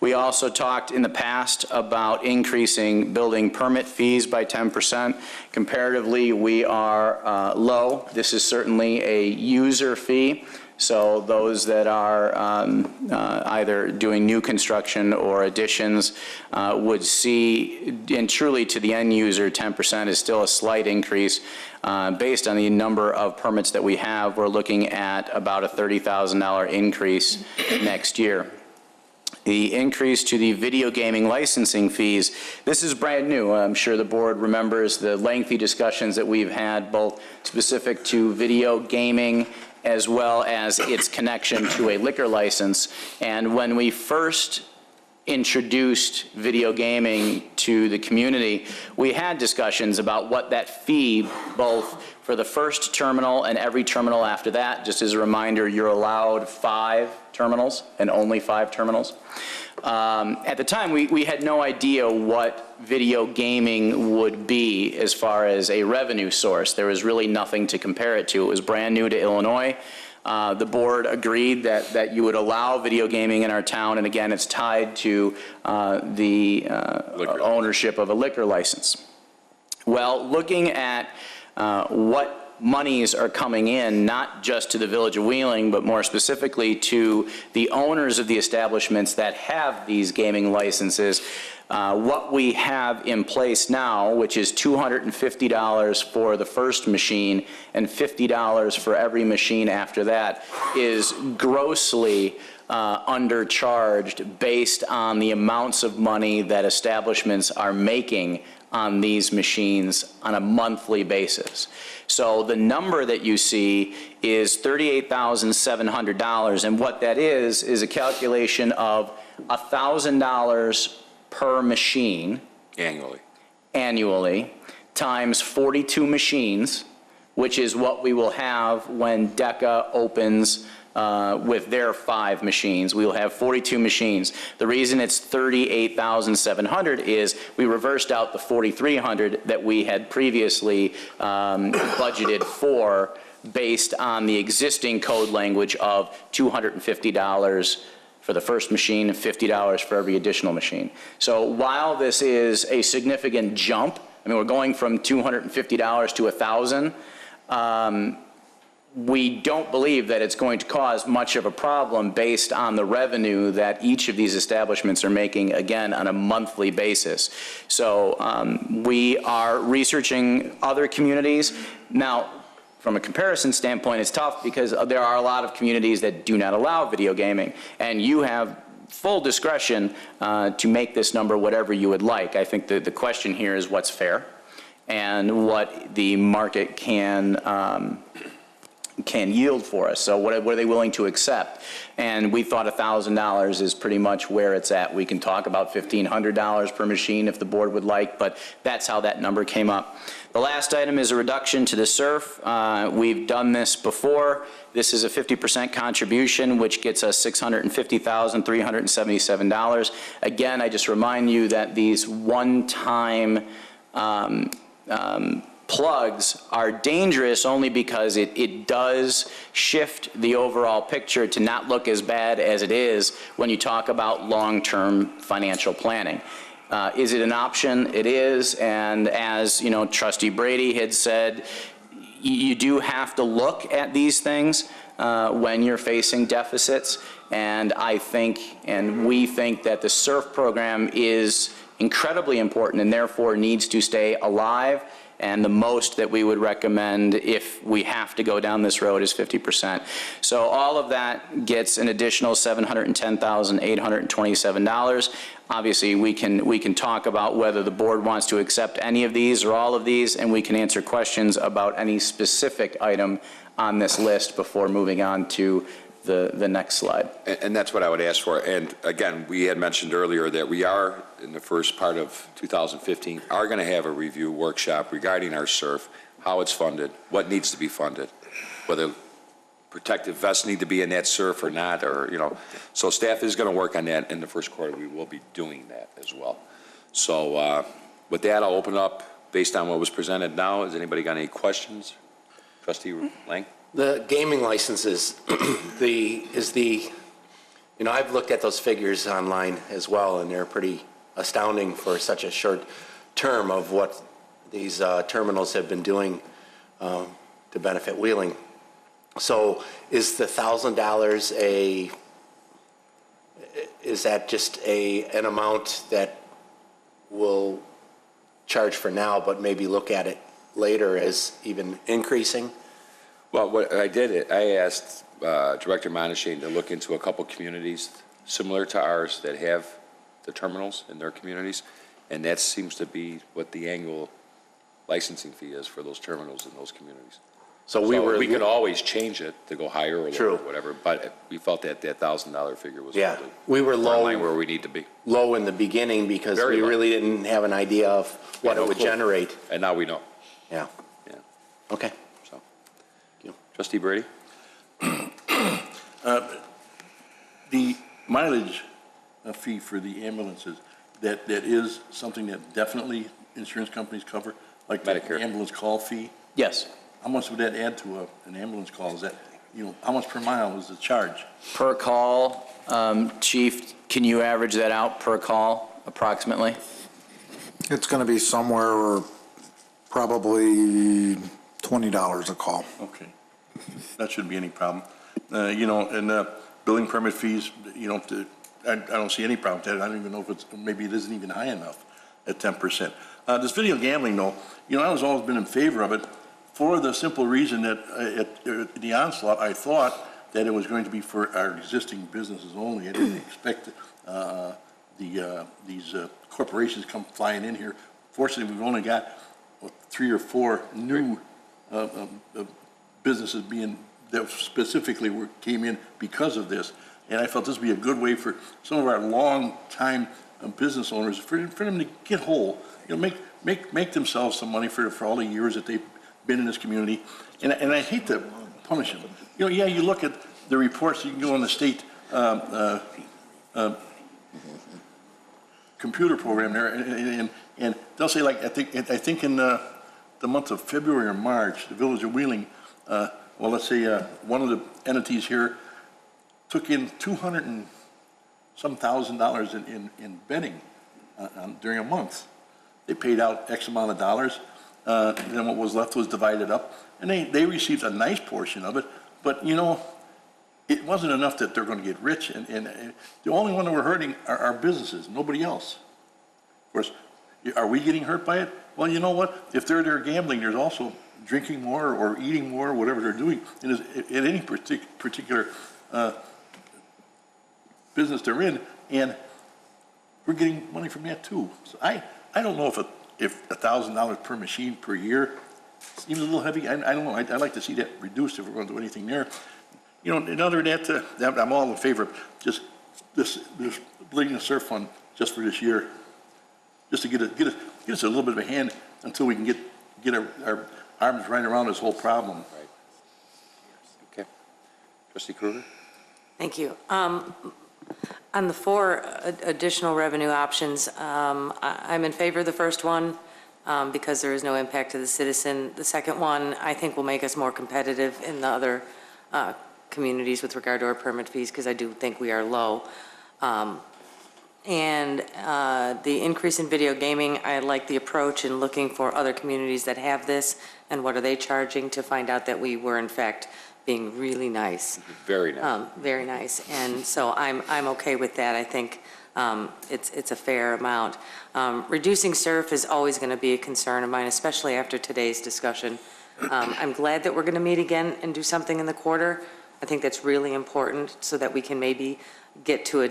We also talked in the past about increasing building permit fees by 10%. Comparatively, we are low. This is certainly a user fee. So those that are either doing new construction or additions would see, and truly to the end user, 10% is still a slight increase. Based on the number of permits that we have, we're looking at about a $30,000 increase next year. The increase to the video gaming licensing fees, this is brand new. I'm sure the board remembers the lengthy discussions that we've had, both specific to video gaming as well as its connection to a liquor license. And when we first introduced video gaming to the community, we had discussions about what that fee, both for the first terminal and every terminal after that. Just as a reminder, you're allowed 5 terminals and only 5 terminals. At the time, we had no idea what video gaming would be as far as a revenue source. There was really nothing to compare it to. It was brand new to Illinois. The board agreed that you would allow video gaming in our town, and again, it's tied to the ownership of a liquor license. Well, looking at what monies are coming in, not just to the Village of Wheeling, but more specifically to the owners of the establishments that have these gaming licenses, what we have in place now, which is $250 for the first machine and $50 for every machine after that, is grossly undercharged based on the amounts of money that establishments are making on these machines on a monthly basis. So the number that you see is $38,700, and what that is a calculation of $1,000 per machine annually times 42 machines, which is what we will have when DECA opens with their 5 machines. We will have 42 machines. The reason it's $38,700 is we reversed out the $4,300 that we had previously budgeted for, based on the existing code language of $250 for the first machine and $50 for every additional machine. So while this is a significant jump, I mean, we're going from $250 to $1,000, we don't believe that it's going to cause much of a problem based on the revenue that each of these establishments are making, again, on a monthly basis. So we are researching other communities. Now, from a comparison standpoint, it's tough because there are a lot of communities that do not allow video gaming, and you have full discretion to make this number whatever you would like. I think the question here is what's fair and what the market can yield for us. So what are they willing to accept? And we thought $1,000 is pretty much where it's at. We can talk about $1,500 per machine if the board would like, but that's how that number came up. The last item is a reduction to the SURF. We've done this before. This is a 50% contribution, which gets us $650,377. Again, I just remind you that these one-time plugs are dangerous only because it does shift the overall picture to not look as bad as it is when you talk about long-term financial planning. Is it an option? It is, and as you know, Trustee Brady had said, you do have to look at these things when you're facing deficits, and I think, and we think that the SURF program is incredibly important and therefore needs to stay alive. And the most that we would recommend if we have to go down this road is 50%. So all of that gets an additional $710,827. Obviously, we can talk about whether the board wants to accept any of these or all of these, and we can answer questions about any specific item on this list before moving on to the next slide. And that's what I would ask for. And again, we had mentioned earlier that we are, in the first part of 2015, are going to have a review workshop regarding our SURF, how it's funded, what needs to be funded, whether protective vests need to be in that SURF or not, or, you know. So staff is going to work on that. In the first quarter, we will be doing that as well. So with that, I'll open up based on what was presented now. Has anybody got any questions? Trustee Lang? The gaming licenses, you know, I've looked at those figures online as well, and they're pretty astounding for such a short term of what these terminals have been doing to benefit Wheeling. So is the $1,000 is that just an amount that we'll charge for now, but maybe look at it later as even increasing? Well, what I did, I asked Director Monashane to look into a couple communities similar to ours that have the terminals in their communities, and that seems to be what the annual licensing fee is for those terminals in those communities. So we were. We could always change it to go higher or True. lower, whatever, but we felt that that $1,000 figure was Yeah, probably we were in low. line where we need to be. Low in the beginning because Very we low. really didn't have an idea of We what had it no would clue. generate. And now we know. Yeah. Yeah. Okay. So, Trustee Brady? The mileage fee for the ambulances, that is something that definitely insurance companies cover, like the Medicare. ambulance call fee. Yes. How much would that add to an ambulance call? Is that, how much per mile is the charge? Per call, Chief, can you average that out per call approximately? It's going to be somewhere probably $20 a call. Okay. That shouldn't be any problem. And billing permit fees, I don't see any problem with that. I don't even know if maybe it isn't even high enough at 10%. This video gambling, though, I was always been in favor of it for the simple reason that at the onslaught, I thought that it was going to be for our existing businesses only. I didn't expect these corporations come flying in here. Fortunately, we've only got 3 or 4 new businesses that specifically came in because of this. And I felt this would be a good way for some of our long-time business owners, for them to get whole, make themselves some money for all the years that they've been in this community. And I hate to punish them. You look at the reports, you can go on the state computer program there, and they'll say, like, I think in the month of February or March, the Village of Wheeling, let's say one of the entities here took in $200,000 and some in betting during a month. They paid out X amount of dollars, then what was left was divided up, and they received a nice portion of it, but it wasn't enough that they're going to get rich, and the only one that we're hurting are our businesses, nobody else. Of course, are we getting hurt by it? Well, you know what? If they're there gambling, there's also drinking more or eating more, whatever they're doing, in any particular business they're in, and we're getting money from that too. So I don't know if $1,000 per machine per year seems a little heavy. I don't know. I'd like to see that reduced if we're going to do anything there. In other than that, I'm all in favor of just this Bleeding the Surf Fund just for this year, just to get us a little bit of a hand until we can get our arms right around this whole problem. Right. Okay. Trustee Krueger? Thank you. On the 4 additional revenue options, I'm in favor of the first one because there is no impact to the citizen. The second one, I think, will make us more competitive in the other communities with regard to our permit fees, because I do think we are low. And the increase in video gaming, I like the approach in looking for other communities that have this and what are they charging, to find out that we were in fact being really nice. Very nice. Very nice. And so I'm okay with that. I think it's a fair amount. Reducing surf is always going to be a concern of mine, especially after today's discussion. I'm glad that we're going to meet again and do something in the quarter. I think that's really important so that we can maybe get to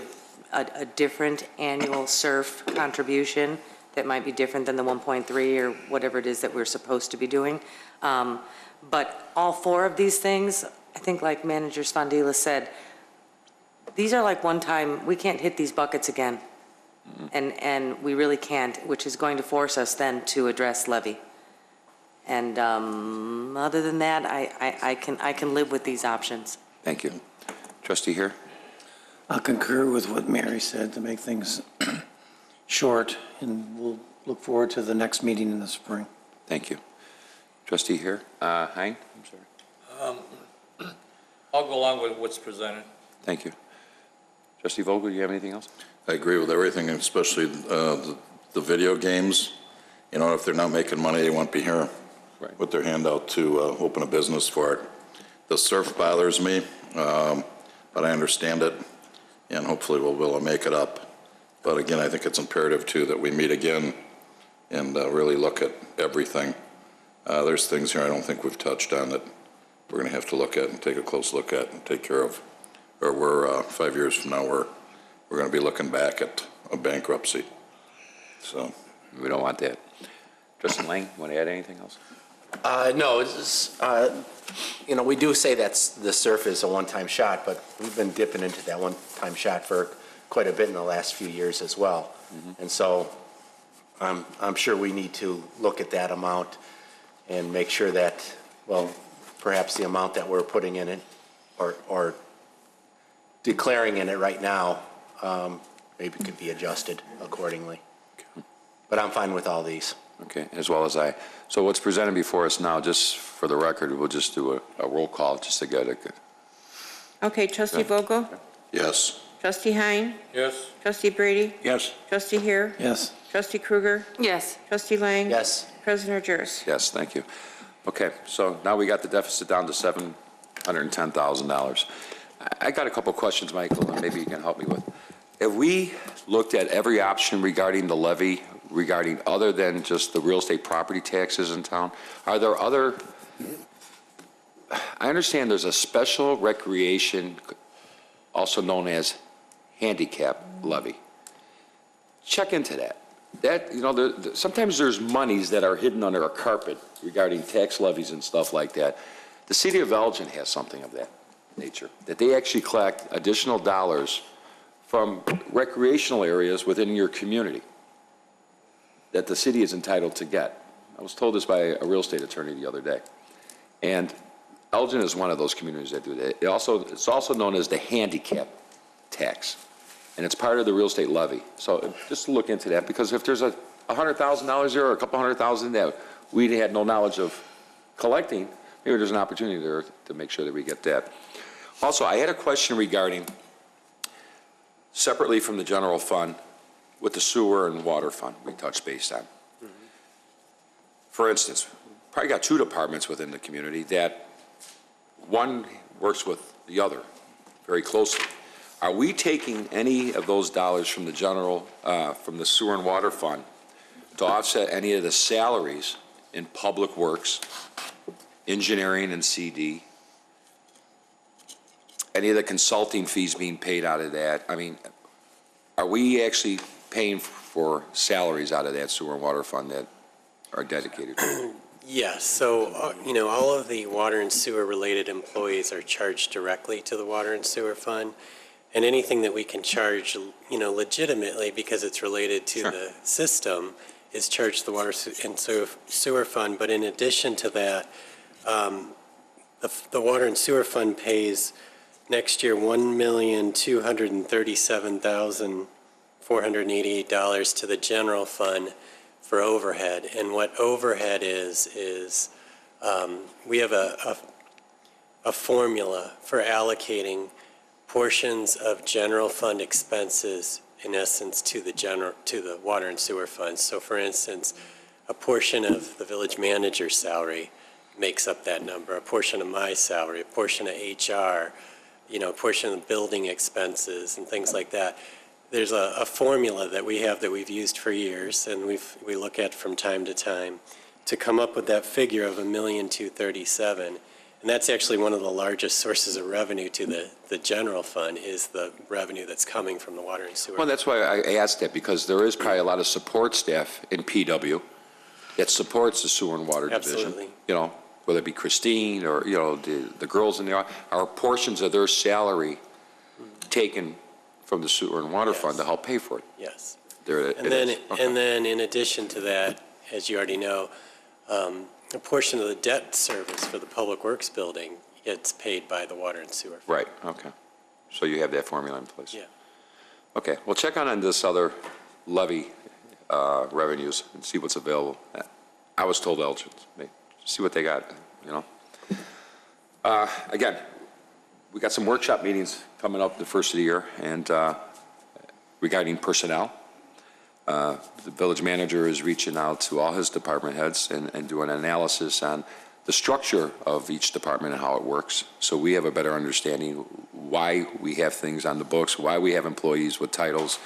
a different annual surf contribution that might be different than the 1.3 or whatever it is that we're supposed to be doing. But all 4 of these things, I think, like Manager Spondila said, these are like one time, we can't hit these buckets again. And we really can't, which is going to force us then to address levy. And other than that, I can live with these options. Thank you. Trustee here? I'll concur with what Mary said to make things short, and we'll look forward to the next meeting in the spring. Thank you. Trustee here? Hein? I'm sorry. I'll go along with what's presented. Thank you. Trustee Vogel, do you have anything else? I agree with everything, especially the video games. If they're not making money, they won't be here with their hand out to open a business for it. The surf bothers me, but I understand it, and hopefully we'll be able to make it up. But again, I think it's imperative, too, that we meet again and really look at everything. There's things here I don't think we've touched on that we're going to have to look at and take a close look at and take care of. Or we're 5 years from now, we're going to be looking back at a bankruptcy. So we don't want that. Trustee Lang, want to add anything else? No, it's, we do say that's the surface a one-time shot, but we've been dipping into that one-time shot for quite a bit in the last few years as well. And so I'm sure we need to look at that amount and make sure that, well, perhaps the amount that we're putting in it or declaring in it right now, maybe could be adjusted accordingly. But I'm fine with all these. Okay, as well as I. So what's presented before us now, just for the record, we'll just do a roll call just to get it. Okay, trustee Vogel? Yes. Trustee Hein? Yes. Trustee Brady? Yes. Trustee Hare? Yes. Trustee Krueger? Yes. Trustee Lang? Yes. President Jers? Yes, thank you. Okay, so now we got the deficit down to $710,000. I got a couple of questions, Michael, and maybe you can help me with. Have we looked at every option regarding the levy, regarding other than just the real estate property taxes in town? Are there other, I understand there's a special recreation, also known as handicap levy. Check into that. That, sometimes there's monies that are hidden under a carpet regarding tax levies and stuff like that. The city of Elgin has something of that nature, that they actually collect additional dollars from recreational areas within your community that the city is entitled to get. I was told this by a real estate attorney the other day. And Elgin is one of those communities that do that. It's also known as the handicap tax, and it's part of the real estate levy. So just look into that, because if there's $100,000 there or a couple $100,000 that we had no knowledge of collecting, maybe there's an opportunity there to make sure that we get that. Also, I had a question regarding, separately from the general fund, with the sewer and water fund we touched base on. For instance, probably got two departments within the community that one works with the other very closely. Are we taking any of those dollars from the from the sewer and water fund to offset any of the salaries in public works, engineering and CD, any of the consulting fees being paid out of that? I mean, are we actually paying for salaries out of that sewer and water fund that are dedicated to? Yes, so, all of the water and sewer related employees are charged directly to the water and sewer fund. And anything that we can charge, legitimately because it's related to the system is charged to the water and sewer fund. But in addition to that, the water and sewer fund pays next year $1,237,488 to the general fund for overhead. And what overhead is we have a formula for allocating portions of general fund expenses, in essence, to the water and sewer funds. So for instance, a portion of the village manager's salary makes up that number, a portion of my salary, a portion of HR, a portion of the building expenses and things like that. There's a formula that we have that we've used for years, and we look at from time to time to come up with that figure of $1,237,000. And that's actually one of the largest sources of revenue to the general fund, is the revenue that's coming from the water and sewer. Well, that's why I asked that, because there is probably a lot of support staff in PW that supports the sewer and water division. Absolutely. Whether it be Christine or, the girls in there, are portions of their salary taken from the sewer and water fund to help pay for it. Yes. And then in addition to that, as you already know, a portion of the debt service for the Public Works building gets paid by the water and sewer fund. Right, okay. So you have that formula in place? Yeah. Okay, well, check on this other levy revenues and see what's available. I was told Elgin, see what they got, Again, we got some workshop meetings coming up the first of the year, and regarding personnel. The village manager is reaching out to all his department heads and doing an analysis on the structure of each department and how it works, so we have a better understanding why we have things on the books, why we have employees with titles,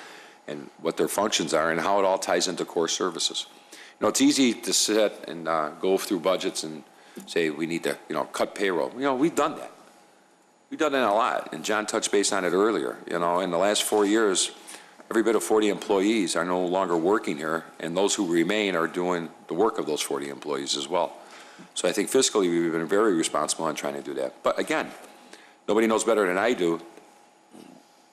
and what their functions are, and how it all ties into core services. It's easy to sit and go through budgets and say we need to, cut payroll. We've done that. We've done that a lot, and John touched base on it earlier. In the last 4 years, every bit of 40 employees are no longer working here, and those who remain are doing the work of those 40 employees as well. So I think fiscally, we've been very responsible in trying to do that. But again, nobody knows better than I do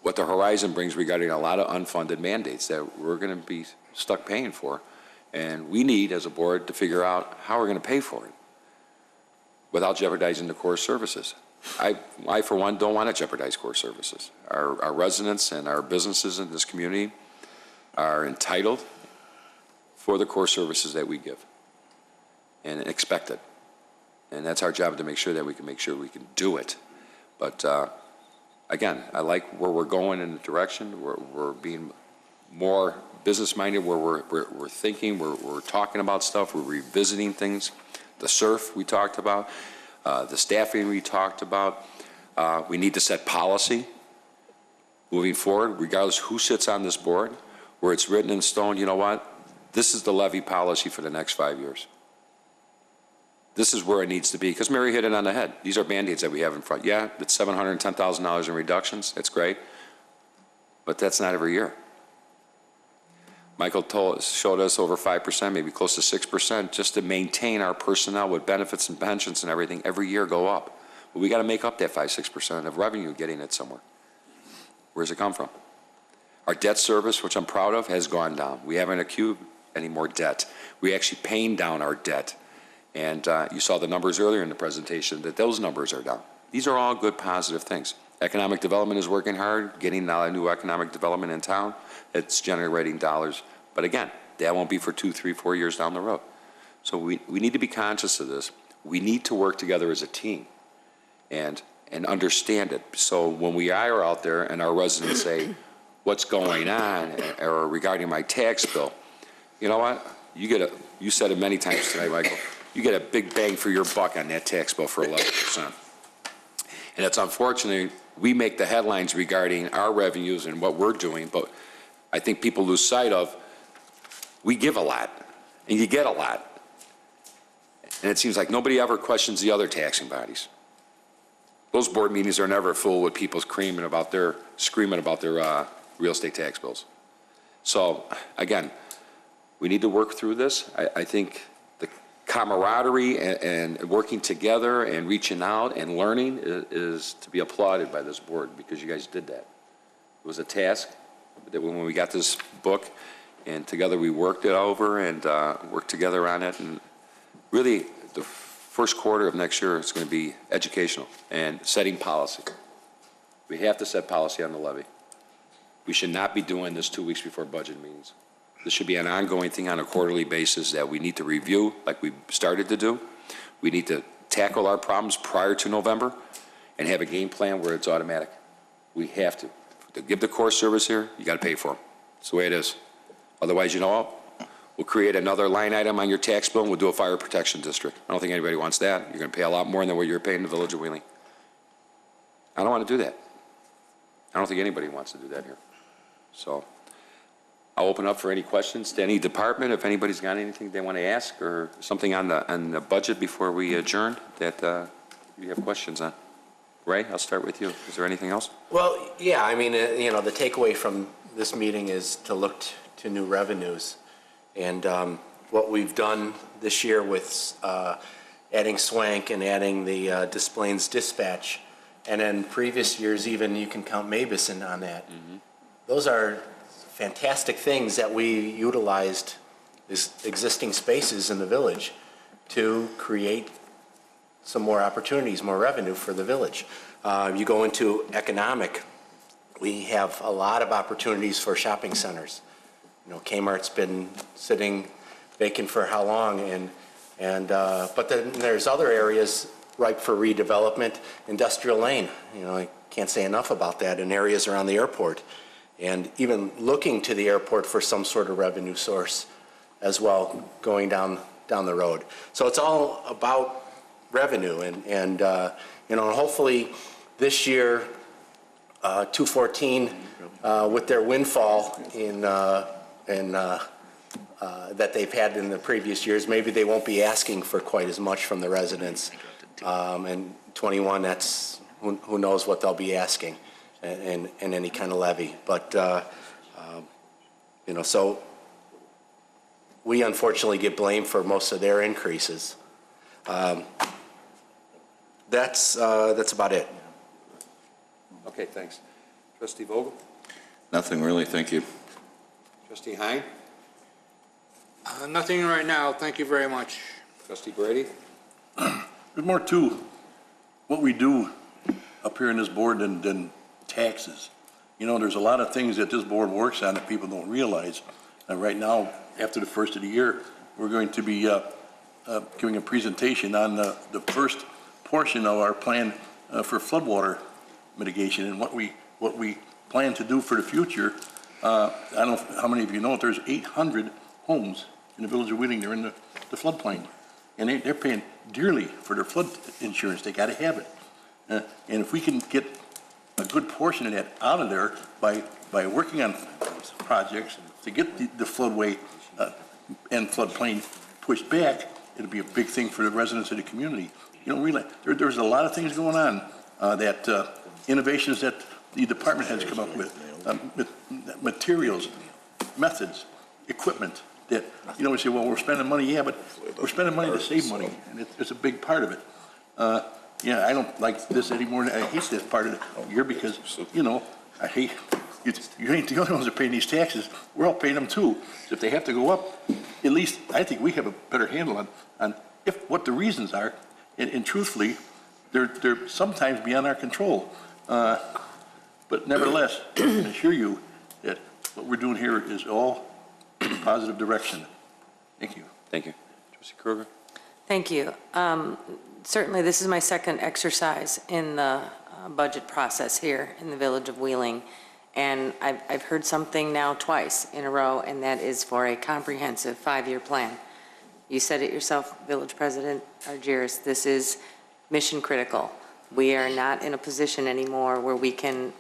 what the horizon brings regarding a lot of unfunded mandates that we're going to be stuck paying for. And we need, as a board, to figure out how we're going to pay for it without jeopardizing the core services. I, for one, don't want to jeopardize core services. Our residents and our businesses in this community are entitled for the core services that we give and expect it. And that's our job, to make sure that we can do it. But again, I like where we're going in the direction. We're being more business-minded, where we're thinking, we're talking about stuff, we're revisiting things. The SURF we talked about, the staffing we talked about. We need to set policy moving forward, regardless who sits on this board, where it's written in stone, you know what? This is the levy policy for the next 5 years. This is where it needs to be, because Mary hit it on the head. These are Band-Aids that we have in front. Yeah, it's $710,000 in reductions. That's great. But that's not every year. Michael showed us over 5%, maybe close to 6%, just to maintain our personnel with benefits and pensions and everything every year go up. But we got to make up that 5-6% of revenue, getting it somewhere. Where's it come from? Our debt service, which I'm proud of, has gone down. We haven't accrued any more debt. We're actually paying down our debt. And you saw the numbers earlier in the presentation, that those numbers are down. These are all good, positive things. Economic development is working hard, getting a new economic development in town. It's generating dollars. But again, that won't be for 2, 3, 4 years down the road. So we need to be conscious of this. We need to work together as a team and understand it. So when we are out there and our residents say, what's going on, or regarding my tax bill, you know what? You said it many times tonight, Michael, you get a big bang for your buck on that tax bill for 11%. And it's unfortunate we make the headlines regarding our revenues and what we're doing, but I think people lose sight of, we give a lot, and you get a lot. And it seems like nobody ever questions the other taxing bodies. Those board meetings are never full with people screaming about their real estate tax bills. So, again, we need to work through this. I think the camaraderie and working together and reaching out and learning is to be applauded by this board, because you guys did that. It was a task that when we got this book, and together we worked it over and worked together on it. And really, the first quarter of next year is going to be educational and setting policy. We have to set policy on the levy. We should not be doing this 2 weeks before budget meetings. This should be an ongoing thing on a quarterly basis that we need to review, like we started to do. We need to tackle our problems prior to November and have a game plan where it's automatic. We have to. To give the core service here, you got to pay for them. It's the way it is. Otherwise, you know what? We'll create another line item on your tax bill and we'll do a fire protection district. I don't think anybody wants that. You're going to pay a lot more than what you're paying the village of Wheeling. I don't want to do that. I don't think anybody wants to do that here. So I'll open up for any questions to any department, if anybody's got anything they want to ask or something on the budget before we adjourn that you have questions on. Ray, I'll start with you. Is there anything else? Well, yeah, I mean, the takeaway from this meeting is to look to new revenues. And what we've done this year with adding Swank and adding the Des Plaines Dispatch, and then previous years even, you can count Mabison on that. Mm-hmm. Those are fantastic things that we utilized as existing spaces in the village to create some more opportunities, more revenue for the village. You go into economic, we have a lot of opportunities for shopping centers. You know, Kmart's been sitting vacant for how long, but then there's other areas ripe for redevelopment. Industrial Lane, I can't say enough about that, in areas around the airport, and even looking to the airport for some sort of revenue source as well, going down the road. So it's all about revenue, and hopefully this year, 214, with their windfall that they've had in the previous years, maybe they won't be asking for quite as much from the residents. And 21, that's who knows what they'll be asking in any kind of levy. But so we unfortunately get blamed for most of their increases. That's about it. Okay, thanks. Trustee Vogel? Nothing really, thank you. Trustee Hein? Nothing right now, thank you very much. Trustee Brady? There's more to what we do up here in this board than taxes. You know, there's a lot of things that this board works on that people don't realize. Right now, after the first of the year, we're going to be giving a presentation on the first portion of our plan for floodwater mitigation and what we plan to do for the future. I don't know how many of you know it, there's 800 homes in the village of Wheeling. They're in the floodplain. And they're paying dearly for their flood insurance. They got to have it. And if we can get a good portion of that out of there by working on projects to get the floodway and floodplain pushed back, it'll be a big thing for the residents of the community. You don't realize there's a lot of things going on that innovations that the department has come up with, materials, methods, equipment. That, you know, we say, well, we're spending money, yeah, but we're spending money to save money, and it's a big part of it. Yeah, I don't like this anymore. I hate this part of the year because, you know, I hate, you ain't the only ones that are paying these taxes. We're all paying them too. So if they have to go up, at least I think we have a better handle on what the reasons are. And truthfully, they're sometimes beyond our control. But nevertheless, I can assure you that what we're doing here is all in a positive direction. Thank you. Thank you. Trustee Kruger? Thank you. Certainly, this is my second exercise in the budget process here in the village of Wheeling. And I've heard something now twice in a row, and that is for a comprehensive 5-year plan. You said it yourself, Village President Argyris, this is mission critical. We are not in a position anymore where we can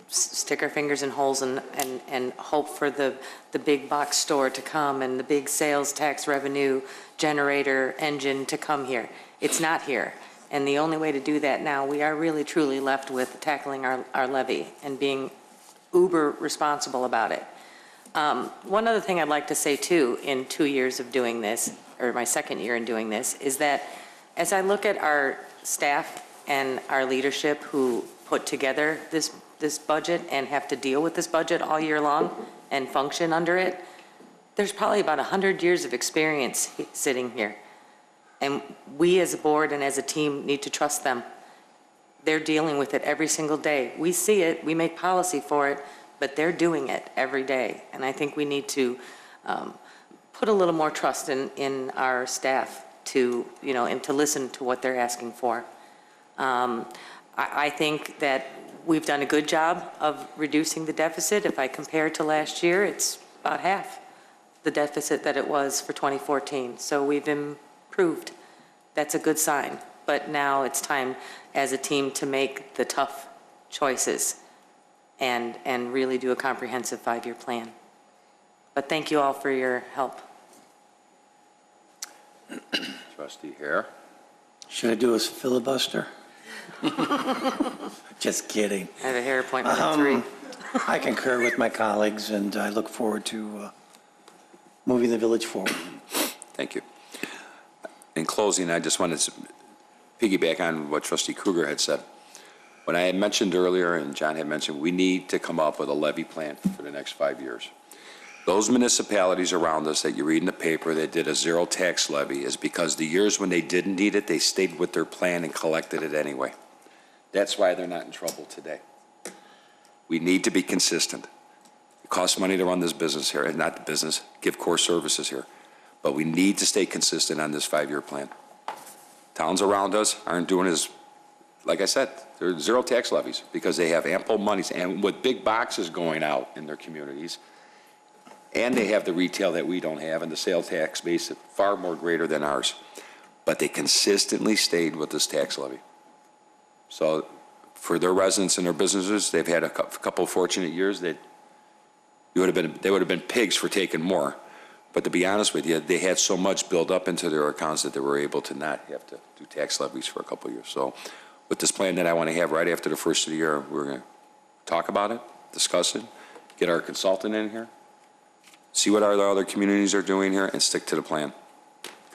stick our fingers in holes and hope for the big box store to come and the big sales tax revenue generator engine to come here. It's not here. And the only way to do that now, we are really truly left with tackling our levy and being uber responsible about it. One other thing I'd like to say too, in 2 years of doing this, or my second year in doing this, is that as I look at our staff and our leadership who put together this budget and have to deal with this budget all year long and function under it, there's probably about 100 years of experience sitting here. And we as a board and as a team need to trust them. They're dealing with it every single day. We see it, we make policy for it, but they're doing it every day. And I think we need to put a little more trust in our staff to, you know, and to listen to what they're asking for. I think that we've done a good job of reducing the deficit. If I compare to last year, it's about half the deficit that it was for 2014. So we've improved. That's a good sign. But now it's time as a team to make the tough choices and really do a comprehensive 5-year plan. But thank you all for your help. Trustee Hare? Should I do a filibuster? Just kidding. I have a hair appointment at 3. I concur with my colleagues, and I look forward to moving the village forward. Thank you. In closing, I just wanted to piggyback on what Trustee Kruger had said. When I had mentioned earlier, and John had mentioned, we need to come up with a levy plan for the next 5 years. Those municipalities around us that you read in the paper that did a zero tax levy is because the years when they didn't need it, they stayed with their plan and collected it anyway. That's why they're not in trouble today. We need to be consistent. It costs money to run this business here, and not the business, give core services here. But we need to stay consistent on this 5-year plan. Towns around us aren't doing as, like I said, they're zero tax levies because they have ample monies, and with big boxes going out in their communities, and they have the retail that we don't have, and the sales tax base is far more greater than ours. But they consistently stayed with this tax levy. So for their residents and their businesses, they've had a couple of fortunate years that they would have been pigs for taking more. But to be honest with you, they had so much built up into their accounts that they were able to not have to do tax levies for a couple of years. So with this plan that I want to have right after the first of the year, we're going to talk about it, discuss it, get our consultant in here, see what our other communities are doing here, and stick to the plan.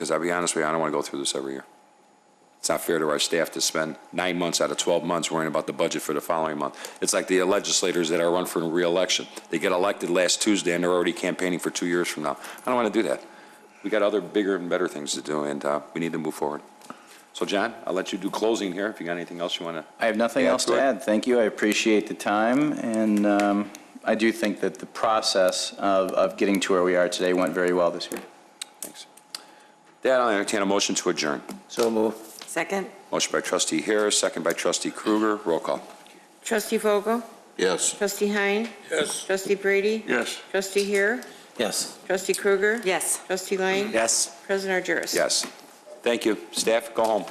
Because I'll be honest with you, I don't want to go through this every year. It's not fair to our staff to spend 9 months out of 12 months worrying about the budget for the following month. It's like the legislators that are run for re-election. They get elected last Tuesday and they're already campaigning for 2 years from now. I don't want to do that. We got other bigger and better things to do, and we need to move forward. So, John, I'll let you do closing here if you got anything else you want to. I have nothing else to add. Thank you. I appreciate the time, and I do think that the process of getting to where we are today went very well this year. Thanks. Dad, I'll entertain a motion to adjourn. So move. Second? Motion by Trustee Harris, second by Trustee Kruger. Roll call. Trustee Vogel? Yes. Trustee Hein? Yes. Trustee Brady? Yes. Trustee Here? Yes. Trustee Kruger? Yes. Trustee Lang? Yes. President Argyros? Yes. Thank you. Staff, go home.